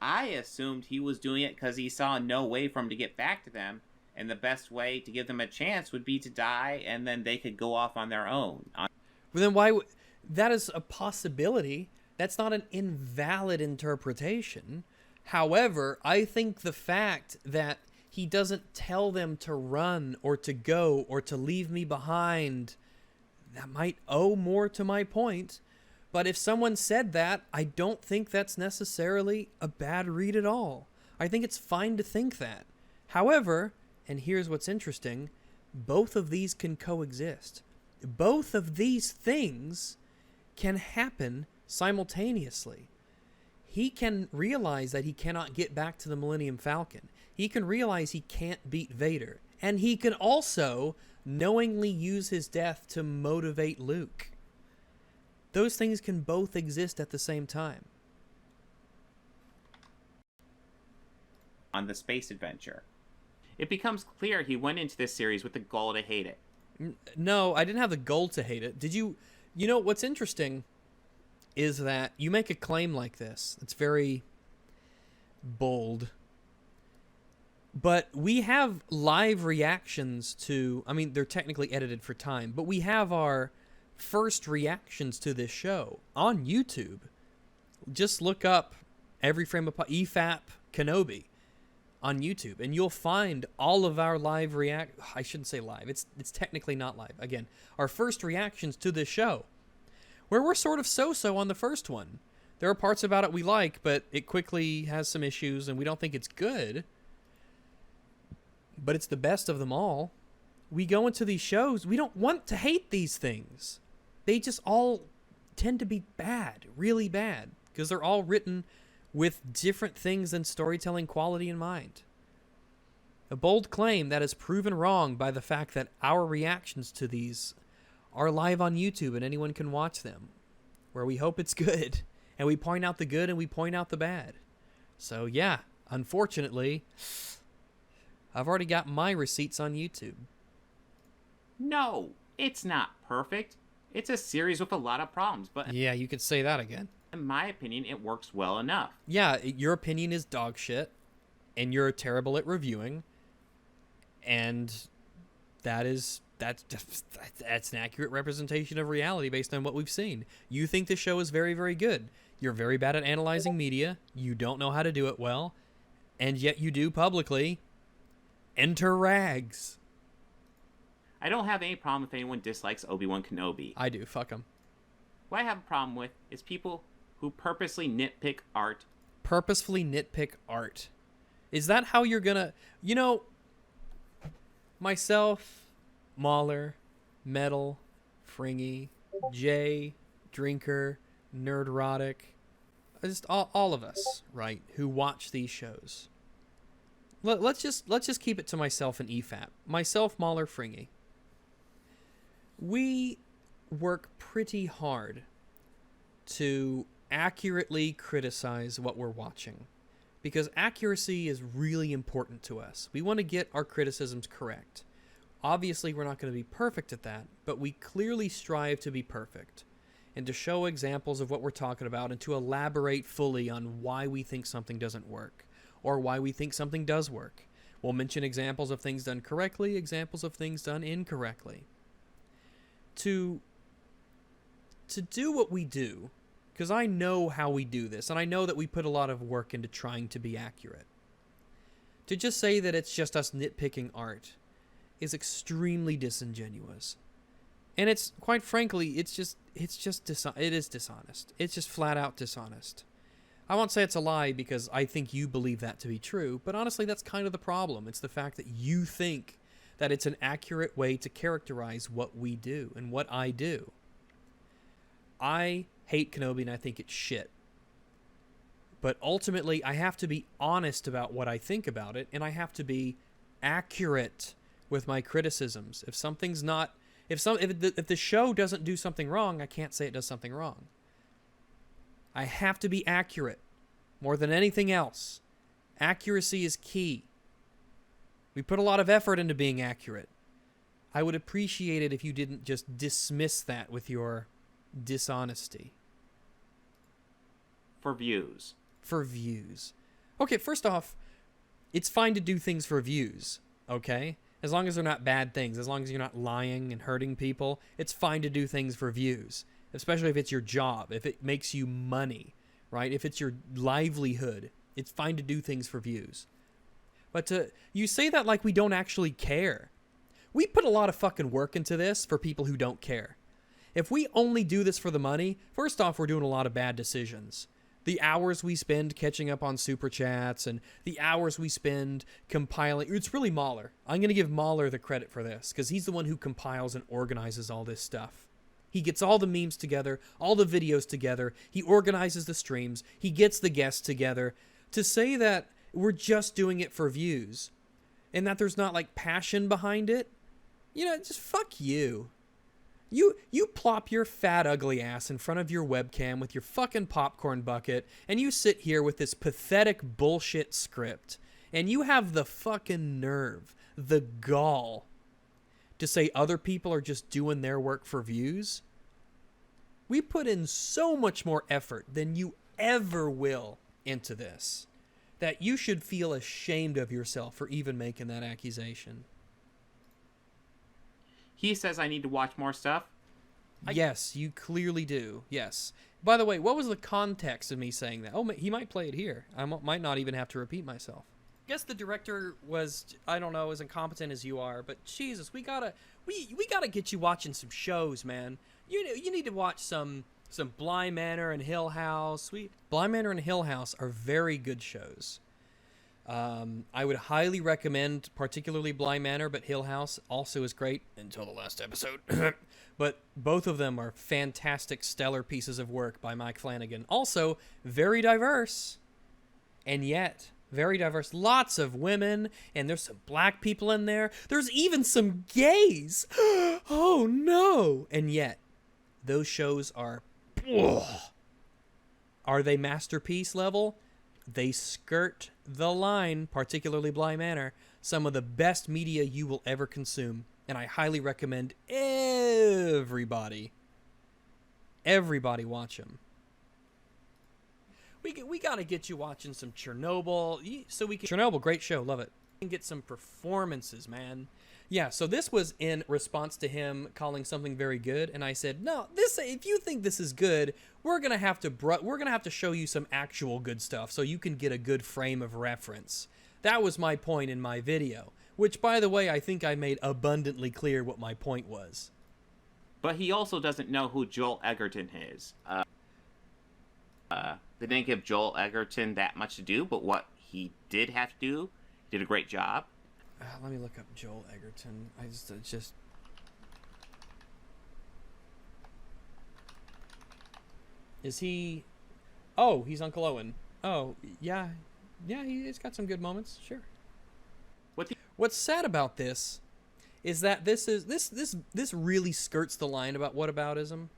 I assumed he was doing it because he saw no way for him to get back to them, and the best way to give them a chance would be to die, and then they could go off on their own. Well, then why would... That is a possibility. That's not an invalid interpretation. However, I think the fact that he doesn't tell them to run or to go or to leave me behind, that might owe more to my point. But if someone said that, I don't think that's necessarily a bad read at all. I think it's fine to think that. However, and here's what's interesting, both of these can coexist. Both of these things can happen simultaneously. He can realize that he cannot get back to the Millennium Falcon. He can realize he can't beat Vader. And he can also knowingly use his death to motivate Luke. those things can both exist at the same time. On the space adventure. It becomes clear he went into this series with the goal to hate it. No, I didn't have the goal to hate it. Did you? You know, what's interesting is that you make a claim like this. It's very bold. But we have live reactions to, I mean, they're technically edited for time, but we have our first reactions to this show on YouTube. Just look up Every Frame of EFAP Kenobi on YouTube, and you'll find all of our live I shouldn't say live. It's technically not live. Again, our first reactions to this show, where we're sort of so-so on the first one. There are parts about it we like, but it quickly has some issues, and we don't think it's good. But it's the best of them all. We go into these shows, we don't want to hate these things. They just all tend to be bad, really bad, because they're all written with different things than storytelling quality in mind. A bold claim that is proven wrong by the fact that our reactions to these are live on YouTube and anyone can watch them, where we hope it's good, and we point out the good and we point out the bad. So yeah, unfortunately, I've already got my receipts on YouTube. No, it's not perfect. It's a series with a lot of problems, but Yeah, you could say that again. in my opinion, it works well enough. Yeah, your opinion is dog shit, and you're terrible at reviewing, and that's an accurate representation of reality based on what we've seen. You think the show is very, very good. You're very bad at analyzing media. You don't know how to do it well, and yet you do publicly. Enter rags. I don't have any problem if anyone dislikes Obi-Wan Kenobi. I do. Fuck them. What I have a problem with is people who purposely nitpick art. Purposefully nitpick art. Is that how you're gonna... You know, myself, Mahler, Metal, Fringy, Jay, Drinker, Nerdrotic, just all of us, right, who watch these shows. Let's just keep it to myself and EFAP. Myself, Mahler, Fringy. We work pretty hard to accurately criticize what we're watching, because accuracy is really important to us. We want to get our criticisms correct. Obviously, we're not going to be perfect at that, but we clearly strive to be perfect and to show examples of what we're talking about and to elaborate fully on why we think something doesn't work or why we think something does work. We'll mention examples of things done correctly, examples of things done incorrectly. To do what we do, because I know how we do this, and I know that we put a lot of work into trying to be accurate. To just say that it's just us nitpicking art is extremely disingenuous. And it's, quite frankly, it is dishonest. It's just flat out dishonest. I won't say it's a lie because I think you believe that to be true, but honestly, that's kind of the problem. It's the fact that you think that it's an accurate way to characterize what we do and what I do. I hate Kenobi and I think it's shit. But ultimately, I have to be honest about what I think about it, and I have to be accurate with my criticisms. If something's not... If the show doesn't do something wrong, I can't say it does something wrong. I have to be accurate more than anything else. Accuracy is key. We put a lot of effort into being accurate. I would appreciate it if you didn't just dismiss that with your dishonesty. For views. For views. Okay, first off, it's fine to do things for views, okay? As long as they're not bad things, as long as you're not lying and hurting people, it's fine to do things for views, especially if it's your job, if it makes you money, right? If it's your livelihood, it's fine to do things for views. But you say that like we don't actually care. We put a lot of fucking work into this for people who don't care. If we only do this for the money, first off, we're doing a lot of bad decisions. The hours we spend catching up on super chats and the hours we spend compiling. It's really Mahler. I'm going to give Mahler the credit for this because he's the one who compiles and organizes all this stuff. He gets all the memes together, all the videos together. He organizes the streams. He gets the guests together. To say that we're just doing it for views and that there's not like passion behind it, you know, just fuck you. You plop your fat, ugly ass in front of your webcam with your fucking popcorn bucket, and you sit here with this pathetic bullshit script, and you have the fucking nerve, the gall, to say other people are just doing their work for views. We put in so much more effort than you ever will into this, that you should feel ashamed of yourself for even making that accusation. He says I need to watch more stuff. Yes, you clearly do. Yes. By the way, what was the context of me saying that? Oh, he might play it here. I might not even have to repeat myself. I guess the director was, I don't know, as incompetent as you are, but Jesus, we gotta get you watching some shows, man. You need to watch some Bly Manor and Hill House. Bly Manor and Hill House are very good shows. I would highly recommend particularly Bly Manor, but Hill House also is great until the last episode. But both of them are fantastic, stellar pieces of work by Mike Flanagan. Also, very diverse, and yet very diverse. Lots of women, and there's some black people in there. There's even some gays. Oh, no. And yet, those shows are... Are they masterpiece level? They skirt the line, particularly Bly Manor, some of the best media you will ever consume. And I highly recommend everybody watch them. We gotta get you watching some Chernobyl, so we can... Chernobyl, great show, love it. We can get some performances, man. Yeah, so this was in response to him calling something very good, and I said, no, if you think this is good, we're gonna have to show you some actual good stuff so you can get a good frame of reference. That was my point in my video, which, by the way, I think I made abundantly clear what my point was. But he also doesn't know who Joel Edgerton is. They didn't give Joel Edgerton that much to do, but what he did have to do, did a great job. Let me look up Joel Edgerton. Is he... Oh, he's Uncle Owen. Oh, yeah. Yeah, he's got some good moments, sure. What's sad about this is that this really skirts the line about whataboutism,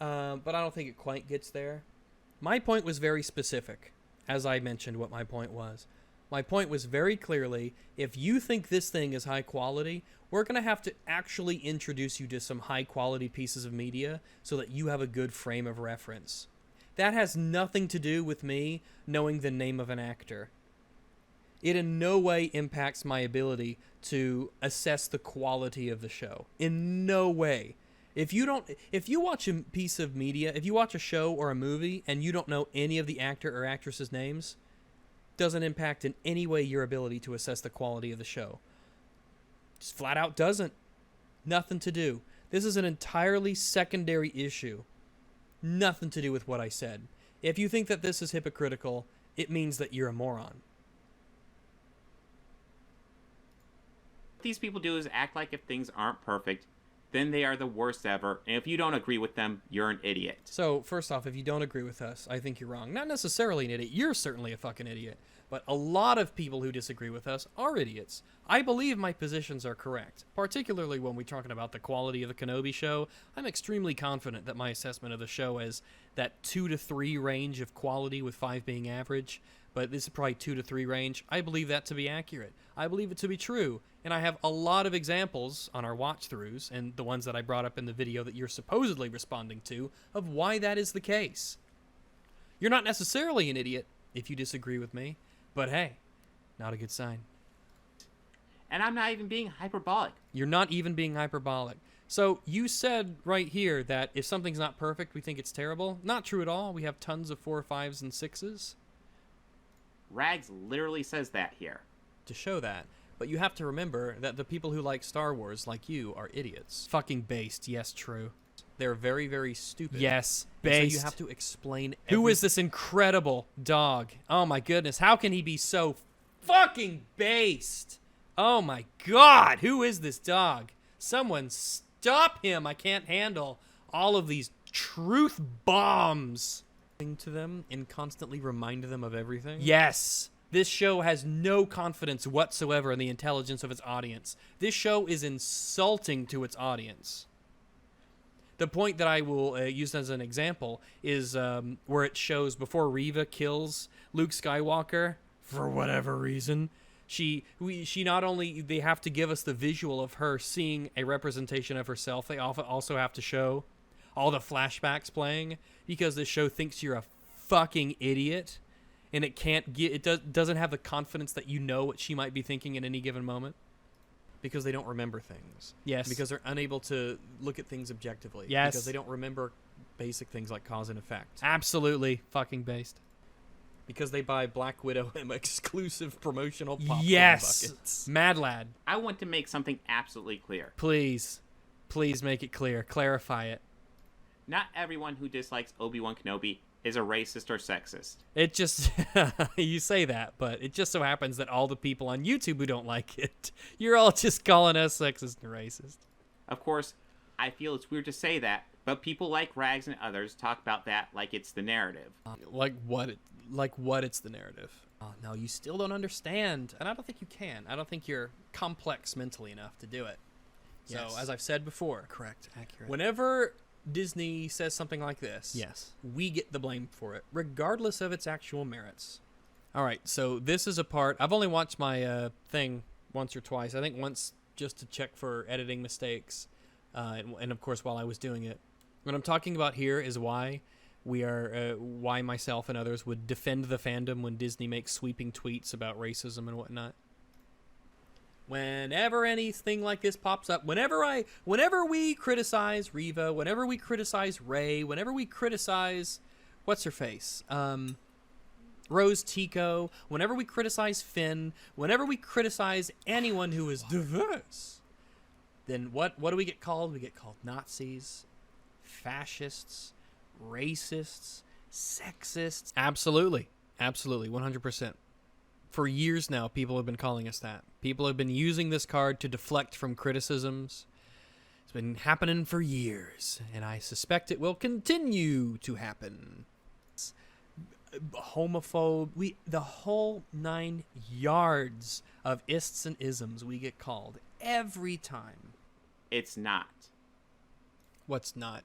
but I don't think it quite gets there. My point was very specific, as I mentioned what my point was. My point was very clearly, if you think this thing is high quality, we're going to have to actually introduce you to some high quality pieces of media so that you have a good frame of reference. That has nothing to do with me knowing the name of an actor. It in no way impacts my ability to assess the quality of the show. In no way. If you watch a piece of media, if you watch a show or a movie and you don't know any of the actor or actress's names, doesn't impact in any way your ability to assess the quality of the show. Just flat out doesn't. Nothing to do. This is an entirely secondary issue. Nothing to do with what I said. If you think that this is hypocritical, it means that you're a moron. What these people do is act like if things aren't perfect, then they are the worst ever, and if you don't agree with them, you're an idiot. So, first off, if you don't agree with us, I think you're wrong. Not necessarily an idiot. You're certainly a fucking idiot. But a lot of people who disagree with us are idiots. I believe my positions are correct. Particularly when we're talking about the quality of the Kenobi show, I'm extremely confident that my assessment of the show is that 2 to 3 range of quality, with 5 being average. But this is probably 2 to 3 range. I believe that to be accurate. I believe it to be true. And I have a lot of examples on our watch-throughs, and the ones that I brought up in the video that you're supposedly responding to, of why that is the case. You're not necessarily an idiot if you disagree with me, but hey, not a good sign. And I'm not even being hyperbolic. You're not even being hyperbolic. So you said right here that if something's not perfect, we think it's terrible. Not true at all. We have tons of 4, 5s, and 6s. Rags literally says that here. To show that. But you have to remember that the people who like Star Wars, like you, are idiots. Fucking based, yes, true. They're very, very stupid. Yes, based. So you have to explain who is this incredible dog? Oh my goodness, how can he be so fucking based? Oh my god, who is this dog? Someone stop him. I can't handle all of these truth bombs. To them and constantly remind them of everything? Yes. This show has no confidence whatsoever in the intelligence of its audience. This show is insulting to its audience. The point that I will use as an example is where it shows before Reva kills Luke Skywalker for whatever reason. She not only, they have to give us the visual of her seeing a representation of herself, they also have to show all the flashbacks playing, because the show thinks you're a fucking idiot, and it doesn't have the confidence that you know what she might be thinking at any given moment, because they don't remember things. Yes. Because they're unable to look at things objectively. Yes. Because they don't remember basic things like cause and effect. Absolutely fucking based. Because they buy Black Widow and exclusive promotional popcorn buckets. Mad Lad. I want to make something absolutely clear. Please make it clear. Clarify it. Not everyone who dislikes Obi-Wan Kenobi is a racist or sexist. It just, you say that, but it just so happens that all the people on YouTube who don't like it, you're all just calling us sexist and racist. Of course, I feel it's weird to say that, but people like Rags and others talk about that like it's the narrative. Like what it's the narrative. Oh, no, you still don't understand. And I don't think you can. I don't think you're complex mentally enough to do it. Yes. So, as I've said before, Correct. Accurate. whenever Disney says something like this, Yes. we get the blame for it, regardless of its actual merits. All right, so this is a part. I've only watched my thing once or twice. I think once just to check for editing mistakes, and of course while I was doing it. What I'm talking about here is why why myself and others would defend the fandom when Disney makes sweeping tweets about racism and whatnot. Whenever anything like this pops up, whenever we criticize Reva, whenever we criticize Rey, whenever we criticize, what's her face? Rose Tico, whenever we criticize Finn, whenever we criticize anyone who is diverse, then what do we get called? We get called Nazis, fascists, racists, sexists. Absolutely, 100%. For years now, people have been calling us that. People have been using this card to deflect from criticisms. It's been happening for years, and I suspect it will continue to happen. Homophobe, the whole 9 yards of ists and isms we get called every time. It's not. What's not?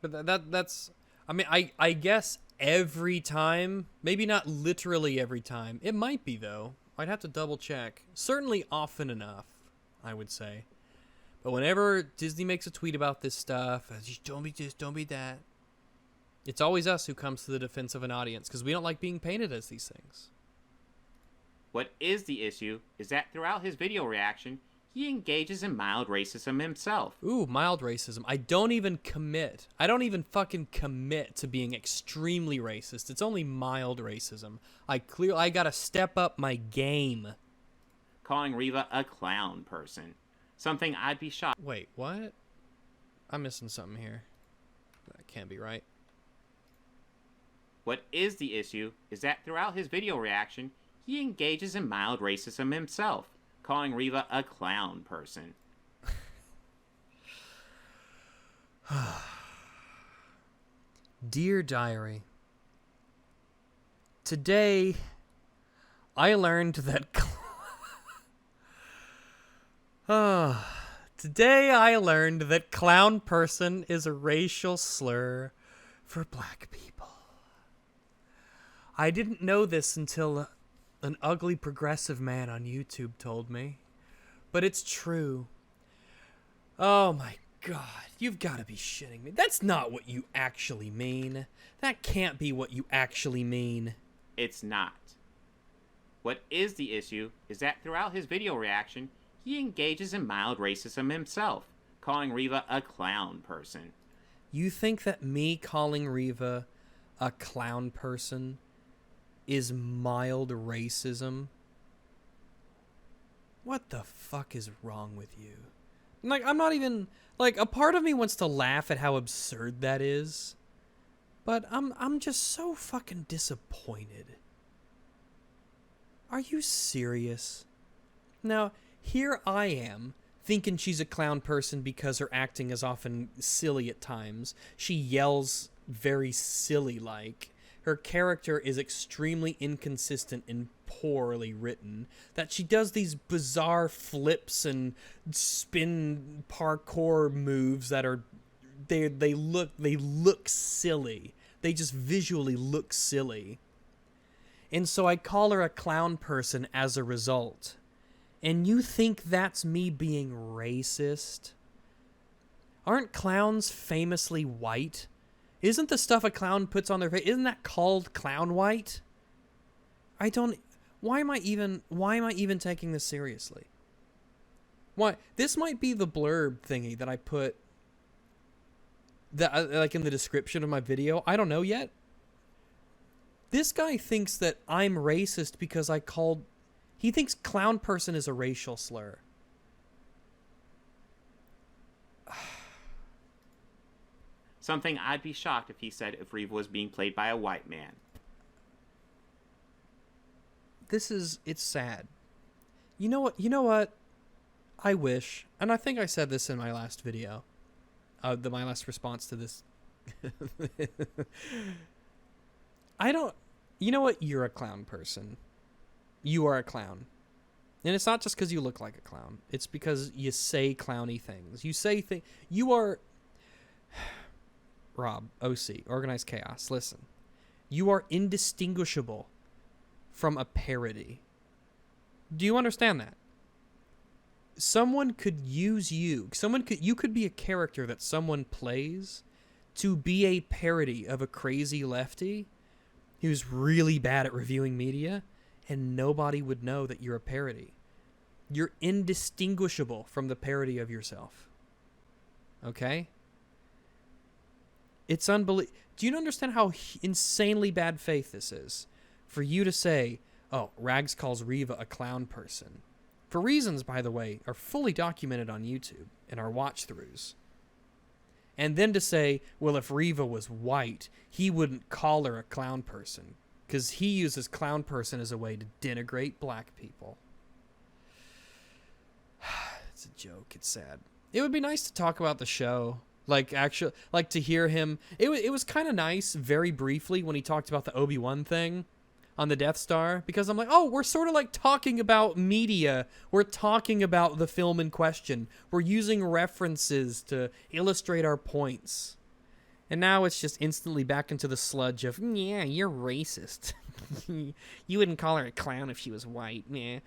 But that's, I mean, I guess every time, maybe not literally every time. It might be, though. I'd have to double check. Certainly often enough, I would say. But whenever Disney makes a tweet about this stuff, just don't be this, don't be that, it's always us who comes to the defense of an audience, because we don't like being painted as these things. What is the issue is that throughout his video reaction, he engages in mild racism himself. Ooh, mild racism. I don't even fucking commit to being extremely racist. It's only mild racism. I gotta step up my game. Calling Reva a clown person. Something I'd be shocked. Wait, what? I'm missing something here. That can't be right. What is the issue is that throughout his video reaction, he engages in mild racism himself. Calling Reva a clown person. Dear Diary, today I learned that clown person is a racial slur for black people. I didn't know this until an ugly progressive man on YouTube told me, but it's true. Oh my God, you've got to be shitting me. That's not what you actually mean. That can't be what you actually mean. It's not. What is the issue is that throughout his video reaction, he engages in mild racism himself, calling Reva a clown person. You think that me calling Reva a clown person is mild racism? What the fuck is wrong with you? Like, I'm not even, like, a part of me wants to laugh at how absurd that is, but I'm just so fucking disappointed. Are you serious? Now, here I am, thinking she's a clown person because her acting is often silly at times. She yells very silly-like. her character is extremely inconsistent and poorly written, that she does these bizarre flips and spin parkour moves that are they look silly. They just visually look silly. And so I call her a clown person as a result. And you think that's me being racist? Aren't clowns famously white? Isn't the stuff a clown puts on their face, isn't that called clown white? Why am I even taking this seriously? Why? This might be the blurb thingy that I put that like in the description of my video. I don't know yet. This guy thinks that I'm racist because he thinks clown person is a racial slur. Something I'd be shocked if he said if Reva was being played by a white man. It's sad. You know what? I wish, and I think I said this in my last video, my last response to this. You know what? You're a clown person. You are a clown. And it's not just because you look like a clown. It's because you say clowny things. You are... Rob, OC, Organized Chaos, listen. You are indistinguishable from a parody. Do you understand that? Someone could use you. You could be a character that someone plays to be a parody of a crazy lefty who's really bad at reviewing media, and nobody would know that you're a parody. You're indistinguishable from the parody of yourself. Okay? It's unbelievable. Do you understand how insanely bad faith this is? For you to say, oh, Rags calls Reva a clown person. For reasons, by the way, are fully documented on YouTube in our watch-throughs. And then to say, well, if Reva was white, he wouldn't call her a clown person, because he uses clown person as a way to denigrate black people. It's a joke. It's sad. It would be nice to talk about the show. To hear him. It was kind of nice, very briefly, when he talked about the Obi-Wan thing on the Death Star, because I'm like, oh, we're sort of like talking about media. We're talking about the film in question. We're using references to illustrate our points. And now it's just instantly back into the sludge of, yeah, you're racist. You wouldn't call her a clown if she was white. Yeah.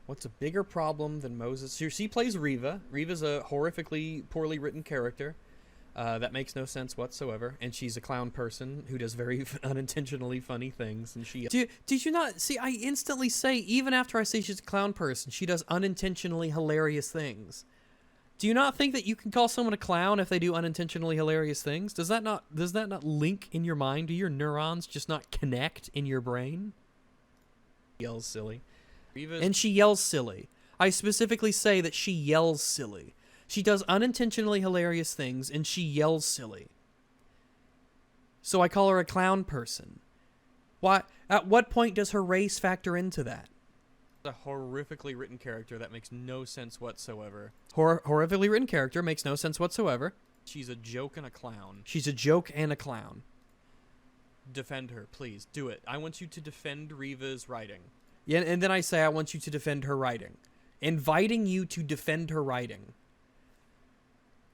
What's a bigger problem than Moses? She plays Reva. Reva's a horrifically poorly written character that makes no sense whatsoever, and she's a clown person who does very unintentionally funny things. And did you not see? I instantly say, even after I say she's a clown person, she does unintentionally hilarious things. Do you not think that you can call someone a clown if they do unintentionally hilarious things? Does that not link in your mind? Do your neurons just not connect in your brain? Yells silly. And she yells silly. I specifically say that she yells silly. She does unintentionally hilarious things, and she yells silly. So I call her a clown person. Why? At what point does her race factor into that? A horrifically written character that makes no sense whatsoever. Horrifically written character makes no sense whatsoever. She's a joke and a clown. She's a joke and a clown. Defend her, please. Do it. I want you to defend Reva's writing. Yeah, and then I say I want you to defend her writing. Inviting you to defend her writing.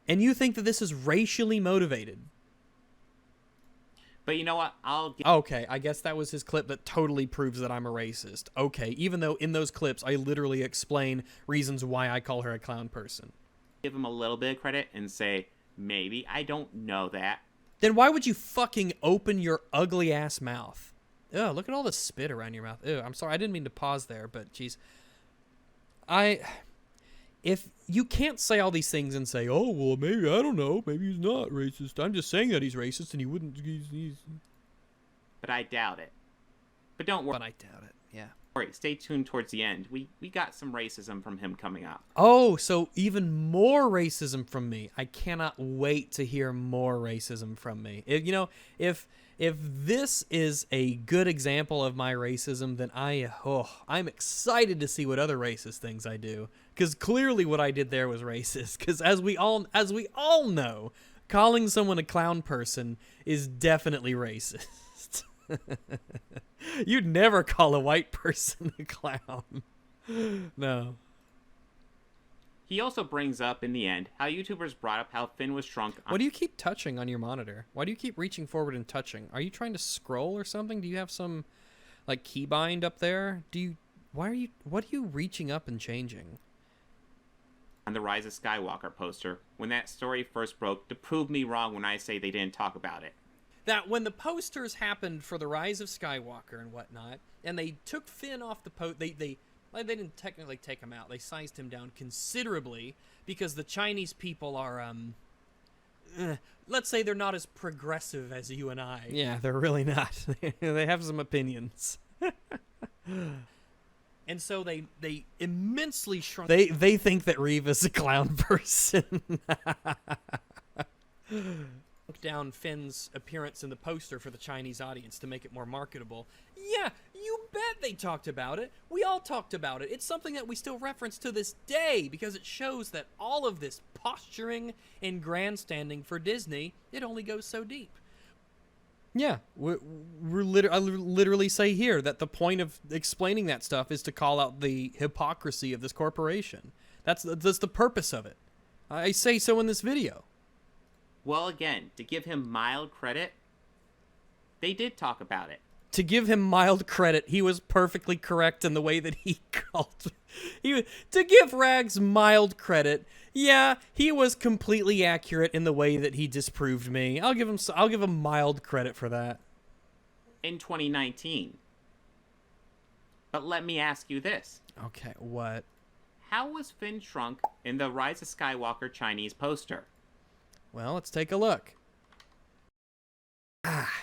And you think that this is racially motivated. But you know what? Okay, I guess that was his clip that totally proves that I'm a racist. Okay, even though in those clips I literally explain reasons why I call her a clown person. Give him a little bit of credit and say, maybe I don't know that. Then why would you fucking open your ugly ass mouth? Ugh, look at all the spit around your mouth. Ugh, I'm sorry, I didn't mean to pause there, but jeez. If you can't say all these things and say, oh, well, maybe, I don't know, maybe he's not racist. I'm just saying that he's racist and he wouldn't, he's... But I doubt it. But don't worry. But I doubt it, yeah. Stay tuned towards the end. We got some racism from him coming up. Oh, so even more racism from me. I cannot wait to hear more racism from me. If this is a good example of my racism, then I'm excited to see what other racist things I do. Because clearly what I did there was racist. Because as we all know, calling someone a clown person is definitely racist. You'd never call a white person a clown. No. He also brings up, in the end, how YouTubers brought up how Finn was shrunk. What do you keep touching on your monitor? Why do you keep reaching forward and touching? Are you trying to scroll or something? Do you have some, like, keybind up there? What are you reaching up and changing? On the Rise of Skywalker poster, when that story first broke, to prove me wrong when I say they didn't talk about it. That when the posters happened for the Rise of Skywalker and whatnot, and they took Finn off the they didn't technically take him out. They sized him down considerably because the Chinese people are, let's say they're not as progressive as you and I. Yeah, they're really not. They have some opinions. And so they immensely shrunk. They think that Reeve is a clown person. Down Finn's appearance in the poster for the Chinese audience to make it more marketable. Yeah, you bet they talked about it. We all talked about it. It's something that we still reference to this day because it shows that all of this posturing and grandstanding for Disney, it only goes so deep. Yeah, I literally say here that the point of explaining that stuff is to call out the hypocrisy of this corporation. That's the purpose of it. I say so in this video. Well, again, to give him mild credit, they did talk about it. To give him mild credit, he was perfectly correct in the way that he called. To give Rags mild credit, yeah, he was completely accurate in the way that he disproved me. I'll give him mild credit for that. In 2019. But let me ask you this. Okay, what? How was Finn shrunk in the Rise of Skywalker Chinese poster? Well, let's take a look.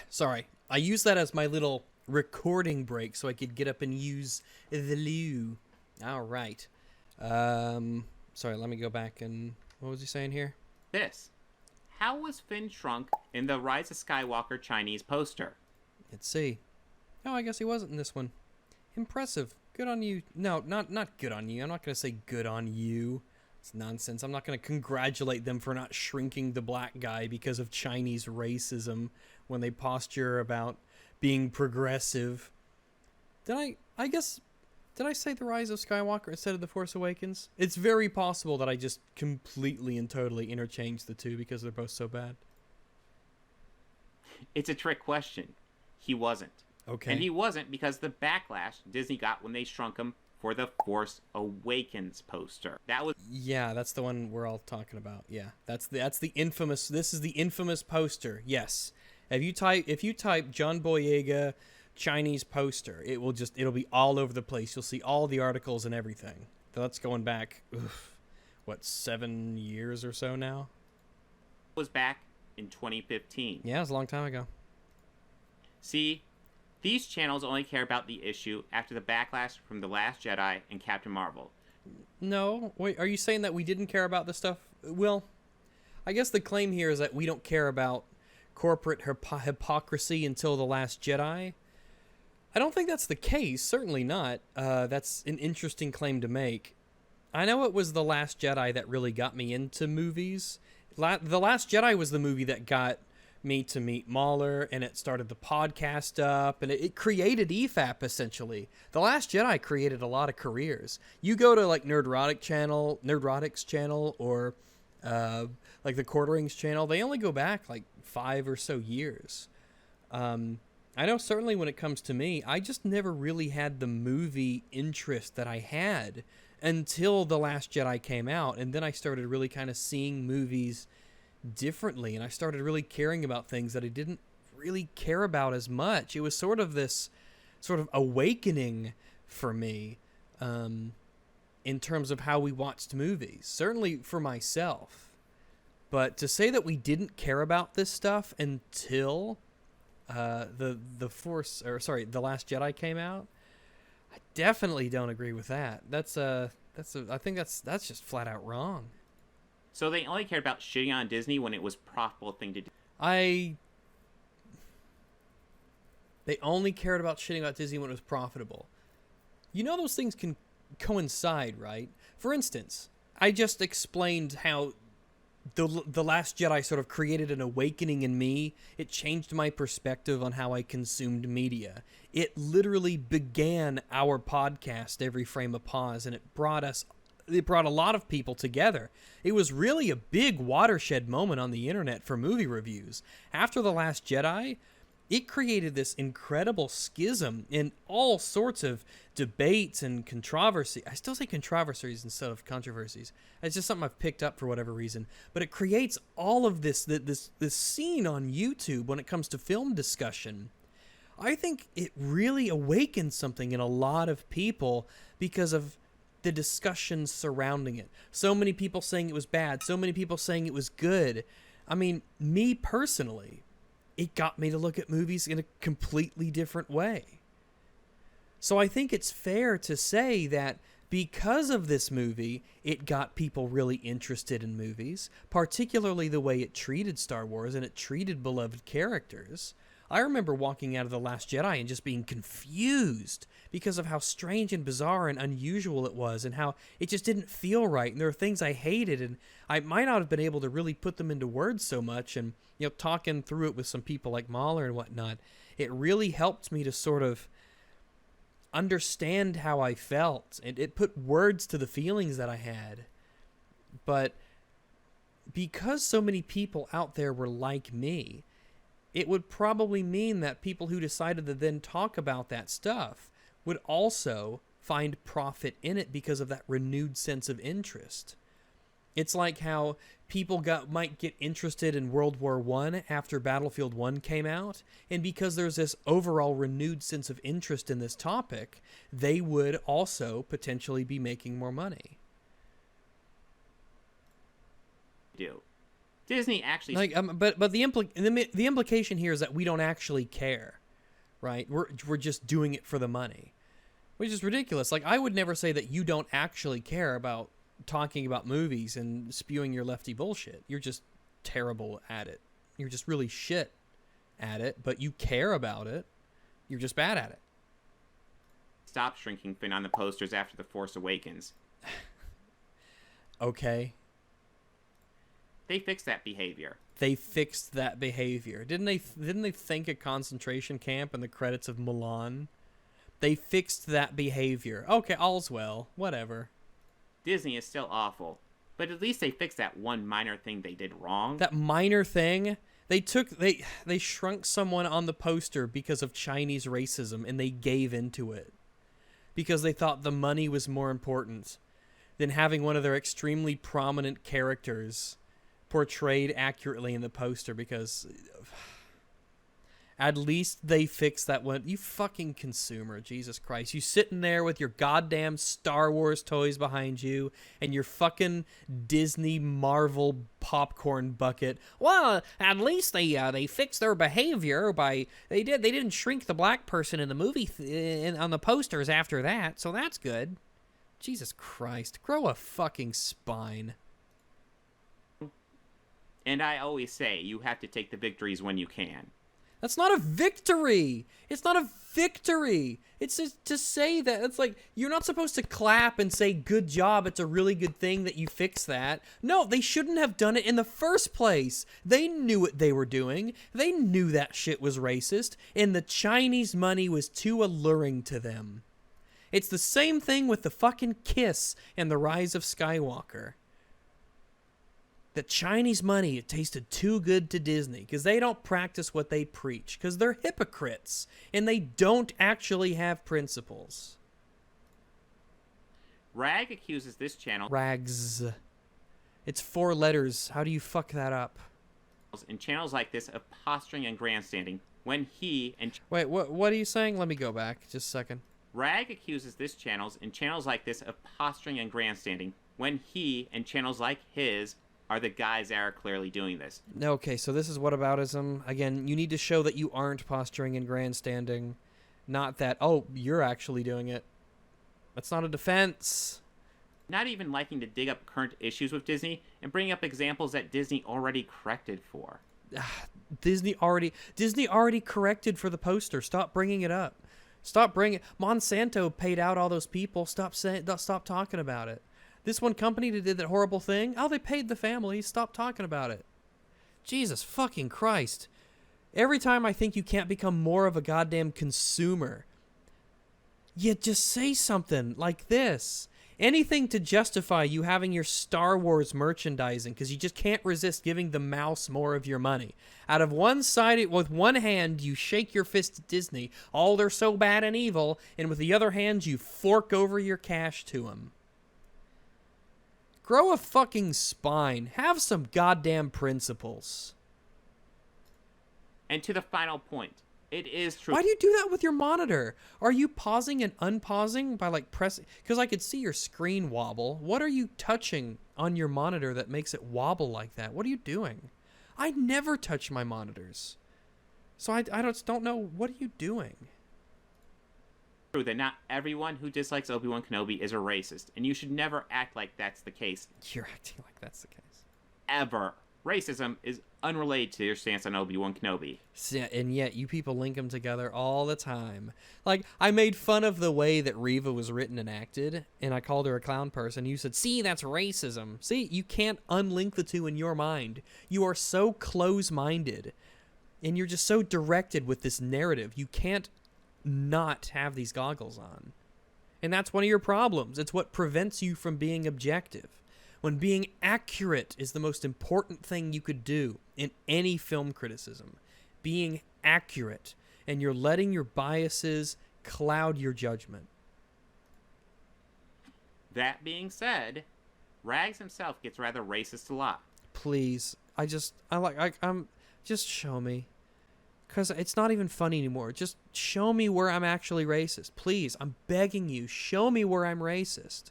Sorry. I used that as my little recording break so I could get up and use the loo. All right. Sorry, let me go back and... What was he saying here? This. How was Finn shrunk in the Rise of Skywalker Chinese poster? Let's see. Oh, I guess he wasn't in this one. Impressive. Good on you. No, not good on you. I'm not going to say good on you. It's nonsense. I'm not going to congratulate them for not shrinking the black guy because of Chinese racism when they posture about being progressive. Did I say The Rise of Skywalker instead of The Force Awakens? It's very possible that I just completely and totally interchanged the two because they're both so bad. It's a trick question. He wasn't. Okay. And he wasn't because the backlash Disney got when they shrunk him for the Force Awakens poster. That was... Yeah, that's the one we're all talking about. Yeah, that's the infamous... This is the infamous poster. Yes. If you type John Boyega Chinese poster, it'll be all over the place. You'll see all the articles and everything. That's going back, 7 years or so now? Was back in 2015. Yeah, it was a long time ago. See, these channels only care about the issue after the backlash from The Last Jedi and Captain Marvel. No, wait, are you saying that we didn't care about this stuff? Well, I guess the claim here is that we don't care about corporate hypocrisy until The Last Jedi. I don't think that's the case. Certainly not. That's an interesting claim to make. I know it was The Last Jedi that really got me into movies. The Last Jedi was the movie that got me to meet Mahler, and it started the podcast up, and it created EFAP, essentially. The Last Jedi created a lot of careers. You go to, like, Nerdrotics channel, or, like, the Quarterings channel, they only go back, like, 5 or so years. I know certainly when it comes to me, I just never really had the movie interest that I had until The Last Jedi came out, and then I started really kind of seeing movies differently, and I started really caring about things that I didn't really care about as much. It was sort of this sort of awakening for me in terms of how we watched movies, certainly for myself. But to say that we didn't care about this stuff until The Last Jedi came out, I definitely don't agree with that. I think that's just flat out wrong. So they only cared about shitting on Disney when it was a profitable thing to do. They only cared about shitting about Disney when it was profitable. You know those things can coincide, right? For instance, I just explained how The Last Jedi sort of created an awakening in me. It changed my perspective on how I consumed media. It literally began our podcast, Every Frame a Pause, and it brought a lot of people together. It was really a big watershed moment on the internet for movie reviews. After The Last Jedi, it created this incredible schism in all sorts of debates and controversy. I still say controversies instead of controversies. It's just something I've picked up for whatever reason. But it creates all of this scene on YouTube when it comes to film discussion. I think it really awakens something in a lot of people because of the discussion surrounding it. So many people saying it was bad. So many people saying it was good. I mean, me personally, it got me to look at movies in a completely different way. So I think it's fair to say that because of this movie, it got people really interested in movies, particularly the way it treated Star Wars and it treated beloved characters. I remember walking out of The Last Jedi and just being confused because of how strange and bizarre and unusual it was and how it just didn't feel right. And there were things I hated, and I might not have been able to really put them into words so much. And, you know, talking through it with some people like Mahler and whatnot, it really helped me to sort of understand how I felt. And it put words to the feelings that I had. But because so many people out there were like me, it would probably mean that people who decided to then talk about that stuff would also find profit in it because of that renewed sense of interest. It's like how people might get interested in World War I after Battlefield 1 came out, and because there's this overall renewed sense of interest in this topic, they would also potentially be making more money. Disney actually but the implication here is that we don't actually care, right? We're just doing it for the money, which is ridiculous. Like, I would never say that you don't actually care about talking about movies and spewing your lefty bullshit. You're just terrible at it. You're just really shit at it, but you care about it. You're just bad at it. Stop shrinking Finn on the posters after The Force Awakens. Okay. They fixed that behavior. They fixed that behavior. Didn't they thank a concentration camp in the credits of Mulan? They fixed that behavior. Okay, all's well. Whatever. Disney is still awful, but at least they fixed that one minor thing they did wrong. That minor thing? They shrunk someone on the poster because of Chinese racism, and they gave into it. Because they thought the money was more important than having one of their extremely prominent characters portrayed accurately in the poster, because at least they fixed that one. You fucking consumer, Jesus Christ. You sitting there with your goddamn Star Wars toys behind you and your fucking Disney Marvel popcorn bucket. Well, at least they fixed their behavior by they didn't shrink the black person in the movie on the posters after that, so that's good. Jesus Christ, grow a fucking spine. And I always say, you have to take the victories when you can. That's not a victory. It's not a victory. It's just to say that. It's like, you're not supposed to clap and say, good job, it's a really good thing that you fixed that. No, they shouldn't have done it in the first place. They knew what they were doing. They knew that shit was racist, and the Chinese money was too alluring to them. It's the same thing with the fucking Kiss and the Rise of Skywalker. The Chinese money, it tasted too good to Disney because they don't practice what they preach, because they're hypocrites and they don't actually have principles. Rag accuses this channel... Rags. It's 4 letters. How do you fuck that up? ...in channels like this of posturing and grandstanding when he and... Wait, what are you saying? Let me go back just a second. Rag accuses this channels in channels like this of posturing and grandstanding when he and channels like his... are the guys that are clearly doing this. Okay, so this is whataboutism. Again, you need to show that you aren't posturing and grandstanding, not that, oh, you're actually doing it. That's not a defense. Not even liking to dig up current issues with Disney and bring up examples that Disney already corrected for. Disney already corrected for the poster. Stop bringing it up. Stop bringing... Monsanto paid out all those people. Stop talking about it. This one company that did that horrible thing, oh, they paid the family. Stop talking about it. Jesus fucking Christ. Every time I think you can't become more of a goddamn consumer, you just say something like this. Anything to justify you having your Star Wars merchandising, because you just can't resist giving the mouse more of your money. Out of one side, with one hand, you shake your fist at Disney. Oh, they're so bad and evil. And with the other hand, you fork over your cash to them. Grow a fucking spine. Have some goddamn principles. And to the final point, it is true. Why do you do that with your monitor? Are you pausing and unpausing by like pressing? Because I could see your screen wobble. What are you touching on your monitor that makes it wobble like that? What are you doing? I never touch my monitors. So I just don't know. What are you doing? True that not everyone who dislikes Obi-Wan Kenobi is a racist, and you should never act like that's the case. You're acting like that's the case. Ever. Racism is unrelated to your stance on Obi-Wan Kenobi. And yet you people link them together all the time. Like, I made fun of the way that Reva was written and acted, and I called her a clown person. You said, see, that's racism. See, you can't unlink the two in your mind. You are so close-minded, and you're just so directed with this narrative. You can't not have these goggles on. And that's one of your problems. It's what prevents you from being objective. When being accurate is the most important thing you could do in any film criticism. Being accurate. And you're letting your biases cloud your judgment. That being said, Rags himself gets rather racist a lot. Please. Just show me. Because it's not even funny anymore. Just show me where I'm actually racist. Please, I'm begging you, show me where I'm racist.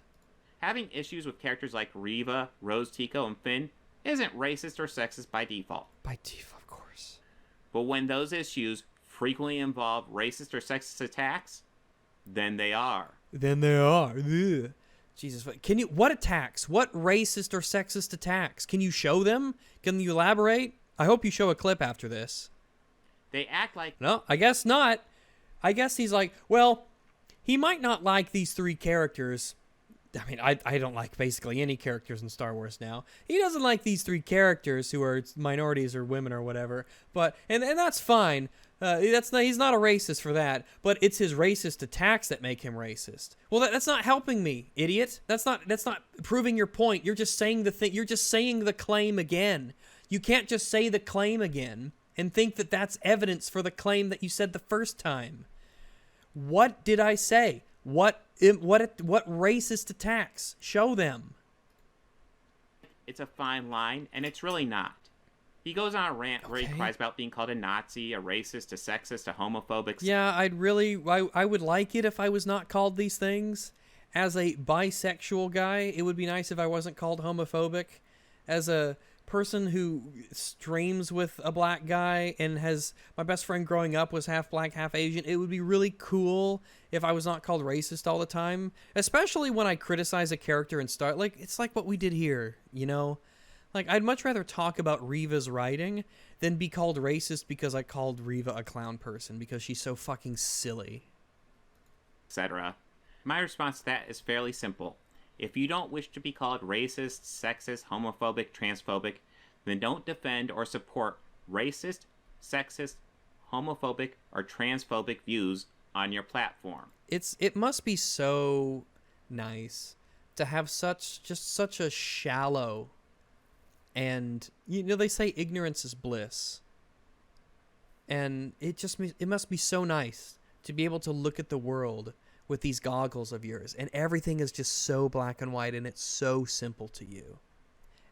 Having issues with characters like Reva, Rose Tico, and Finn isn't racist or sexist by default. By default, of course. But when those issues frequently involve racist or sexist attacks, then they are. Then they are. Ugh. Jesus, what attacks? What racist or sexist attacks? Can you show them? Can you elaborate? I hope you show a clip after this. They act like... No, I guess not. I guess he's like, well, he might not like these three characters. I mean, I don't like basically any characters in Star Wars now. He doesn't like these three characters who are minorities or women or whatever. But and that's fine. He's not a racist for that. But it's his racist attacks that make him racist. Well, that's not helping me, idiot. That's not proving your point. You're just saying the thing. You're just saying the claim again. You can't just say the claim again and think that that's evidence for the claim that you said the first time. What did I say? What racist attacks? Show them. It's a fine line, and it's really not. He goes on a rant where he cries about being called a Nazi, a racist, a sexist, a homophobic. Yeah, I would like it if I was not called these things. As a bisexual guy, it would be nice if I wasn't called homophobic. As a person who streams with a black guy and my best friend growing up was half black, half Asian, it would be really cool if I was not called racist all the time, especially when I criticize a character and start it's like what we did here, you know? Like, I'd much rather talk about Reva's writing than be called racist because I called Reva a clown person because she's so fucking silly. Etc. My response to that is fairly simple. If you don't wish to be called racist, sexist, homophobic, transphobic, then don't defend or support racist, sexist, homophobic, or transphobic views on your platform. It must be so nice to have such a shallow, and they say ignorance is bliss. And it must be so nice to be able to look at the world with these goggles of yours, and everything is just so black and white, and it's so simple to you.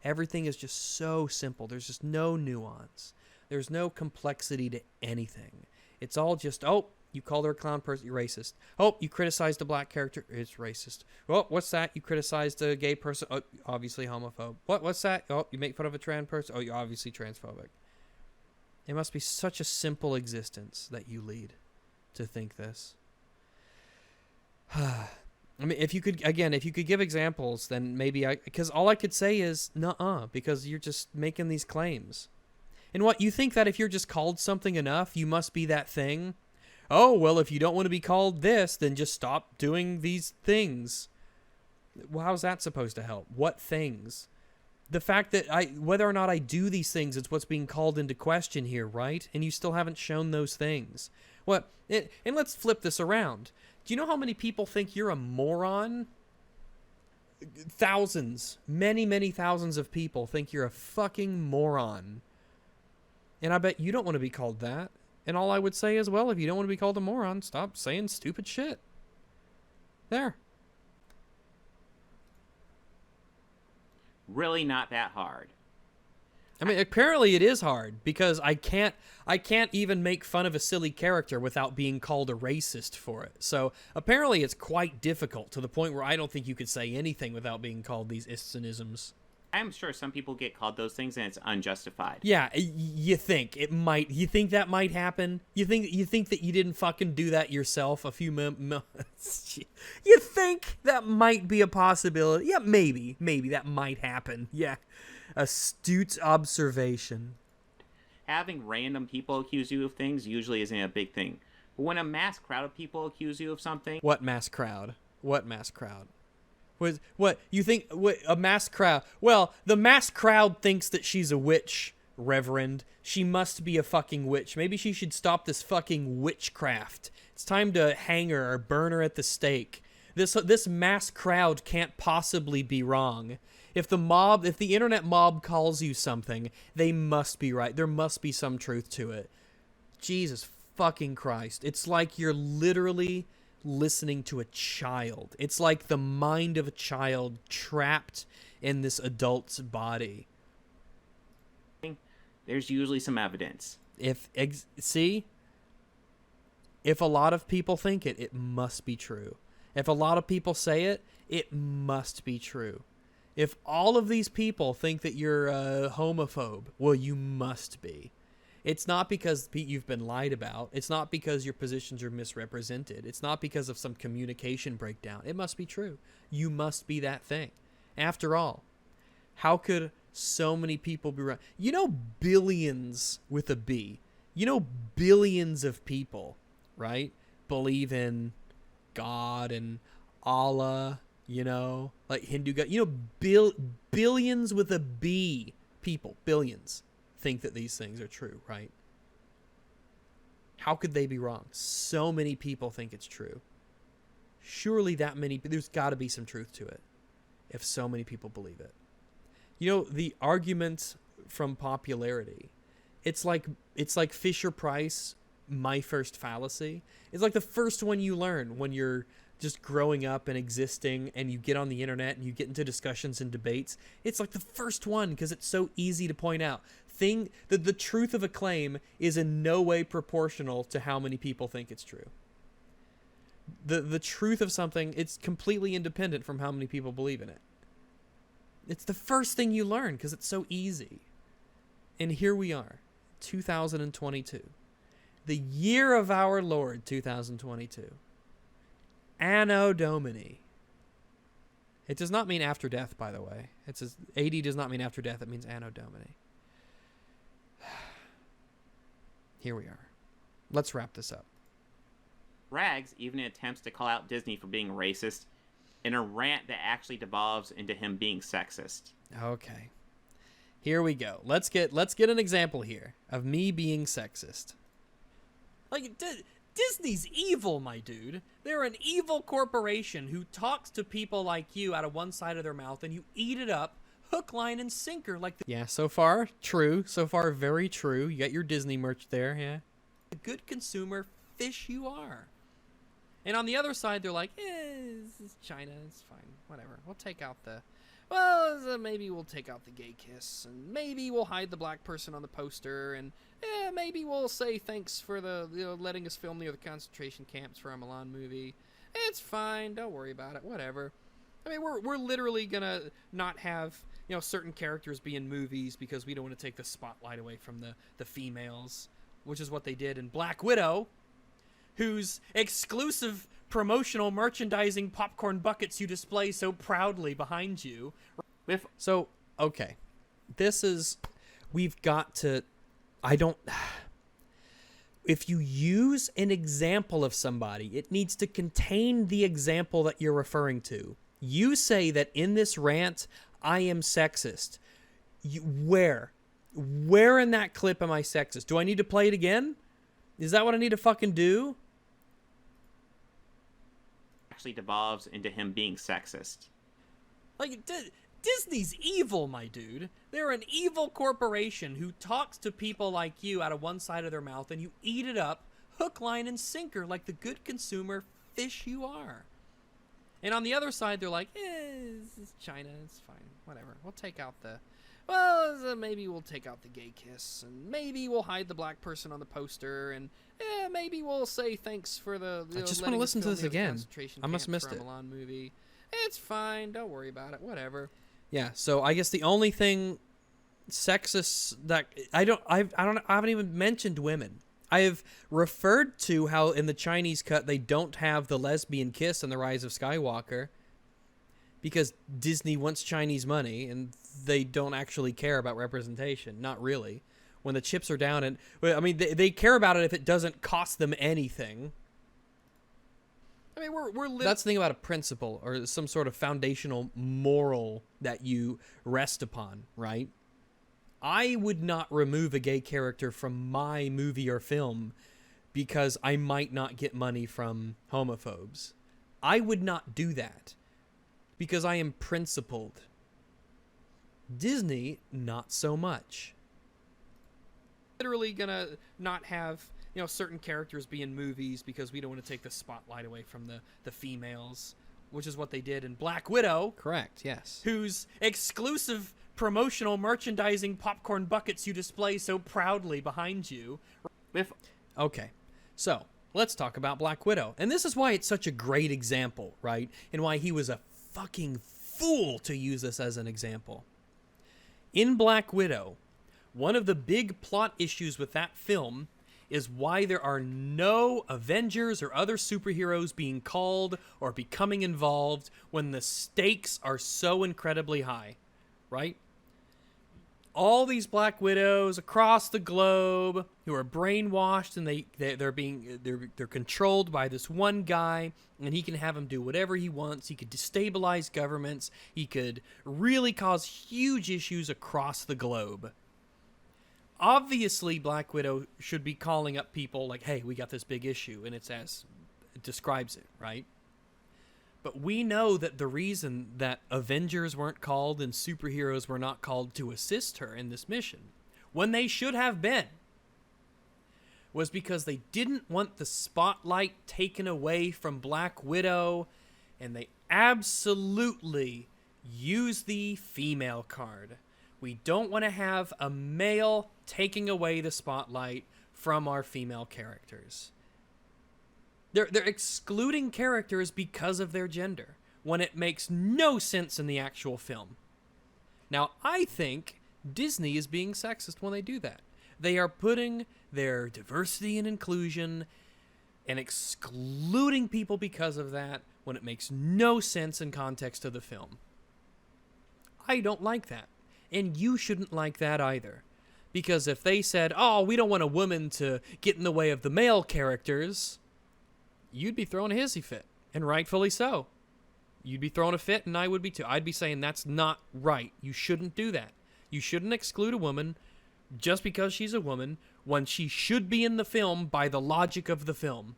Everything is just so simple. There's just no nuance. There's no complexity to anything. It's all just, oh, you called her a clown person, you're racist. Oh, you criticized a black character, it's racist. Oh, what's that? You criticized a gay person, oh, obviously homophobe. What's that? Oh, you make fun of a trans person, oh, you're obviously transphobic. It must be such a simple existence that you lead to think this. I mean, if you could give examples, then maybe because all I could say is nuh-uh, because you're just making these claims. And what, you think that if you're just called something enough, you must be that thing? Oh, well, if you don't want to be called this, then just stop doing these things. Well, how's that supposed to help? What things? The fact that whether or not I do these things, it's what's being called into question here, right? And you still haven't shown those things. What? And let's flip this around. Do you know how many people think you're a moron? Thousands. Many, many thousands of people think you're a fucking moron. And I bet you don't want to be called that. And all I would say is, well, if you don't want to be called a moron, stop saying stupid shit. There. Really not that hard. I mean, apparently it is hard because I can't even make fun of a silly character without being called a racist for it. So apparently it's quite difficult to the point where I don't think you could say anything without being called these ists and isms. I'm sure some people get called those things and it's unjustified. Yeah, you think it might. You think that might happen? You think that you didn't fucking do that yourself a few months? You think that might be a possibility? Yeah, maybe that might happen. Yeah, astute observation. Having random people accuse you of things usually isn't a big thing. But when a mass crowd of people accuse you of something... What mass crowd? What mass crowd? What you think? What, a mass crowd? Well, the mass crowd thinks that she's a witch, Reverend. She must be a fucking witch. Maybe she should stop this fucking witchcraft. It's time to hang her or burn her at the stake. This mass crowd can't possibly be wrong. If the internet mob calls you something, they must be right. There must be some truth to it. Jesus fucking Christ. It's like you're literally listening to a child. It's like the mind of a child trapped in this adult's body. There's usually some evidence. If a lot of people think it, it must be true. If a lot of people say it, it must be true. If all of these people think that you're a homophobe, well, you must be. It's not because you've been lied about. It's not because your positions are misrepresented. It's not because of some communication breakdown. It must be true. You must be that thing. After all, how could so many people be right? You know, billions with a B. You know, billions of people, right, believe in God and Allah, you know, like Hindu God. You know, billions with a B people, billions, think that these things are true, right? How could they be wrong? So many people think it's true. Surely there's got to be some truth to it if so many people believe it. You know, the argument from popularity, it's like Fisher-Price, my first fallacy. It's like the first one you learn when you're just growing up and existing and you get on the internet and you get into discussions and debates. It's like the first one because it's so easy to point out. The truth of a claim is in no way proportional to how many people think it's true. The truth of something, it's completely independent from how many people believe in it. It's the first thing you learn because it's so easy. And here we are, 2022. The year of our Lord, 2022. Anno Domini. It does not mean after death, by the way. It says AD does not mean after death. It means Anno Domini. Here we are. Let's wrap this up. Rags even attempts to call out Disney for being racist in a rant that actually devolves into him being sexist. Okay. Here we go. Let's get an example here of me being sexist. Like, Disney's evil, my dude. They're an evil corporation who talks to people like you out of one side of their mouth and you eat it up, hook, line, and sinker. Yeah, so far, true. So far, very true. You got your Disney merch there, yeah. The good consumer fish you are. And on the other side, they're like, this is China, it's fine, whatever. We'll take out maybe we'll take out the gay kiss, and maybe we'll hide the black person on the poster, and maybe we'll say thanks for letting us film near the concentration camps for our Milan movie. It's fine, don't worry about it, whatever. I mean, we're literally gonna not have, certain characters be in movies because we don't want to take the spotlight away from the females, which is what they did in Black Widow, whose exclusive promotional merchandising popcorn buckets you display so proudly behind you. So, okay. If you use an example of somebody, it needs to contain the example that you're referring to. You say that in this rant, I am sexist. Where? Where in that clip am I sexist? Do I need to play it again? Is that what I need to fucking do? Actually devolves into him being sexist. Like, Disney's evil, my dude. They're an evil corporation who talks to people like you out of one side of their mouth, and you eat it up, hook, line, and sinker, like the good consumer fish you are. And on the other side, they're like, this is China, it's fine, whatever. We'll take out the... Well, maybe we'll take out the gay kiss, and maybe we'll hide the black person on the poster, and maybe we'll say thanks for the... I just want to listen to this again. I must have missed it. Milan movie. It's fine, don't worry about it, whatever. Yeah, so I guess the only thing sexist that... I haven't even mentioned women. I have referred to how in the Chinese cut they don't have the lesbian kiss in The Rise of Skywalker because Disney wants Chinese money and they don't actually care about representation. Not really. When the chips are down, and I mean, they care about it if it doesn't cost them anything. I mean, that's the thing about a principle or some sort of foundational moral that you rest upon, right? I would not remove a gay character from my movie or film because I might not get money from homophobes. I would not do that because I am principled. Disney, not so much. Literally gonna not have, certain characters be in movies because we don't want to take the spotlight away from the females, which is what they did in Black Widow. Correct, yes. Whose exclusive promotional merchandising popcorn buckets you display so proudly behind you. Okay, so let's talk about Black Widow. And this is why it's such a great example, right? And why he was a fucking fool to use this as an example. In Black Widow, one of the big plot issues with that film is why there are no Avengers or other superheroes being called or becoming involved when the stakes are so incredibly high, right? All these Black Widows across the globe who are brainwashed and they're controlled by this one guy, and he can have them do whatever he wants. He could destabilize governments. He could really cause huge issues across the globe. Obviously, Black Widow should be calling up people like, hey, we got this big issue, and it's as it describes it, right? But we know that the reason that Avengers weren't called and superheroes were not called to assist her in this mission, when they should have been, was because they didn't want the spotlight taken away from Black Widow, and they absolutely used the female card. We don't want to have a male taking away the spotlight from our female characters. They're excluding characters because of their gender, when it makes no sense in the actual film. Now, I think Disney is being sexist when they do that. They are putting their diversity and inclusion and excluding people because of that when it makes no sense in context of the film. I don't like that. And you shouldn't like that either. Because if they said, oh, we don't want a woman to get in the way of the male characters, you'd be throwing a hissy fit, and rightfully so. You'd be throwing a fit, and I would be too. I'd be saying that's not right. You shouldn't do that. You shouldn't exclude a woman just because she's a woman when she should be in the film by the logic of the film.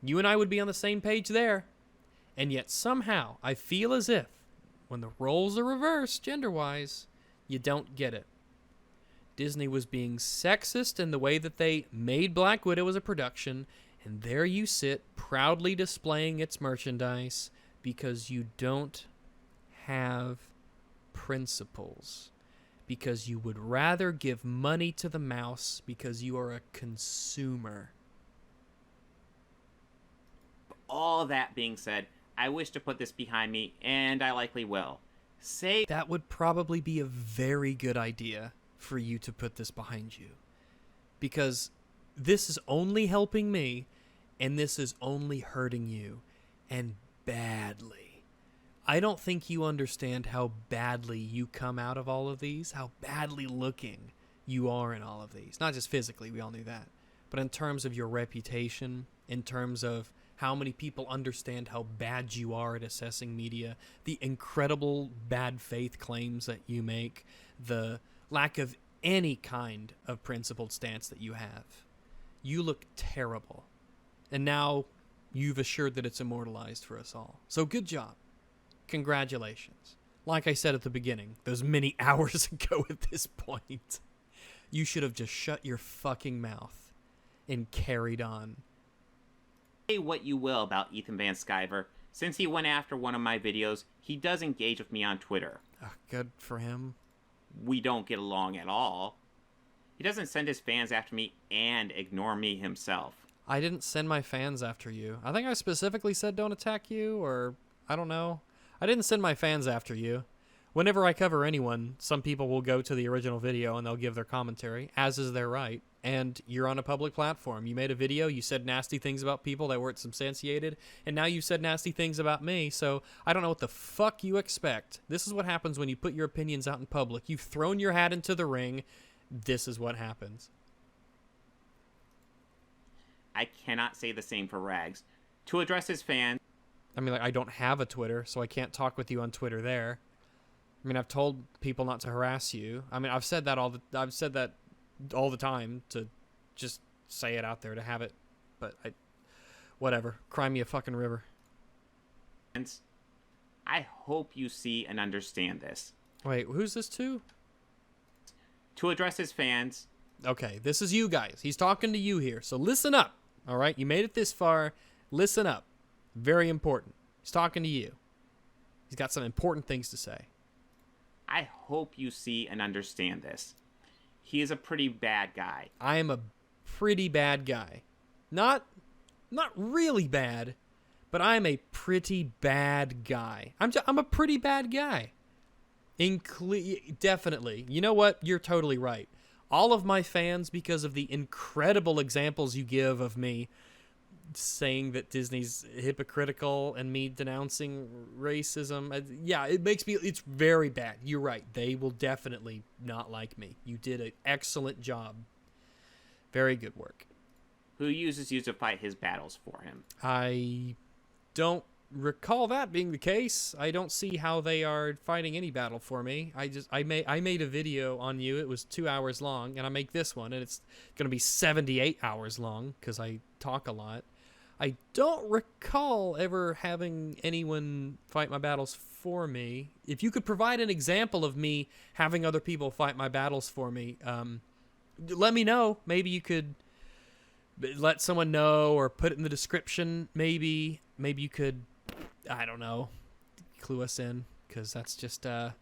You and I would be on the same page there. And yet somehow I feel as if when the roles are reversed gender-wise, you don't get it. Disney was being sexist in the way that they made Black Widow as a production, and there you sit proudly displaying its merchandise because you don't have principles. Because you would rather give money to the mouse because you are a consumer. All that being said, I wish to put this behind me, and I likely will. That would probably be a very good idea for you to put this behind you. Because this is only helping me, and this is only hurting you. And badly. I don't think you understand how badly you come out of all of these, how badly looking you are in all of these. Not just physically, we all knew that. But in terms of your reputation, in terms of how many people understand how bad you are at assessing media, the incredible bad faith claims that you make, the lack of any kind of principled stance that you have. You look terrible. And now you've assured that it's immortalized for us all. So good job. Congratulations. Like I said at the beginning, those many hours ago at this point, you should have just shut your fucking mouth and carried on. Say what you will about Ethan Van Sciver. Since he went after one of my videos, he does engage with me on Twitter. Good for him. We don't get along at all. He doesn't send his fans after me and ignore me himself. I didn't send my fans after you. I think I specifically said don't attack you, or I don't know. I didn't send my fans after you. Whenever I cover anyone, some people will go to the original video and they'll give their commentary, as is their right. And you're on a public platform. You made a video, you said nasty things about people that weren't substantiated, and now you said nasty things about me, so I don't know what the fuck you expect. This is what happens when you put your opinions out in public. You've thrown your hat into the ring. This is what happens. I cannot say the same for Rags. To address his fans... I mean, like, I don't have a Twitter, so I can't talk with you on Twitter there. I mean, I've told people not to harass you. I mean, I've said that all the time to just say it out there to have it. But whatever. Cry me a fucking river. I hope you see and understand this. Wait, who's this to? To address his fans... Okay, this is you guys. He's talking to you here. So listen up. All right? You made it this far. Listen up. Very important. He's talking to you. He's got some important things to say. I hope you see and understand this. He is a pretty bad guy. I am a pretty bad guy. Not really bad, but I'm a pretty bad guy. I'm a pretty bad guy. Definitely. You know what? You're totally right. All of my fans, because of the incredible examples you give of me saying that Disney's hypocritical and me denouncing racism, it's very bad. You're right. They will definitely not like me. You did an excellent job. Very good work. Who uses you to fight his battles for him? I don't recall that being the case. I don't see how they are fighting any battle for me. I made a video on you. It was 2 hours long, and I make this one, and it's going to be 78 hours long because I talk a lot. I don't recall ever having anyone fight my battles for me. If you could provide an example of me having other people fight my battles for me, let me know. Maybe you could let someone know or put it in the description. Maybe you could, I don't know, clue us in, because that's just, I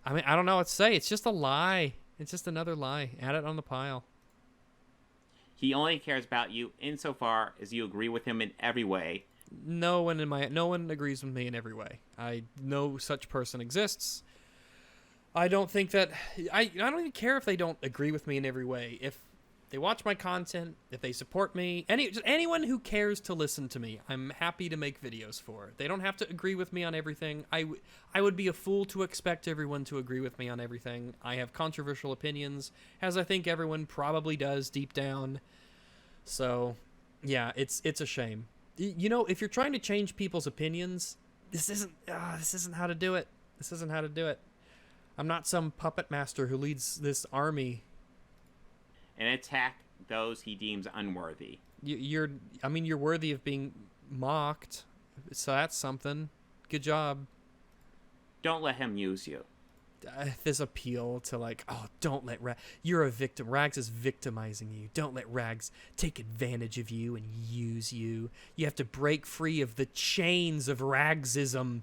don't know what to say. It's just a lie. It's just another lie. Add it on the pile. He only cares about you insofar as you agree with him in every way. No one agrees with me in every way. No such person exists. I don't think that I don't even care if they don't agree with me in every way. If they watch my content, if they support me, anyone who cares to listen to me, I'm happy to make videos for. They don't have to agree with me on everything. I would be a fool to expect everyone to agree with me on everything. I have controversial opinions, as I think everyone probably does deep down. So, yeah, it's a shame. You know, if you're trying to change people's opinions, this isn't how to do it. This isn't how to do it. I'm not some puppet master who leads this army and attack those he deems unworthy. You're worthy of being mocked, so that's something. Good job. Don't let him use you. This appeal to don't let you're a victim. Rags is victimizing you. Don't let Rags take advantage of you and use you. You have to break free of the chains of Ragsism.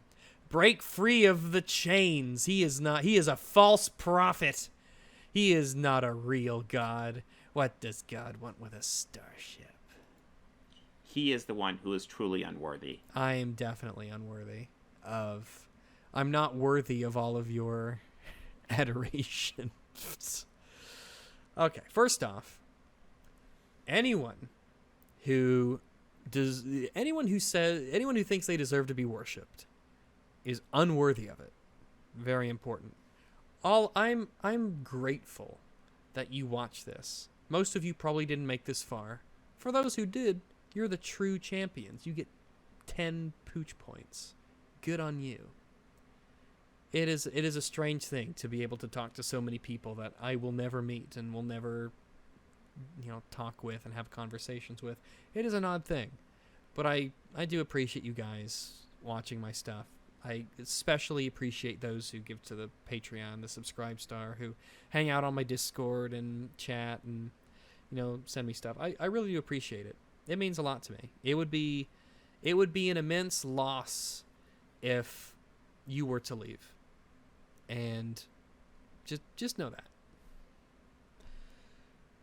Break free of the chains. He is a false prophet. He is not a real God. What does God want with a starship? He is the one who is truly unworthy. I am definitely unworthy of... I'm not worthy of all of your adoration. Okay, first off, anyone who thinks they deserve to be worshipped is unworthy of it. Very important. I'm grateful that you watch this. Most of you probably didn't make this far. For those who did, You're the true champions. You get 10 pooch points. Good on you. It is a strange thing to be able to talk to so many people that I will never meet and will never, talk with and have conversations with. It is an odd thing. But I do appreciate you guys watching my stuff. I especially appreciate those who give to the Patreon, the Subscribe Star, who hang out on my Discord and chat and, send me stuff. I really do appreciate it. It means a lot to me. It would be an immense loss if you were to leave. And just know that.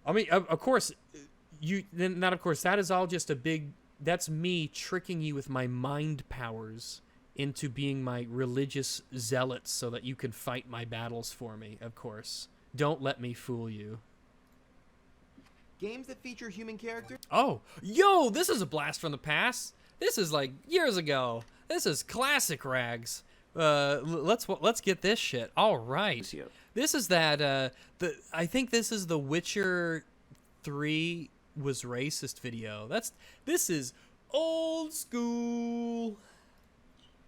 I mean, of course, that is all just that's me tricking you with my mind powers into being my religious zealots so that you can fight my battles for me, of course. Don't let me fool you. Games that feature human characters? Oh, yo, this is a blast from the past. This is like years ago. This is classic rags. Let's get this shit. All right. This is that I think this is the Witcher 3 was racist video. This is old school.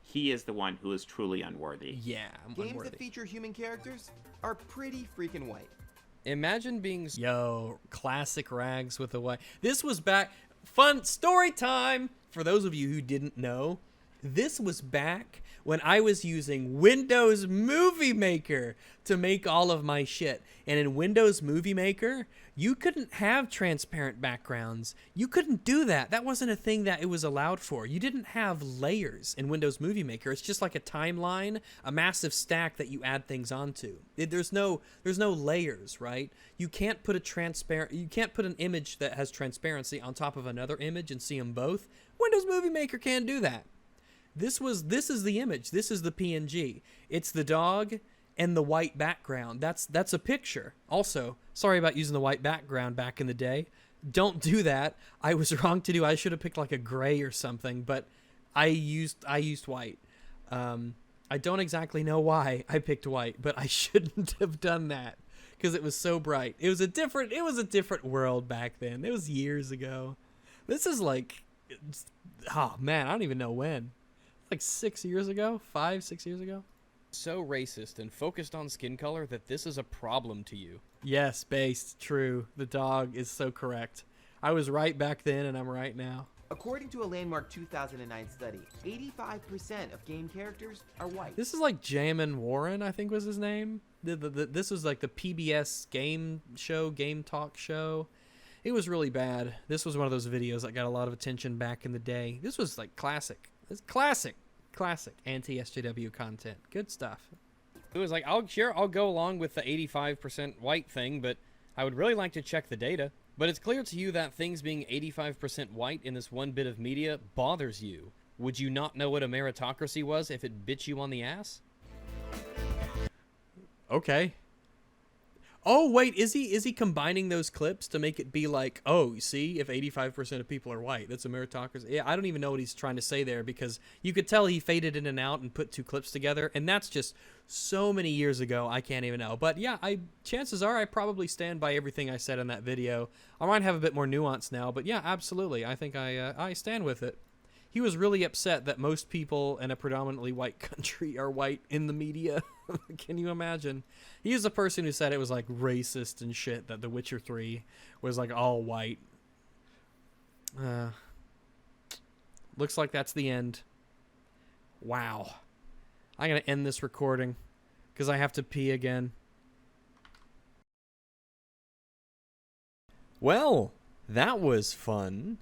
He is the one who is truly unworthy. Yeah, I'm Games unworthy. that feature human characters are pretty freaking white. Imagine being classic rags with a white. This was back. Fun story time for those of you who didn't know. This was back when I was using Windows Movie Maker to make all of my shit. And in Windows Movie Maker, you couldn't have transparent backgrounds. You couldn't do that. That wasn't a thing that it was allowed for. You didn't have layers in Windows Movie Maker. It's just like a timeline, a massive stack that you add things onto. There's no layers, right? You can't put an image that has transparency on top of another image and see them both. Windows Movie Maker can't do that. This is the image. This is the PNG. It's the dog and the white background. That's a picture. Also, sorry about using the white background back in the day. Don't do that. I was wrong to do. I should have picked like a gray or something, but I used white. I don't exactly know why I picked white, but I shouldn't have done that because it was so bright. It was a different world back then. It was years ago. This is like, oh man, I don't even know when. Like 6 years ago, 5-6 years ago. So racist and focused on skin color that this is a problem to you. Yes, based, true. The dog is so correct. I was right back then and I'm right now. According to a landmark 2009 study, 85% of game characters are white. This is like Jamin Warren, I think was his name. This was like the PBS game talk show. It was really bad. This was one of those videos that got a lot of attention back in the day. This was like classic. It's classic anti-SJW content. Good stuff. It was like, I'll go along with the 85% white thing, but I would really like to check the data. But it's clear to you that things being 85% white in this one bit of media bothers you. Would you not know what a meritocracy was if it bit you on the ass? Okay. Oh, wait, is he combining those clips to make it be like, oh, you see, if 85% of people are white, that's a meritocracy? Yeah, I don't even know what he's trying to say there because you could tell he faded in and out and put two clips together, and that's just so many years ago, I can't even know. But yeah, chances are I probably stand by everything I said in that video. I might have a bit more nuance now, but yeah, absolutely. I think I stand with it. He was really upset that most people in a predominantly white country are white in the media. Can you imagine? He is the person who said it was like racist and shit, that The Witcher 3 was like all white. Looks like that's the end. Wow. I'm going to end this recording because I have to pee again. Well, that was fun.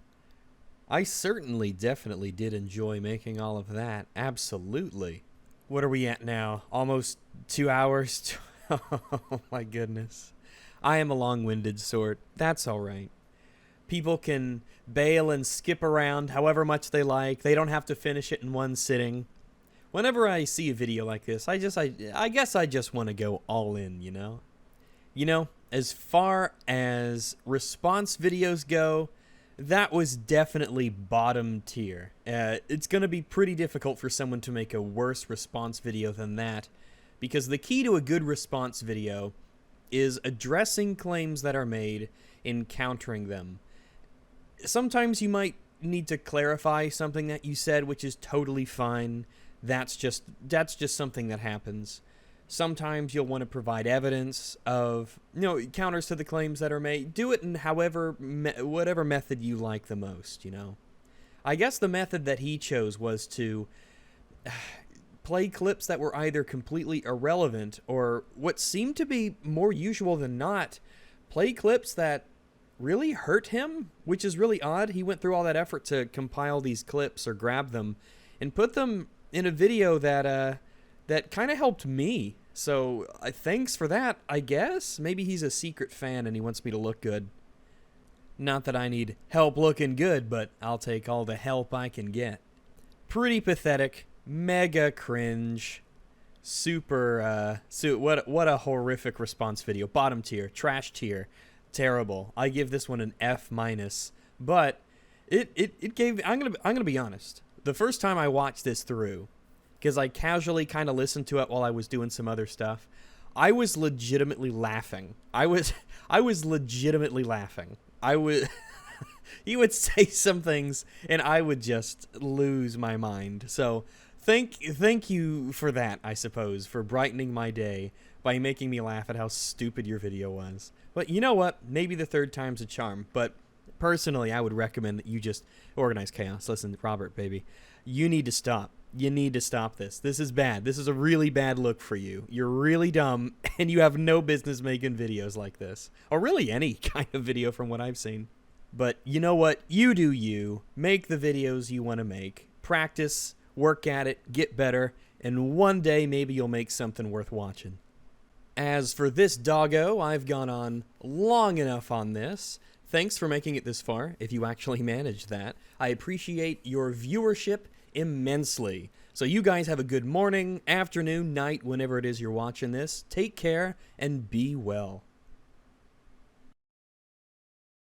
I certainly definitely did enjoy making all of that. Absolutely. What are we at now? Almost 2 hours? Oh my goodness. I am a long-winded sort. That's all right. People can bail and skip around however much they like. They don't have to finish it in one sitting. Whenever I see a video like this, I guess I just want to go all in, you know? You know, as far as response videos go, that was definitely bottom tier. It's going to be pretty difficult for someone to make a worse response video than that, because the key to a good response video is addressing claims that are made and countering them. Sometimes you might need to clarify something that you said, which is totally fine. That's just something that happens. Sometimes you'll want to provide evidence of, counters to the claims that are made. Do it in whatever method you like the most, I guess the method that he chose was to play clips that were either completely irrelevant or, what seemed to be more usual than not, play clips that really hurt him, which is really odd. He went through all that effort to compile these clips or grab them and put them in a video that kind of helped me. So thanks for that, I guess. Maybe he's a secret fan and he wants me to look good. Not that I need help looking good, but I'll take all the help I can get. Pretty pathetic, mega cringe, super, what a horrific response video. Bottom tier, trash tier, terrible. I give this one an F-, but it gave, I'm gonna be honest. The first time I watched this through, because I casually kind of listened to it while I was doing some other stuff, I was legitimately laughing. I was legitimately laughing. He would say some things, and I would just lose my mind. So thank you for that, I suppose, for brightening my day by making me laugh at how stupid your video was. But you know what? Maybe the third time's a charm. But personally, I would recommend that you just organize chaos. Listen, Robert, baby, you need to stop. You need to stop this. This is bad. This is a really bad look for you. You're really dumb, and you have no business making videos like this. Or really any kind of video from what I've seen. But you know what? You do you. Make the videos you want to make. Practice, work at it, get better, and one day maybe you'll make something worth watching. As for this doggo, I've gone on long enough on this. Thanks for making it this far, if you actually managed that. I appreciate your viewership immensely. So you guys have a good morning, afternoon, night, whenever it is you're watching this. Take care and be well.